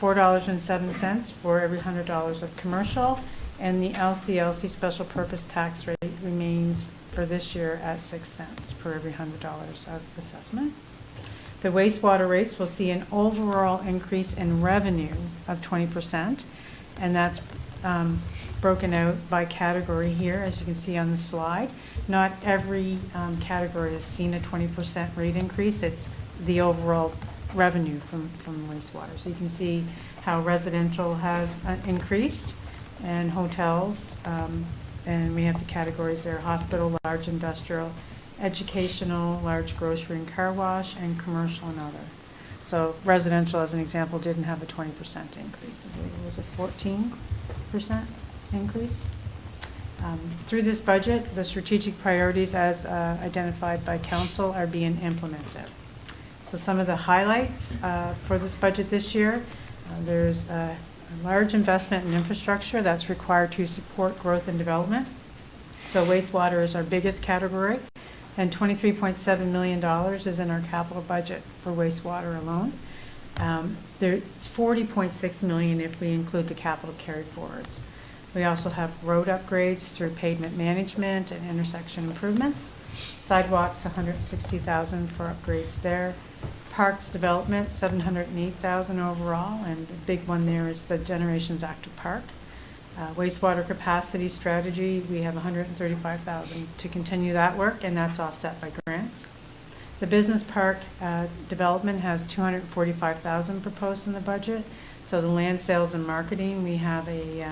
$4.07 for every $100 of commercial, and the LCLC special purpose tax rate remains for this year at 6 cents per every $100 of assessment. The wastewater rates will see an overall increase in revenue of 20%, and that's broken out by category here, as you can see on the slide. Not every category has seen a 20% rate increase. It's the overall revenue from wastewater. So you can see how residential has increased, and hotels, and we have the categories there: hospital, large industrial, educational, large grocery and car wash, and commercial and other. So residential, as an example, didn't have a 20% increase. I believe it was a 14% increase. Through this budget, the strategic priorities as identified by council are being implemented. So some of the highlights for this budget this year, there's a large investment in infrastructure that's required to support growth and development. So wastewater is our biggest category, and $23.7 million is in our capital budget for wastewater alone. There's $40.6 million if we include the capital carry forwards. We also have road upgrades through pavement management and intersection improvements. Sidewalks, $160,000 for upgrades there. Parks development, $708,000 overall, and the big one there is the Generations Active Park. Wastewater capacity strategy, we have $135,000 to continue that work, and that's offset by grants. The business park development has $245,000 proposed in the budget. So the land sales and marketing, we have a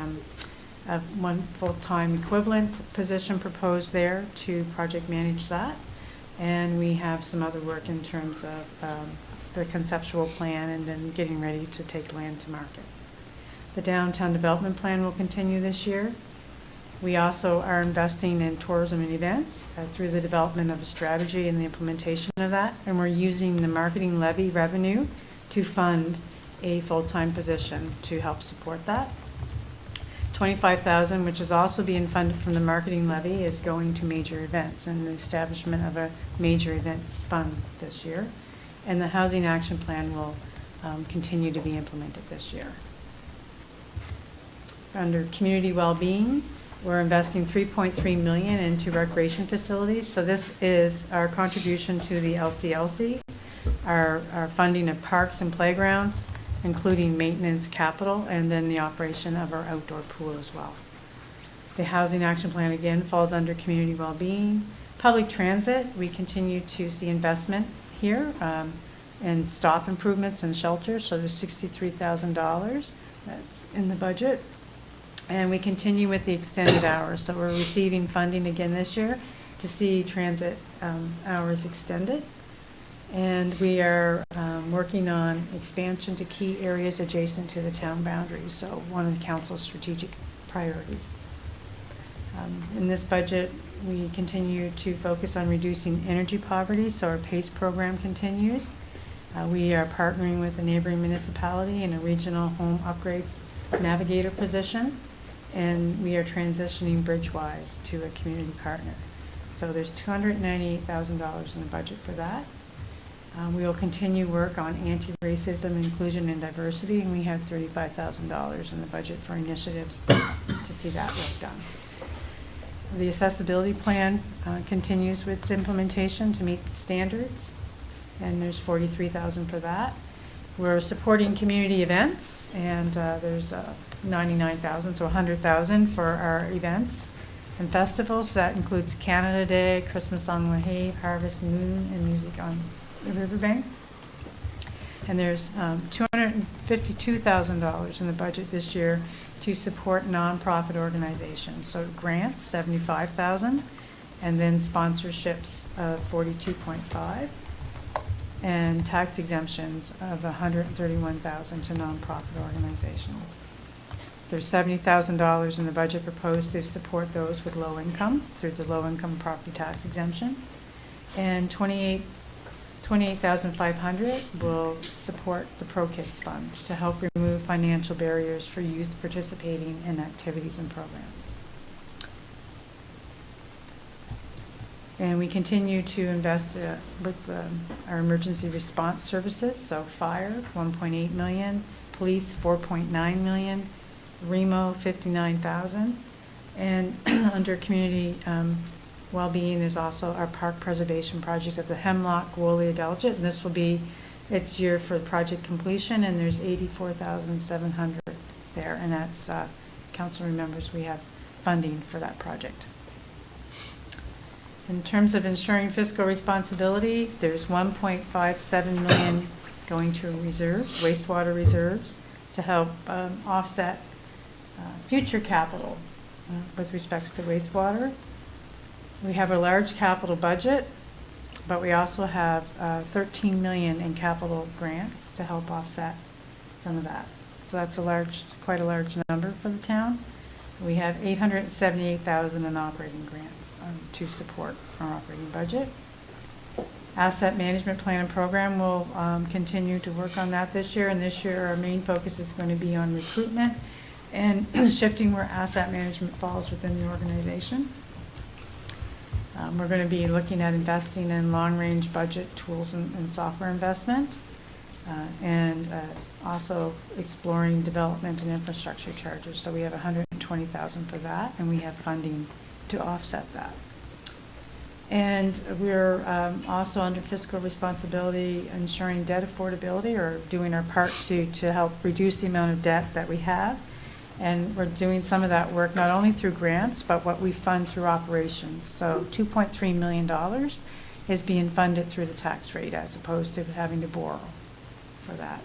one full-time equivalent position proposed there to project manage that. And we have some other work in terms of the conceptual plan and then getting ready to take land to market. The downtown development plan will continue this year. We also are investing in tourism and events through the development of a strategy and the implementation of that. And we're using the marketing levy revenue to fund a full-time position to help support that. $25,000, which is also being funded from the marketing levy, is going to major events and the establishment of a major events fund this year. And the housing action plan will continue to be implemented this year. Under community well-being, we're investing $3.3 million into recreation facilities. So this is our contribution to the LCLC, our funding of parks and playgrounds, including maintenance capital, and then the operation of our outdoor pool as well. The housing action plan again falls under community well-being. Public transit, we continue to see investment here and stop improvements and shelters, so there's $63,000 that's in the budget. And we continue with the extended hours, so we're receiving funding again this year to see transit hours extended. And we are working on expansion to key areas adjacent to the town boundaries, so one of the council's strategic priorities. In this budget, we continue to focus on reducing energy poverty, so our PACE program continues. We are partnering with a neighboring municipality in a regional home upgrades navigator position, and we are transitioning Bridgewise to a community partner. So there's $298,000 in the budget for that. We will continue work on anti-racism, inclusion, and diversity, and we have $35,000 in the budget for initiatives to see that work done. The accessibility plan continues with its implementation to meet the standards, and there's $43,000 for that. We're supporting community events, and there's $99,000, so $100,000 for our events and festivals. That includes Canada Day, Christmas on Wahave, Harvest Moon, and Music on the Riverbank. And there's $252,000 in the budget this year to support nonprofit organizations. So grants, $75,000, and then sponsorships of $42.5, and tax exemptions of $131,000 to nonprofit organizations. There's $70,000 in the budget proposed to support those with low income through the low income property tax exemption, and $28,500 will support the Pro Kids Fund to help remove financial barriers for youth participating in activities and programs. And we continue to invest with our emergency response services, so fire, $1.8 million, police, $4.9 million, REMO, $59,000, and under community well-being, there's also our park preservation project of the Hemlock Woolly Delgit, and this will be its year for project completion, and there's $84,700 there, and that's, council remembers we have funding for that project. In terms of ensuring fiscal responsibility, there's $1.57 million going to reserves, wastewater reserves, to help offset future capital with respects to wastewater. We have a large capital budget, but we also have $13 million in capital grants to help offset some of that. So that's quite a large number for the town. We have $878,000 in operating grants to support our operating budget. Asset management plan and program will continue to work on that this year, and this year our main focus is going to be on recruitment and shifting where asset management falls within the organization. We're going to be looking at investing in long-range budget tools and software investment, and also exploring development and infrastructure charges. So we have $120,000 for that, and we have funding to offset that. And we're also under fiscal responsibility ensuring debt affordability, or doing our part to help reduce the amount of debt that we have. And we're doing some of that work not only through grants, but what we fund through operations. So $2.3 million is being funded through the tax rate as opposed to having to borrow for that.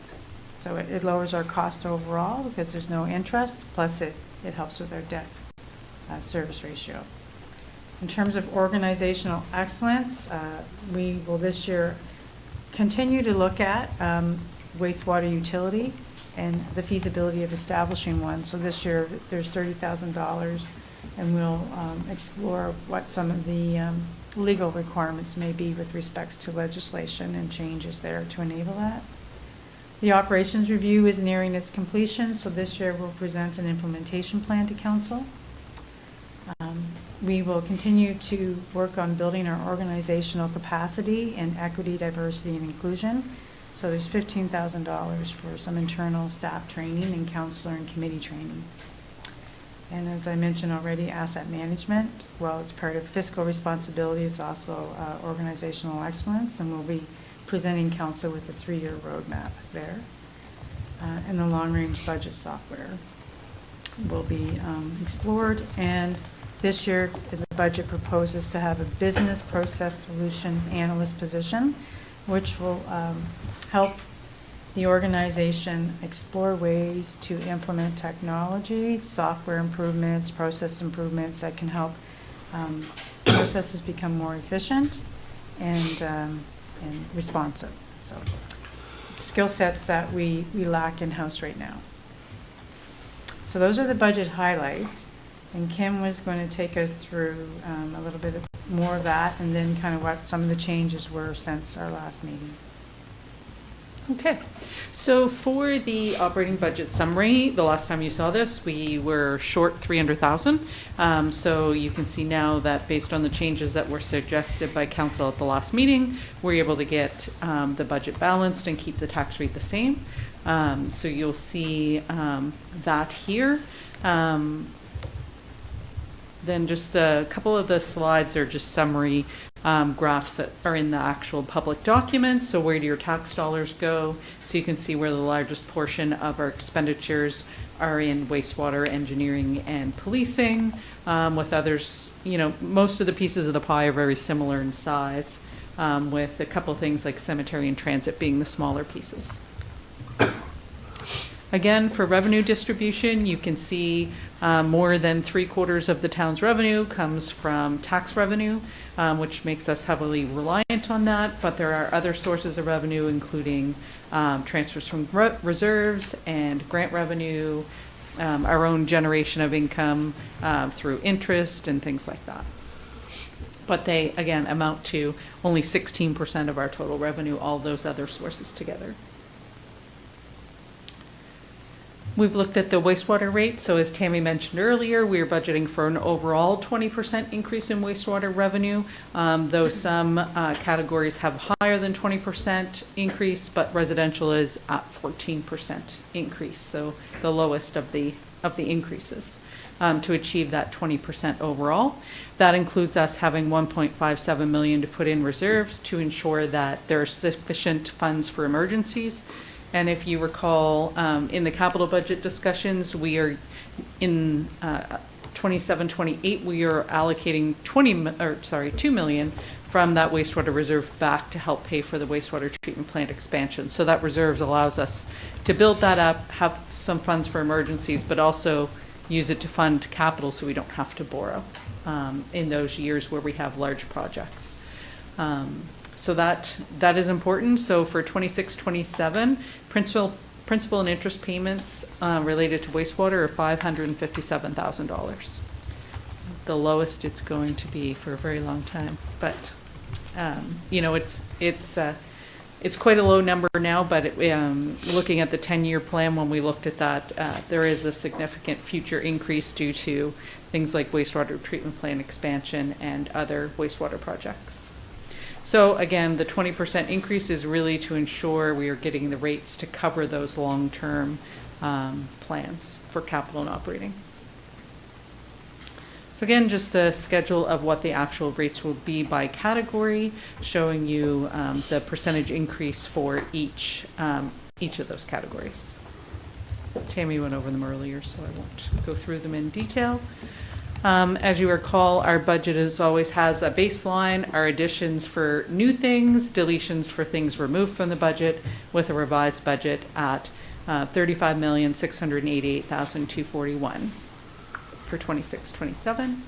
So it lowers our cost overall because there's no interest, plus it helps with our debt service ratio. In terms of organizational excellence, we will this year continue to look at wastewater utility and the feasibility of establishing one. So this year there's $30,000, and we'll explore what some of the legal requirements may be with respects to legislation and changes there to enable that. The operations review is nearing its completion, so this year we'll present an implementation plan to council. We will continue to work on building our organizational capacity in equity, diversity, and inclusion. So there's $15,000 for some internal staff training and counselor and committee training. And as I mentioned already, asset management, while it's part of fiscal responsibility, it's also organizational excellence, and we'll be presenting council with a 3-year roadmap there. And the long-range budget software will be explored. And this year, the budget proposes to have a business process solution analyst position, which will help the organization explore ways to implement technology, software improvements, process improvements that can help processes become more efficient and responsive. So skill sets that we lack in-house right now. So those are the budget highlights. And Kim was going to take us through a little bit more of that, and then kind of what some of the changes were since our last meeting. Okay, so for the operating budget summary, the last time you saw this, we were short 300,000. So you can see now that based on the changes that were suggested by council at the last meeting, we're able to get the budget balanced and keep the tax rate the same. So you'll see that here. Then just a couple of the slides are just summary graphs that are in the actual public documents. So where do your tax dollars go? So you can see where the largest portion of our expenditures are in wastewater, engineering, and policing, with others, you know, most of the pieces of the pie are very similar in size, with a couple of things like cemetery and transit being the smaller pieces. Again, for revenue distribution, you can see more than 3/4 of the town's revenue comes from tax revenue, which makes us heavily reliant on that. But there are other sources of revenue, including transfers from reserves and grant revenue, our own generation of income through interest and things like that. But they, again, amount to only 16% of our total revenue, all those other sources together. We've looked at the wastewater rate. So as Tammy mentioned earlier, we are budgeting for an overall 20% increase in wastewater revenue, though some categories have higher than 20% increase, but residential is at 14% increase, so the lowest of the increases. To achieve that 20% overall. That includes us having $1.57 million to put in reserves to ensure that there are sufficient funds for emergencies. And if you recall, in the capital budget discussions, we are in 27-28, we are allocating $2 million from that wastewater reserve back to help pay for the wastewater treatment plant expansion. So that reserves allows us to build that up, have some funds for emergencies, but also use it to fund capital so we don't have to borrow in those years where we have large projects. So that is important. So for 26-27, principal and interest payments related to wastewater are $557,000. The lowest it's going to be for a very long time. But you know, it's quite a low number now. But looking at the 10-year plan, when we looked at that, there is a significant future increase due to things like wastewater treatment plant expansion and other wastewater projects. So again, the 20% increase is really to ensure we are getting the rates to cover those long-term plans for capital and operating. So again, just a schedule of what the actual rates will be by category, showing you the percentage increase for each of those categories. Tammy went over them earlier, so I won't go through them in detail. As you recall, our budget always has a baseline, our additions for new things, deletions for things removed from the budget, with a revised budget at $35,688,241 for 26-27.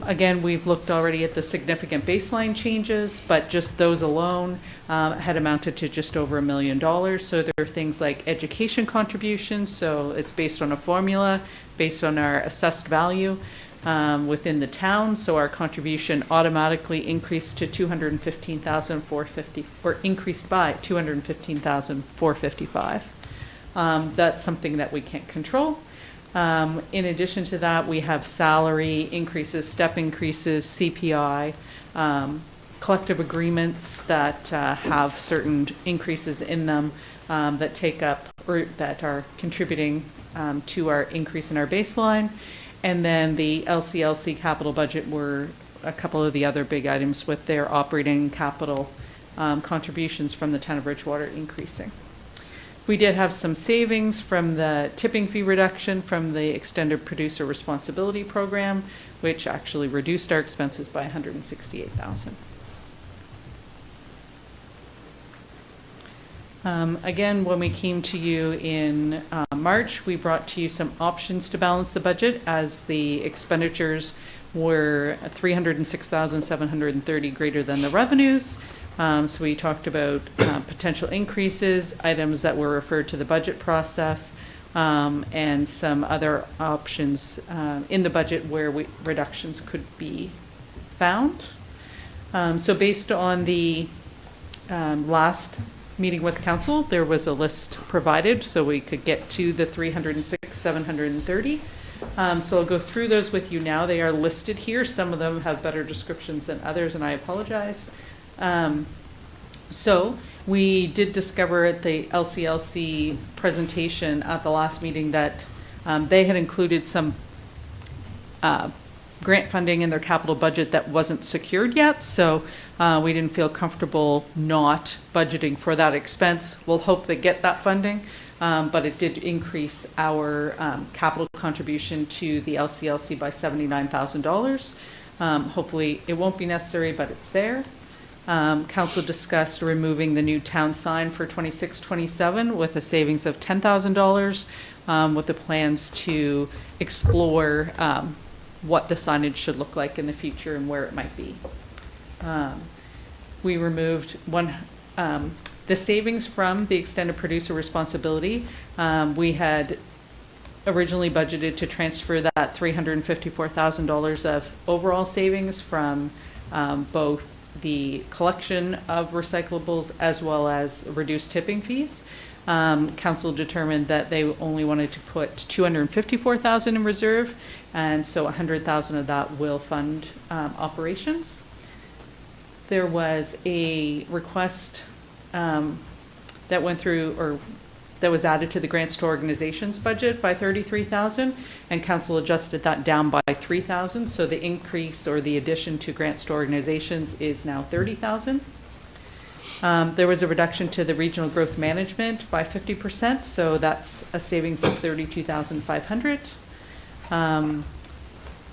Again, we've looked already at the significant baseline changes, but just those alone had amounted to just over $1 million. So there are things like education contributions, so it's based on a formula, based on our assessed value. within the town, so our contribution automatically increased to $215,450, or increased by $215,455. That's something that we can't control. In addition to that, we have salary increases, step increases, CPI, collective agreements that have certain increases in them that take up, or that are contributing to our increase in our baseline. And then the LCLC capital budget were a couple of the other big items with their operating capital contributions from the town of Bridgewater increasing. We did have some savings from the tipping fee reduction from the extended producer responsibility program, which actually reduced our expenses by $168,000. Again, when we came to you in March, we brought to you some options to balance the budget, as the expenditures were $306,730 greater than the revenues. So we talked about potential increases, items that were referred to the budget process, and some other options in the budget where reductions could be found. So based on the last meeting with council, there was a list provided so we could get to the $306,730. So I'll go through those with you now. They are listed here. Some of them have better descriptions than others, and I apologize. So we did discover at the LCLC presentation at the last meeting that they had included some grant funding in their capital budget that wasn't secured yet, so we didn't feel comfortable not budgeting for that expense. We'll hope they get that funding, but it did increase our capital contribution to the LCLC by $79,000. Hopefully it won't be necessary, but it's there. Council discussed removing the new town sign for 26-27 with a savings of $10,000 with the plans to explore what the signage should look like in the future and where it might be. We removed the savings from the extended producer responsibility. We had originally budgeted to transfer that $354,000 of overall savings from both the collection of recyclables as well as reduced tipping fees. Council determined that they only wanted to put $254,000 in reserve, and so $100,000 of that will fund operations. There was a request that went through, or that was added to the grants to organizations budget by $33,000, and council adjusted that down by $3,000. So the increase, or the addition to grants to organizations, is now $30,000. There was a reduction to the regional growth management by 50%, so that's a savings of $32,500.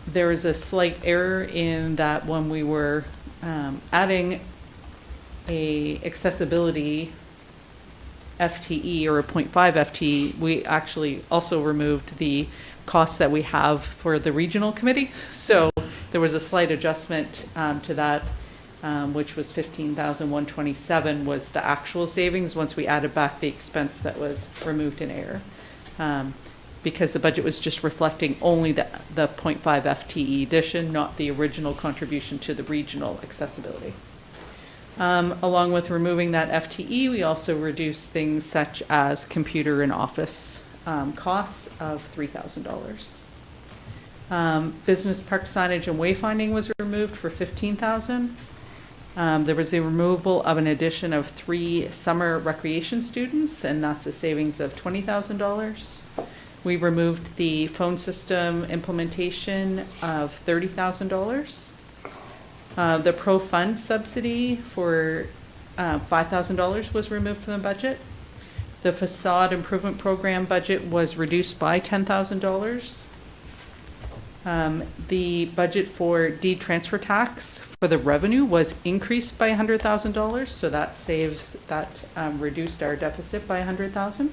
There was a slight error in that when we were adding a accessibility FTE or a 0.5 FTE, we actually also removed the costs that we have for the regional committee. So there was a slight adjustment to that, which was $15,127 was the actual savings once we added back the expense that was removed in error. Because the budget was just reflecting only the 0.5 FTE addition, not the original contribution to the regional accessibility. Along with removing that FTE, we also reduced things such as computer and office costs of $3,000. Business park signage and wayfinding was removed for $15,000. There was a removal of an addition of 3 summer recreation students, and that's a savings of $20,000. We removed the phone system implementation of $30,000. The Pro Fund subsidy for $5,000 was removed from the budget. The facade improvement program budget was reduced by $10,000. The budget for deed transfer tax for the revenue was increased by $100,000, so that reduced our deficit by $100,000.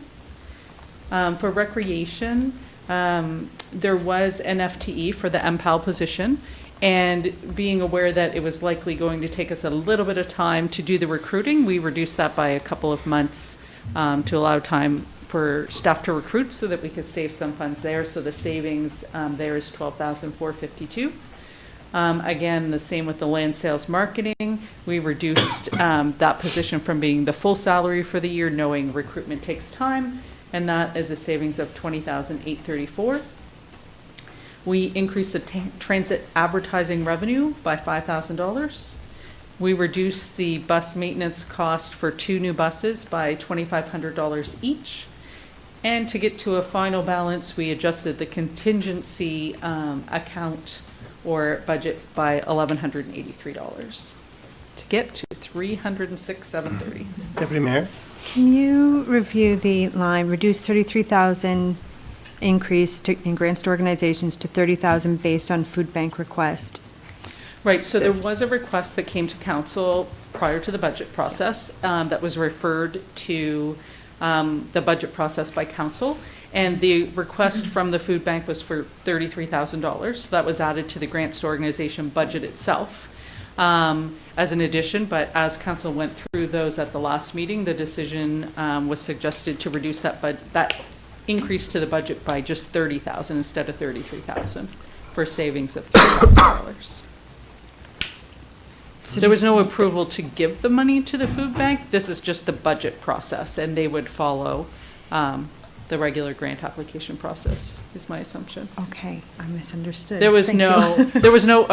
For recreation, there was an FTE for the MPAL position, and being aware that it was likely going to take us a little bit of time to do the recruiting, we reduced that by a couple of months to allow time for staff to recruit so that we could save some funds there. So the savings there is $12,452. Again, the same with the land sales marketing. We reduced that position from being the full salary for the year, knowing recruitment takes time, and that is a savings of $20,834. We increased the transit advertising revenue by $5,000. We reduced the bus maintenance cost for 2 new buses by $2,500 each. And to get to a final balance, we adjusted the contingency account or budget by $1,183 to get to $306,730. Deputy Mayor? Can you review the line, reduce 33,000 increase in grants to organizations to 30,000 based on food bank request? Right, so there was a request that came to council prior to the budget process that was referred to the budget process by council. And the request from the food bank was for $33,000. That was added to the grants to organization budget itself as an addition. But as council went through those at the last meeting, the decision was suggested to reduce that increase to the budget by just $30,000 instead of $33,000 for savings of $3,000. So there was no approval to give the money to the food bank. This is just the budget process, and they would follow the regular grant application process, is my assumption. Okay, I misunderstood. There was Thank no, you. there was no,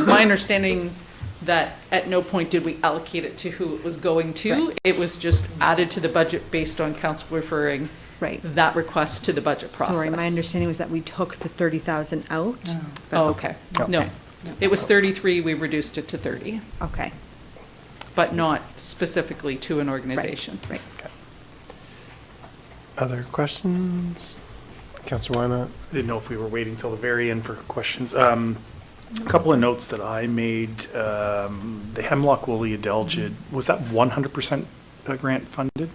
my understanding that at no point did we allocate it to who it was going to. Right. It was just added to the budget based on council referring Right. that request to the budget process. Sorry, my understanding was that we took the 30,000 out. but- Oh, okay. No, it was 33, we reduced it to 30, Okay, but not specifically to an organization. right. Other questions? Councillor Wynot? I didn't know if we were waiting till the very end for questions. A couple of notes that I made. The Hemlock Woolly Adelgid, was that 100% grant funded?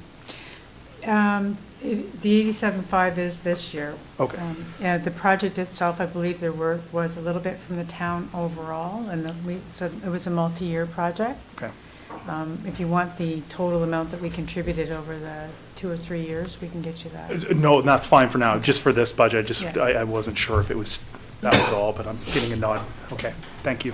The 87.5 is this year. Okay. Yeah, the project itself, I believe there was a little bit from the town overall, and it was a multi-year project. Okay. If you want the total amount that we contributed over the 2 or 3 years, we can get you that. No, that's fine for now. Just for this budget, Yeah. I wasn't sure if it was, that was all, but I'm getting a nod. Okay, thank you.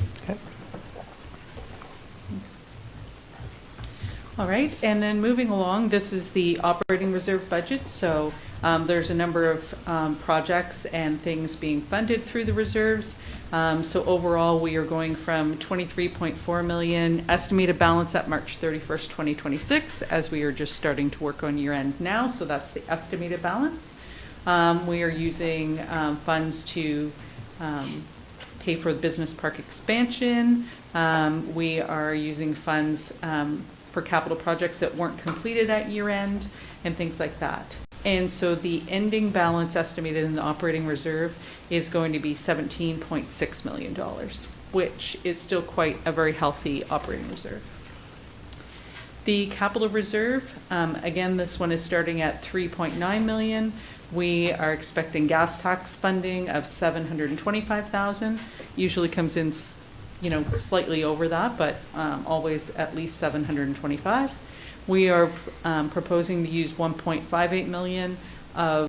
All right, and then moving along, this is the operating reserve budget. So there's a number of projects and things being funded through the reserves. So overall, we are going from 23.4 million estimated balance at March 31st, 2026, as we are just starting to work on year end now. So that's the estimated balance. We are using funds to pay for the business park expansion. We are using funds for capital projects that weren't completed at year end and things like that. And so the ending balance estimated in the operating reserve is going to be $17.6 million, which is still quite a very healthy operating reserve. The capital reserve, again, this one is starting at 3.9 million. We are expecting gas tax funding of 725,000. Usually comes in slightly over that, but always at least 725. We are proposing to use 1.58 million of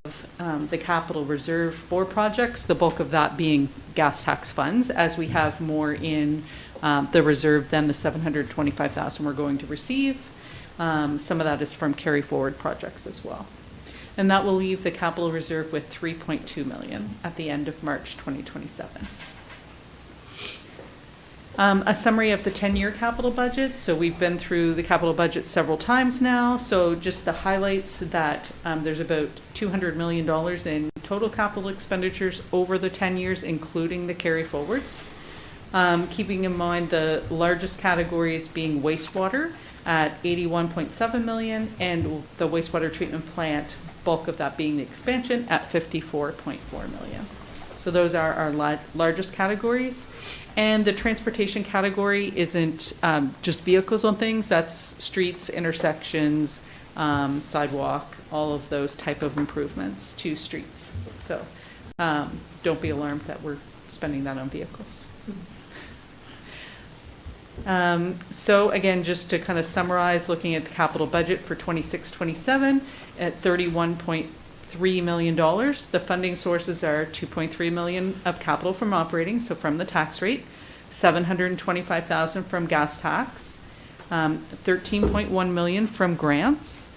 the capital reserve for projects, the bulk of that being gas tax funds, as we have more in the reserve than the 725,000 we're going to receive. Some of that is from carry forward projects as well. And that will leave the capital reserve with 3.2 million at the end of March 2027. A summary of the 10-year capital budget. So we've been through the capital budget several times now. So just the highlights that there's about $200 million in total capital expenditures over the 10 years, including the carry forwards. Keeping in mind the largest categories being wastewater at 81.7 million and the wastewater treatment plant, bulk of that being the expansion, at 54.4 million. So those are our largest categories. And the transportation category isn't just vehicles on things, that's streets, intersections, sidewalk, all of those type of improvements to streets. So don't be alarmed that we're spending that on vehicles. So again, just to kind of summarize, looking at the capital budget for 26-27 at $31.3 million. The funding sources are $2.3 million of capital from operating, so from the tax rate, $725,000 from gas tax, $13.1 million from grants,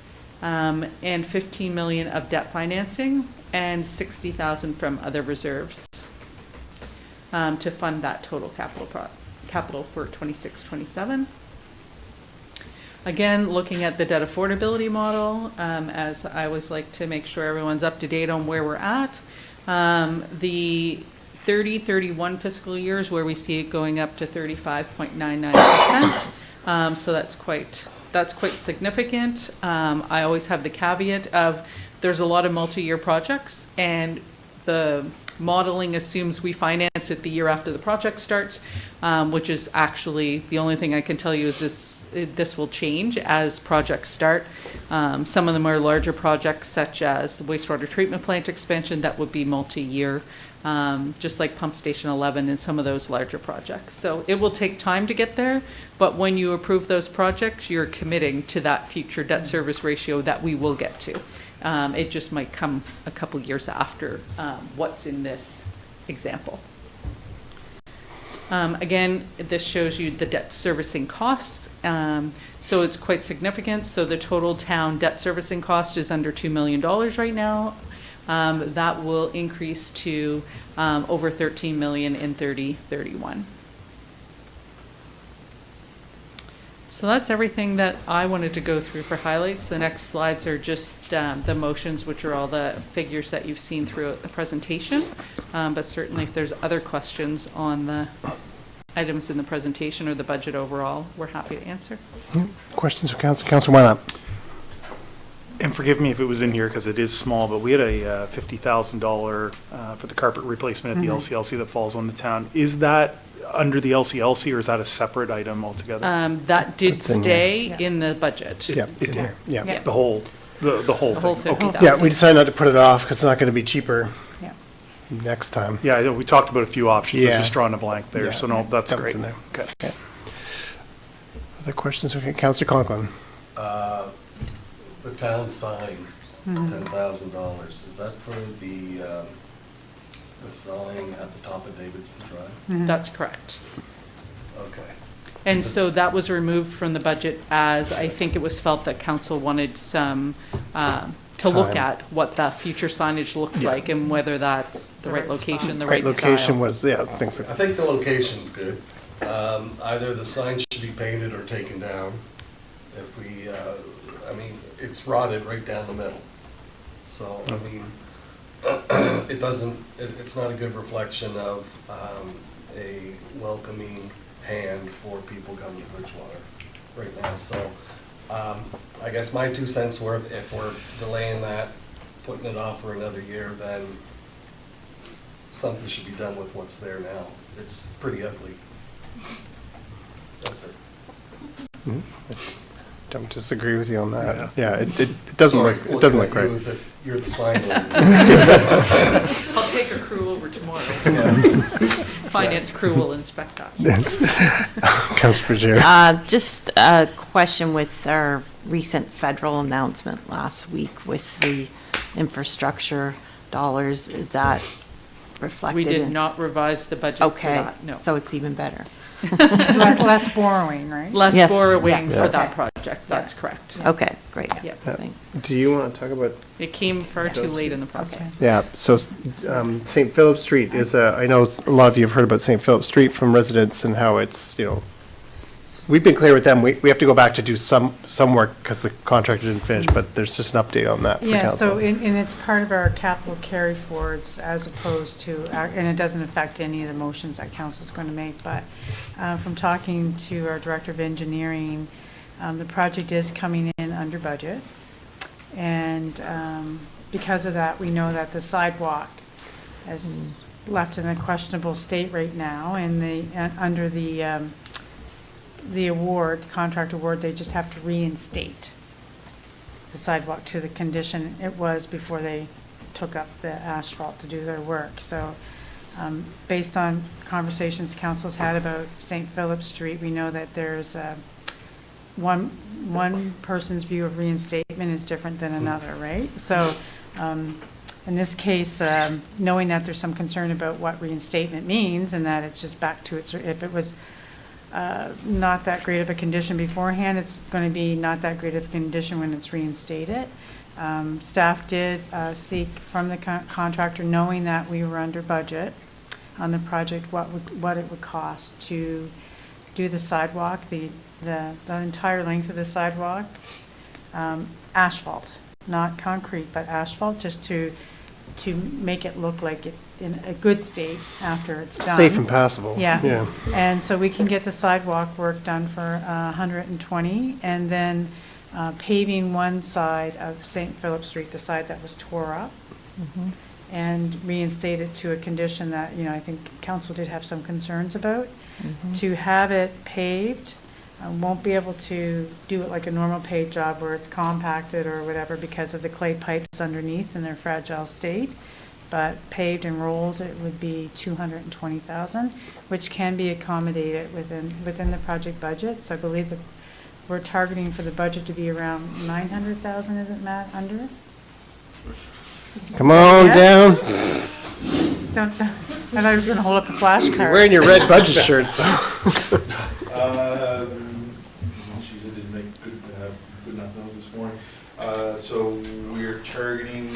and $15 million of debt financing, and $60,000 from other reserves to fund that total capital for 26-27. Again, looking at the debt affordability model, as I always like to make sure everyone's up to date on where we're at. The 30-31 fiscal years where we see it going up to 35.99%. So that's quite significant. I always have the caveat of there's a lot of multi-year projects, and the modeling assumes we finance it the year after the project starts, which is actually the only thing I can tell you is this will change as projects start. Some of them are larger projects, such as the wastewater treatment plant expansion that would be multi-year, just like Pump Station 11 and some of those larger projects. So it will take time to get there, but when you approve those projects, you're committing to that future debt service ratio that we will get to. It just might come a couple years after what's in this example. Again, this shows you the debt servicing costs. So it's quite significant. So the total town debt servicing cost is under $2 million right now. That will increase to over $13 million in 30-31. So that's everything that I wanted to go through for highlights. The next slides are just the motions, which are all the figures that you've seen throughout the presentation. But certainly if there's other questions on the items in the presentation or the budget overall, we're happy to answer. Questions for Council? Councilor Wynap. And forgive me if it was in here because it is small, but we had a $50,000 for the carpet replacement at the LCLC that falls on the town. Is that under the LCLC, or is that a separate item altogether? That did That's in stay in the budget. Yeah, it did. Yeah. The whole The whole thing. 50,000. Yeah, we decided not to put it off because it's not going to be cheaper Yeah. next time. Yeah, I know we talked about a few options. I was Yeah. just drawing a blank there, Yeah. so no, that's That was great. in there. Okay. Other questions? Okay, Councilor Conklin. The town sign, $10,000, is that for the sign at the top of Davidson Drive? That's correct. Okay. And Is so it- that was removed from the budget as I think it was felt that council wanted some, to look Time. at what the future signage looks Yeah. like and whether that's the right location, the Right right location style. was, yeah, things like I think the location's good. Either the sign should be painted or taken down. If we, I mean, it's rotted right down the middle. So, I mean, it doesn't, it's not a good reflection of a welcoming hand for people coming to Bridgewater right now. So, I guess my 2 cents worth, if we're delaying that, putting it off for another year, then something should be done with what's there now. It's pretty ugly. That's it. Don't disagree with you on that. Yeah, it doesn't Sorry, look, it doesn't look looking at you great. as if you're the sign lady. I'll take a crew over tomorrow. Finance crew will inspect that. Councilor Fagear. Just a question with our recent federal announcement last week with the infrastructure dollars. Is that reflected We did in- not revise the budget for Okay, that, no. so it's even better. Less borrowing, right? Less Yes, borrowing yeah. for that Okay. project, that's correct. Okay, great. Yep. Thanks. Do you want to talk about? It came far too late in the process. Yeah, so St. Philip Street is I know a lot of you have heard about St. Philip Street from residents and how it's, we've been clear with them. We have to go back to do some work because the contractor didn't finish, but there's just an update on that for Yeah, so, council. and it's part of our capital carry forwards as opposed to, and it doesn't affect any of the motions that council's going to make, but from talking to our director of engineering, the project is coming in under budget. And because of that, we know that the sidewalk is left in a questionable state right now, and under the award, contract award, they just have to reinstate the sidewalk to the condition it was before they took up the asphalt to do their work. So Based on conversations council's had about St. Philip Street, we know that there's one person's view of reinstatement is different than another, right? So in this case, knowing that there's some concern about what reinstatement means and that it's just back to its, if it was not that great of a condition beforehand, it's going to be not that great of a condition when it's reinstated. Staff did seek from the contractor, knowing that we were under budget on the project, what it would cost to do the sidewalk, the entire length of the sidewalk, asphalt, not concrete, but asphalt, just to make it look like it in a good state after it's done. Safe and passable. Yeah. And so we can get the sidewalk work done for 120, and then paving one side of St. Philip Street, the side that was tore up, and reinstate it to a condition that, I think council did have some concerns about. To have it paved, won't be able to do it like a normal paved job where it's compacted or whatever because of the clay pipes underneath in their fragile state. But paved and rolled, it would be $220,000, which can be accommodated within the project budget. So I believe that we're targeting for the budget to be around $900,000, isn't Matt, under? Come on down. And I was going to hold up a flashcard. You're wearing your red budget shirts. Geez, I didn't make good enough notes this morning. So we're targeting,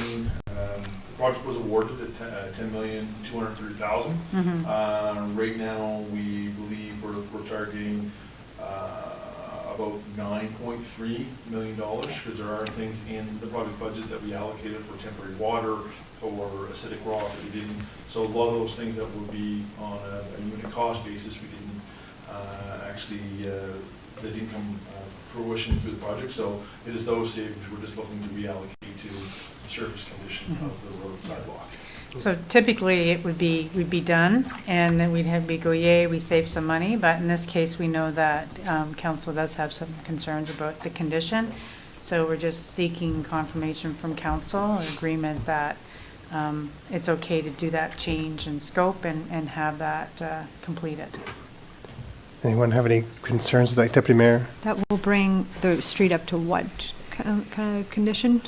the project was awarded at $10,230,000. Right now, we believe we're targeting about $9.3 million, because there are things in the project budget that we allocated for temporary water or acidic rock that we didn't. So a lot of those things that would be on a unit cost basis, we didn't actually, that didn't come fruition through the project. So it is those savings we're just looking to reallocate to the surface condition of the road sidewalk. So typically, it would be, we'd be done, and then we'd go, yay, we saved some money, but in this case, we know that council does have some concerns about the condition. So we're just seeking confirmation from council, or agreement that it's okay to do that change in scope and have that completed. Anyone have any concerns with that, Deputy Mayor? That will bring the street up to what kind of condition?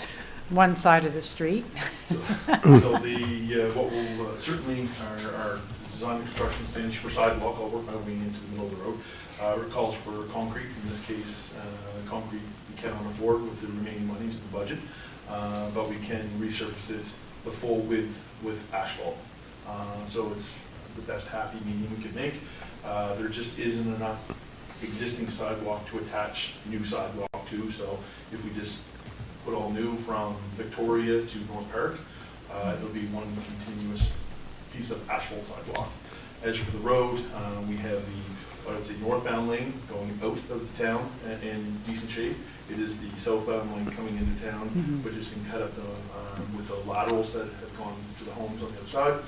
One side of the street. So what will certainly our design and construction standards for sidewalk, I'll work my way into the middle of the road, it calls for concrete. In this case, concrete we cannot afford with the remaining monies in the budget, but we can resurface it the full width with asphalt. So it's the best happy medium we could make. There just isn't enough existing sidewalk to attach new sidewalk to, so if we just put all new from Victoria to North Park, it'll be one continuous piece of asphalt sidewalk. As for the road, we have what I'd say northbound lane going out of the town in decent shape. It is the southbound lane coming into town, which has been cut up with the laterals that have gone to the homes on the other side.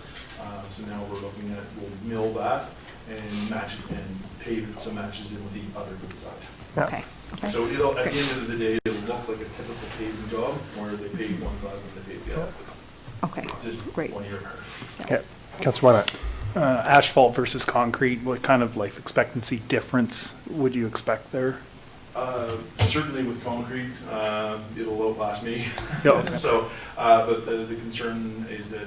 So now we're looking at, we'll mill that and match it and pave it so it matches in with the other good side. Okay. So it'll, at the end of the day, it'll look like a typical paving job where they pave one side and they pave the other. Okay, Just great. 1 year apart. Okay. Councilor Wynant. Asphalt versus concrete, what kind of life expectancy difference would you expect there? Certainly with concrete, it'll outlast me. Yeah, okay. So, but the concern is that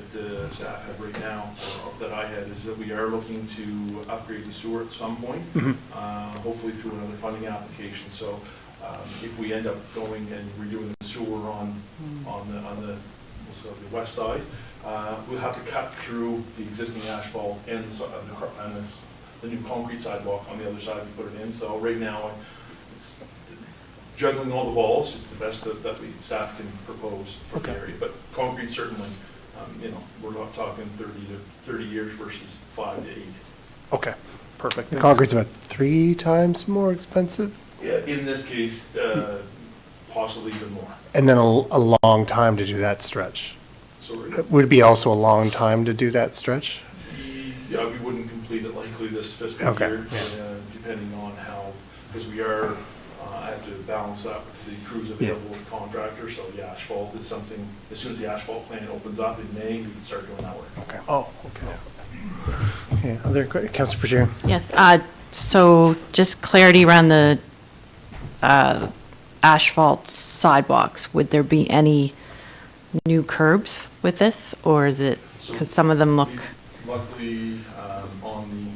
staff have right now, or that I had, is that we are looking to upgrade the sewer at some point, hopefully through another funding application. So if we end up going and redoing the sewer on the west side, we'll have to cut through the existing asphalt and the new concrete sidewalk on the other side to put it in. So right now, it's juggling all the balls. It's the best that the staff can propose for the area. But concrete certainly, we're not talking 30 years versus 5 to 8. Okay, perfect. The concrete's about 3 times more expensive? Yeah, in this case, possibly even more. And then a long time to do that stretch. Sorry? Would it be also a long time to do that stretch? Yeah, we wouldn't complete it likely this fiscal year, depending on how, because we are, I have to balance that with the crews available with the contractor. So the asphalt is something, as soon as the asphalt plant opens up in May, we can start doing that work. Okay. Oh, okay. Okay, Councillor Fajer. Yes, so just clarity around the asphalt sidewalks. Would there be any new curbs with this, or is it, because some of them look, Luckily, on the,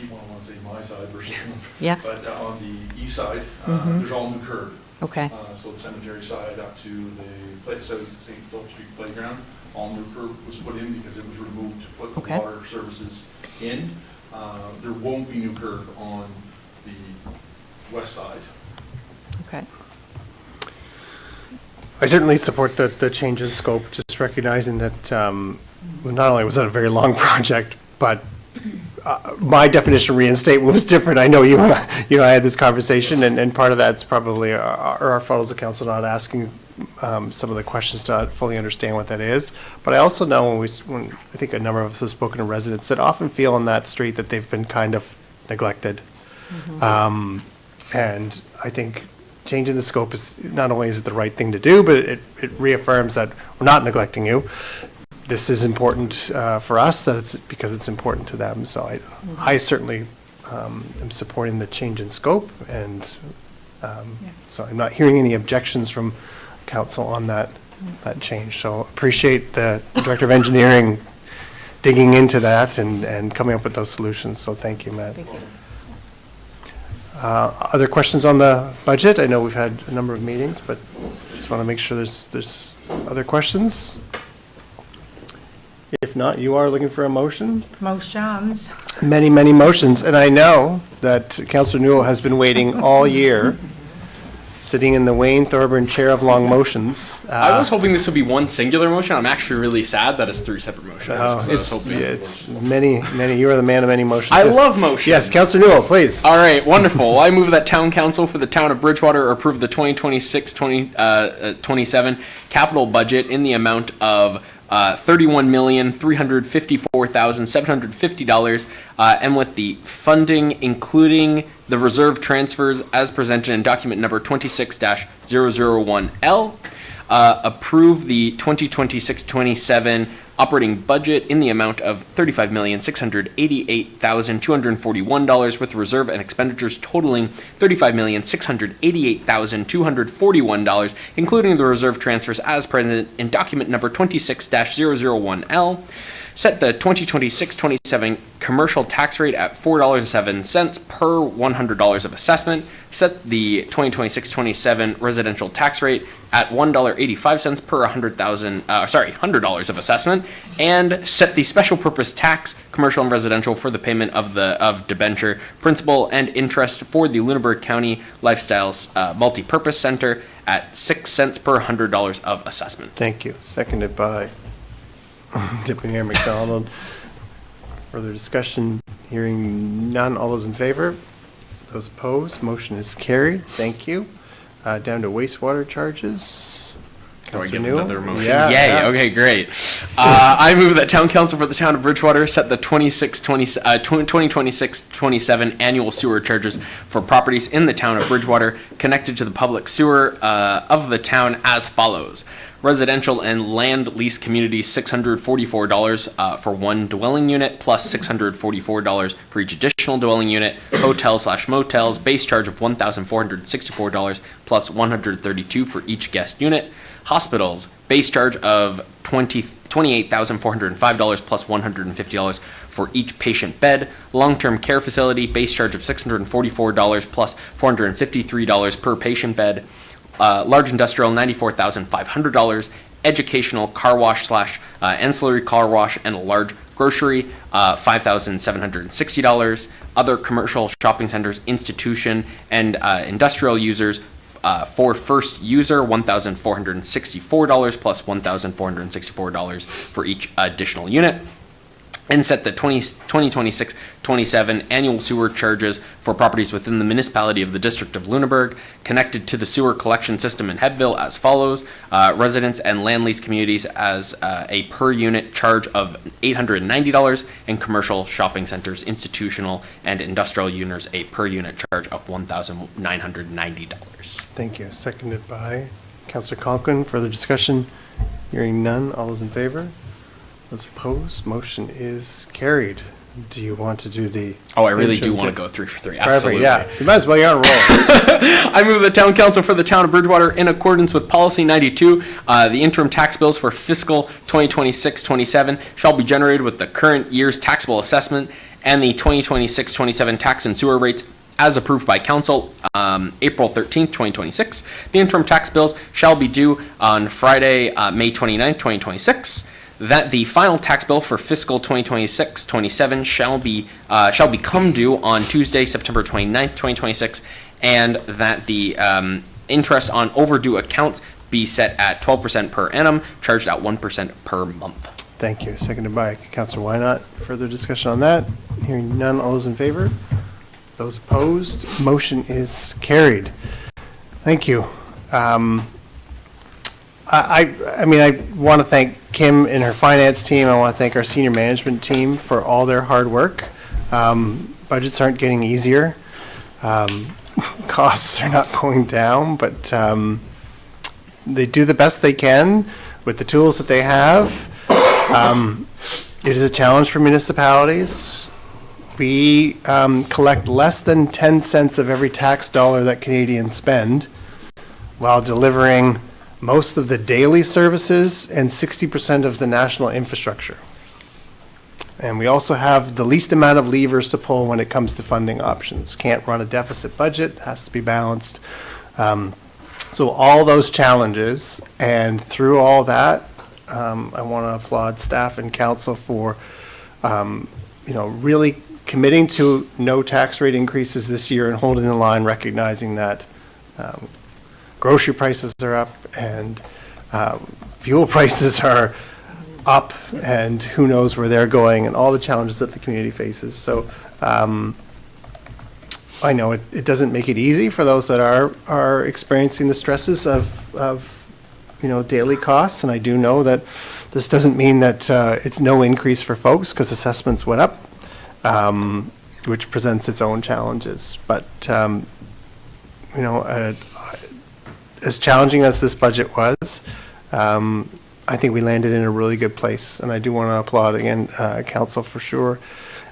I want to say my side versus, Yeah. but on the east side, Mhm. there's all new curb. Okay. So the cemetery side up to the place, so it's the St. Philip Street playground, all new curb was put in because it was removed to put the Okay. water services in. There won't be new curb on the west side. okay. I certainly support the change in scope, just recognizing that not only was it a very long project, but my definition of reinstatement was different. I know you and I had this conversation, and part of that's probably our fault as a council not asking some of the questions to fully understand what that is. But I also know when I think a number of us have spoken to residents that often feel on that street that they've been kind of neglected. And I think changing the scope is, not only is it the right thing to do, but it reaffirms that we're not neglecting you. This is important for us, that it's because it's important to them. So I certainly am supporting the change in scope, and so I'm not hearing any objections from council on that change. So appreciate the Director of Engineering digging into that and coming up with those solutions. So thank you, Matt. Thank you. Other questions on the budget? I know we've had a number of meetings, but just want to make sure there's other questions. If not, you are looking for a motion? Motions. Many, many motions, and I know that Councillor Newell has been waiting all year, sitting in the Wayne Thorburn Chair of Long Motions. I was hoping this would be one singular motion. I'm actually really sad that it's three separate motions. Oh, 'cause I was hoping- it's many, you are the man of many motions. I Yes. love motions. Yes, Councillor Newell, please. All right, wonderful. I move that town council for the town of Bridgewater approve the 2026-27 capital budget in the amount of $31,354,750, and with the funding, including the reserve transfers as presented in document number 26-001L. Approve the 2026-27 operating budget in the amount of $35,688,241, with reserve and expenditures totaling $35,688,241, including the reserve transfers as present in document number 26-001L. Set the 2026-27 commercial tax rate at $4.07 per $100 of assessment. Set the 2026-27 residential tax rate at $1.85 per $100 of assessment, and set the special purpose tax, commercial and residential, for the payment of debenture principal and interest for the Lunenburg County Lifestyles Multipurpose Center at 6 cents per $100 of assessment. Thank you. Seconded by Deputy Mayor McDonald. Further discussion? Hearing none. All those in favor? Those opposed? Motion is carried. Thank you. Down to wastewater charges. Do I Councillor get Newell? another motion? Yeah, Yay, yeah. okay, great. I move that town council for the town of Bridgewater set the 2026-27 annual sewer charges for properties in the town of Bridgewater connected to the public sewer of the town as follows. Residential and land lease communities, $644 for one dwelling unit, plus $644 for each additional dwelling unit. Hotels/motels, base charge of $1,464, plus $132 for each guest unit. Hospitals, base charge of $28,405, plus $150 for each patient bed. Long-term care facility, base charge of $644, plus $453 per patient bed. Large industrial, $94,500. Educational, car wash / ancillary car wash, and a large grocery, $5,760. Other commercial shopping centers, institution, and industrial users, for first user, $1,464, plus $1,464 for each additional unit. And set the 2026-27 annual sewer charges for properties within the municipality of the District of Lunenburg connected to the sewer collection system in Hebbville as follows. Residents and land lease communities as a per unit charge of $890, and commercial shopping centers, institutional, and industrial users a per unit charge of $1,990. Thank you. Seconded by Councillor Conklin. Further discussion? Hearing none. All those in favor? Those opposed, motion is carried. Do you want to do the? Oh, I really do interim want to dip? go 3 for 3. Perfect, Absolutely. yeah. You might as well, you're on a roll. I move the town council for the town of Bridgewater, in accordance with policy 92, the interim tax bills for fiscal 2026-27 shall be generated with the current year's taxable assessment and the 2026-27 tax and sewer rates as approved by council, April 13th, 2026. The interim tax bills shall be due on Friday, May 29th, 2026. That the final tax bill for fiscal 2026-27 shall become due on Tuesday, September 29th, 2026, and that the interest on overdue accounts be set at 12% per annum, charged at 1% per month. Thank you. Seconded by Councillor Wynot. Further discussion on that? Hearing none. All those in favor? Those opposed? Motion is carried. Thank you. I mean, I want to thank Kim and her finance team. I want to thank our senior management team for all their hard work. Budgets aren't getting easier. Costs are not going down, but they do the best they can with the tools that they have. It is a challenge for municipalities. We collect less than 10 cents of every tax dollar that Canadians spend while delivering most of the daily services and 60% of the national infrastructure. And we also have the least amount of levers to pull when it comes to funding options. Can't run a deficit budget, has to be balanced. So all those challenges, and through all that, I want to applaud staff and council for, really committing to no tax rate increases this year and holding the line, recognizing that grocery prices are up and fuel prices are up, and who knows where they're going, and all the challenges that the community faces. So I know it doesn't make it easy for those that are experiencing the stresses of daily costs, and I do know that this doesn't mean that it's no increase for folks, because assessments went up, which presents its own challenges. But as challenging as this budget was, I think we landed in a really good place, and I do want to applaud again council for sure,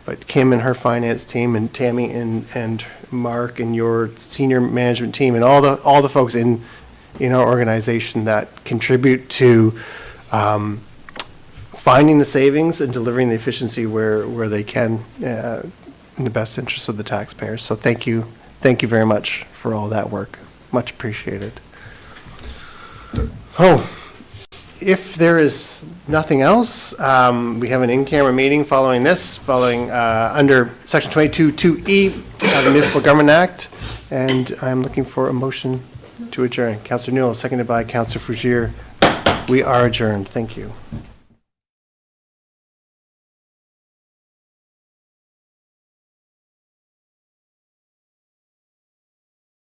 but Kim and her finance team, and Tammy and Mark and your senior management team, and all the folks in our organization that contribute to finding the savings and delivering the efficiency where they can in the best interest of the taxpayers. So thank you very much for all that work. Much appreciated. Oh, if there is nothing else, we have an in-camera meeting following this, under Section 22(2)E of the Municipal Government Act, and I'm looking for a motion to adjourn. Councillor Newell, seconded by Councillor Fougere. We are adjourned. Thank you.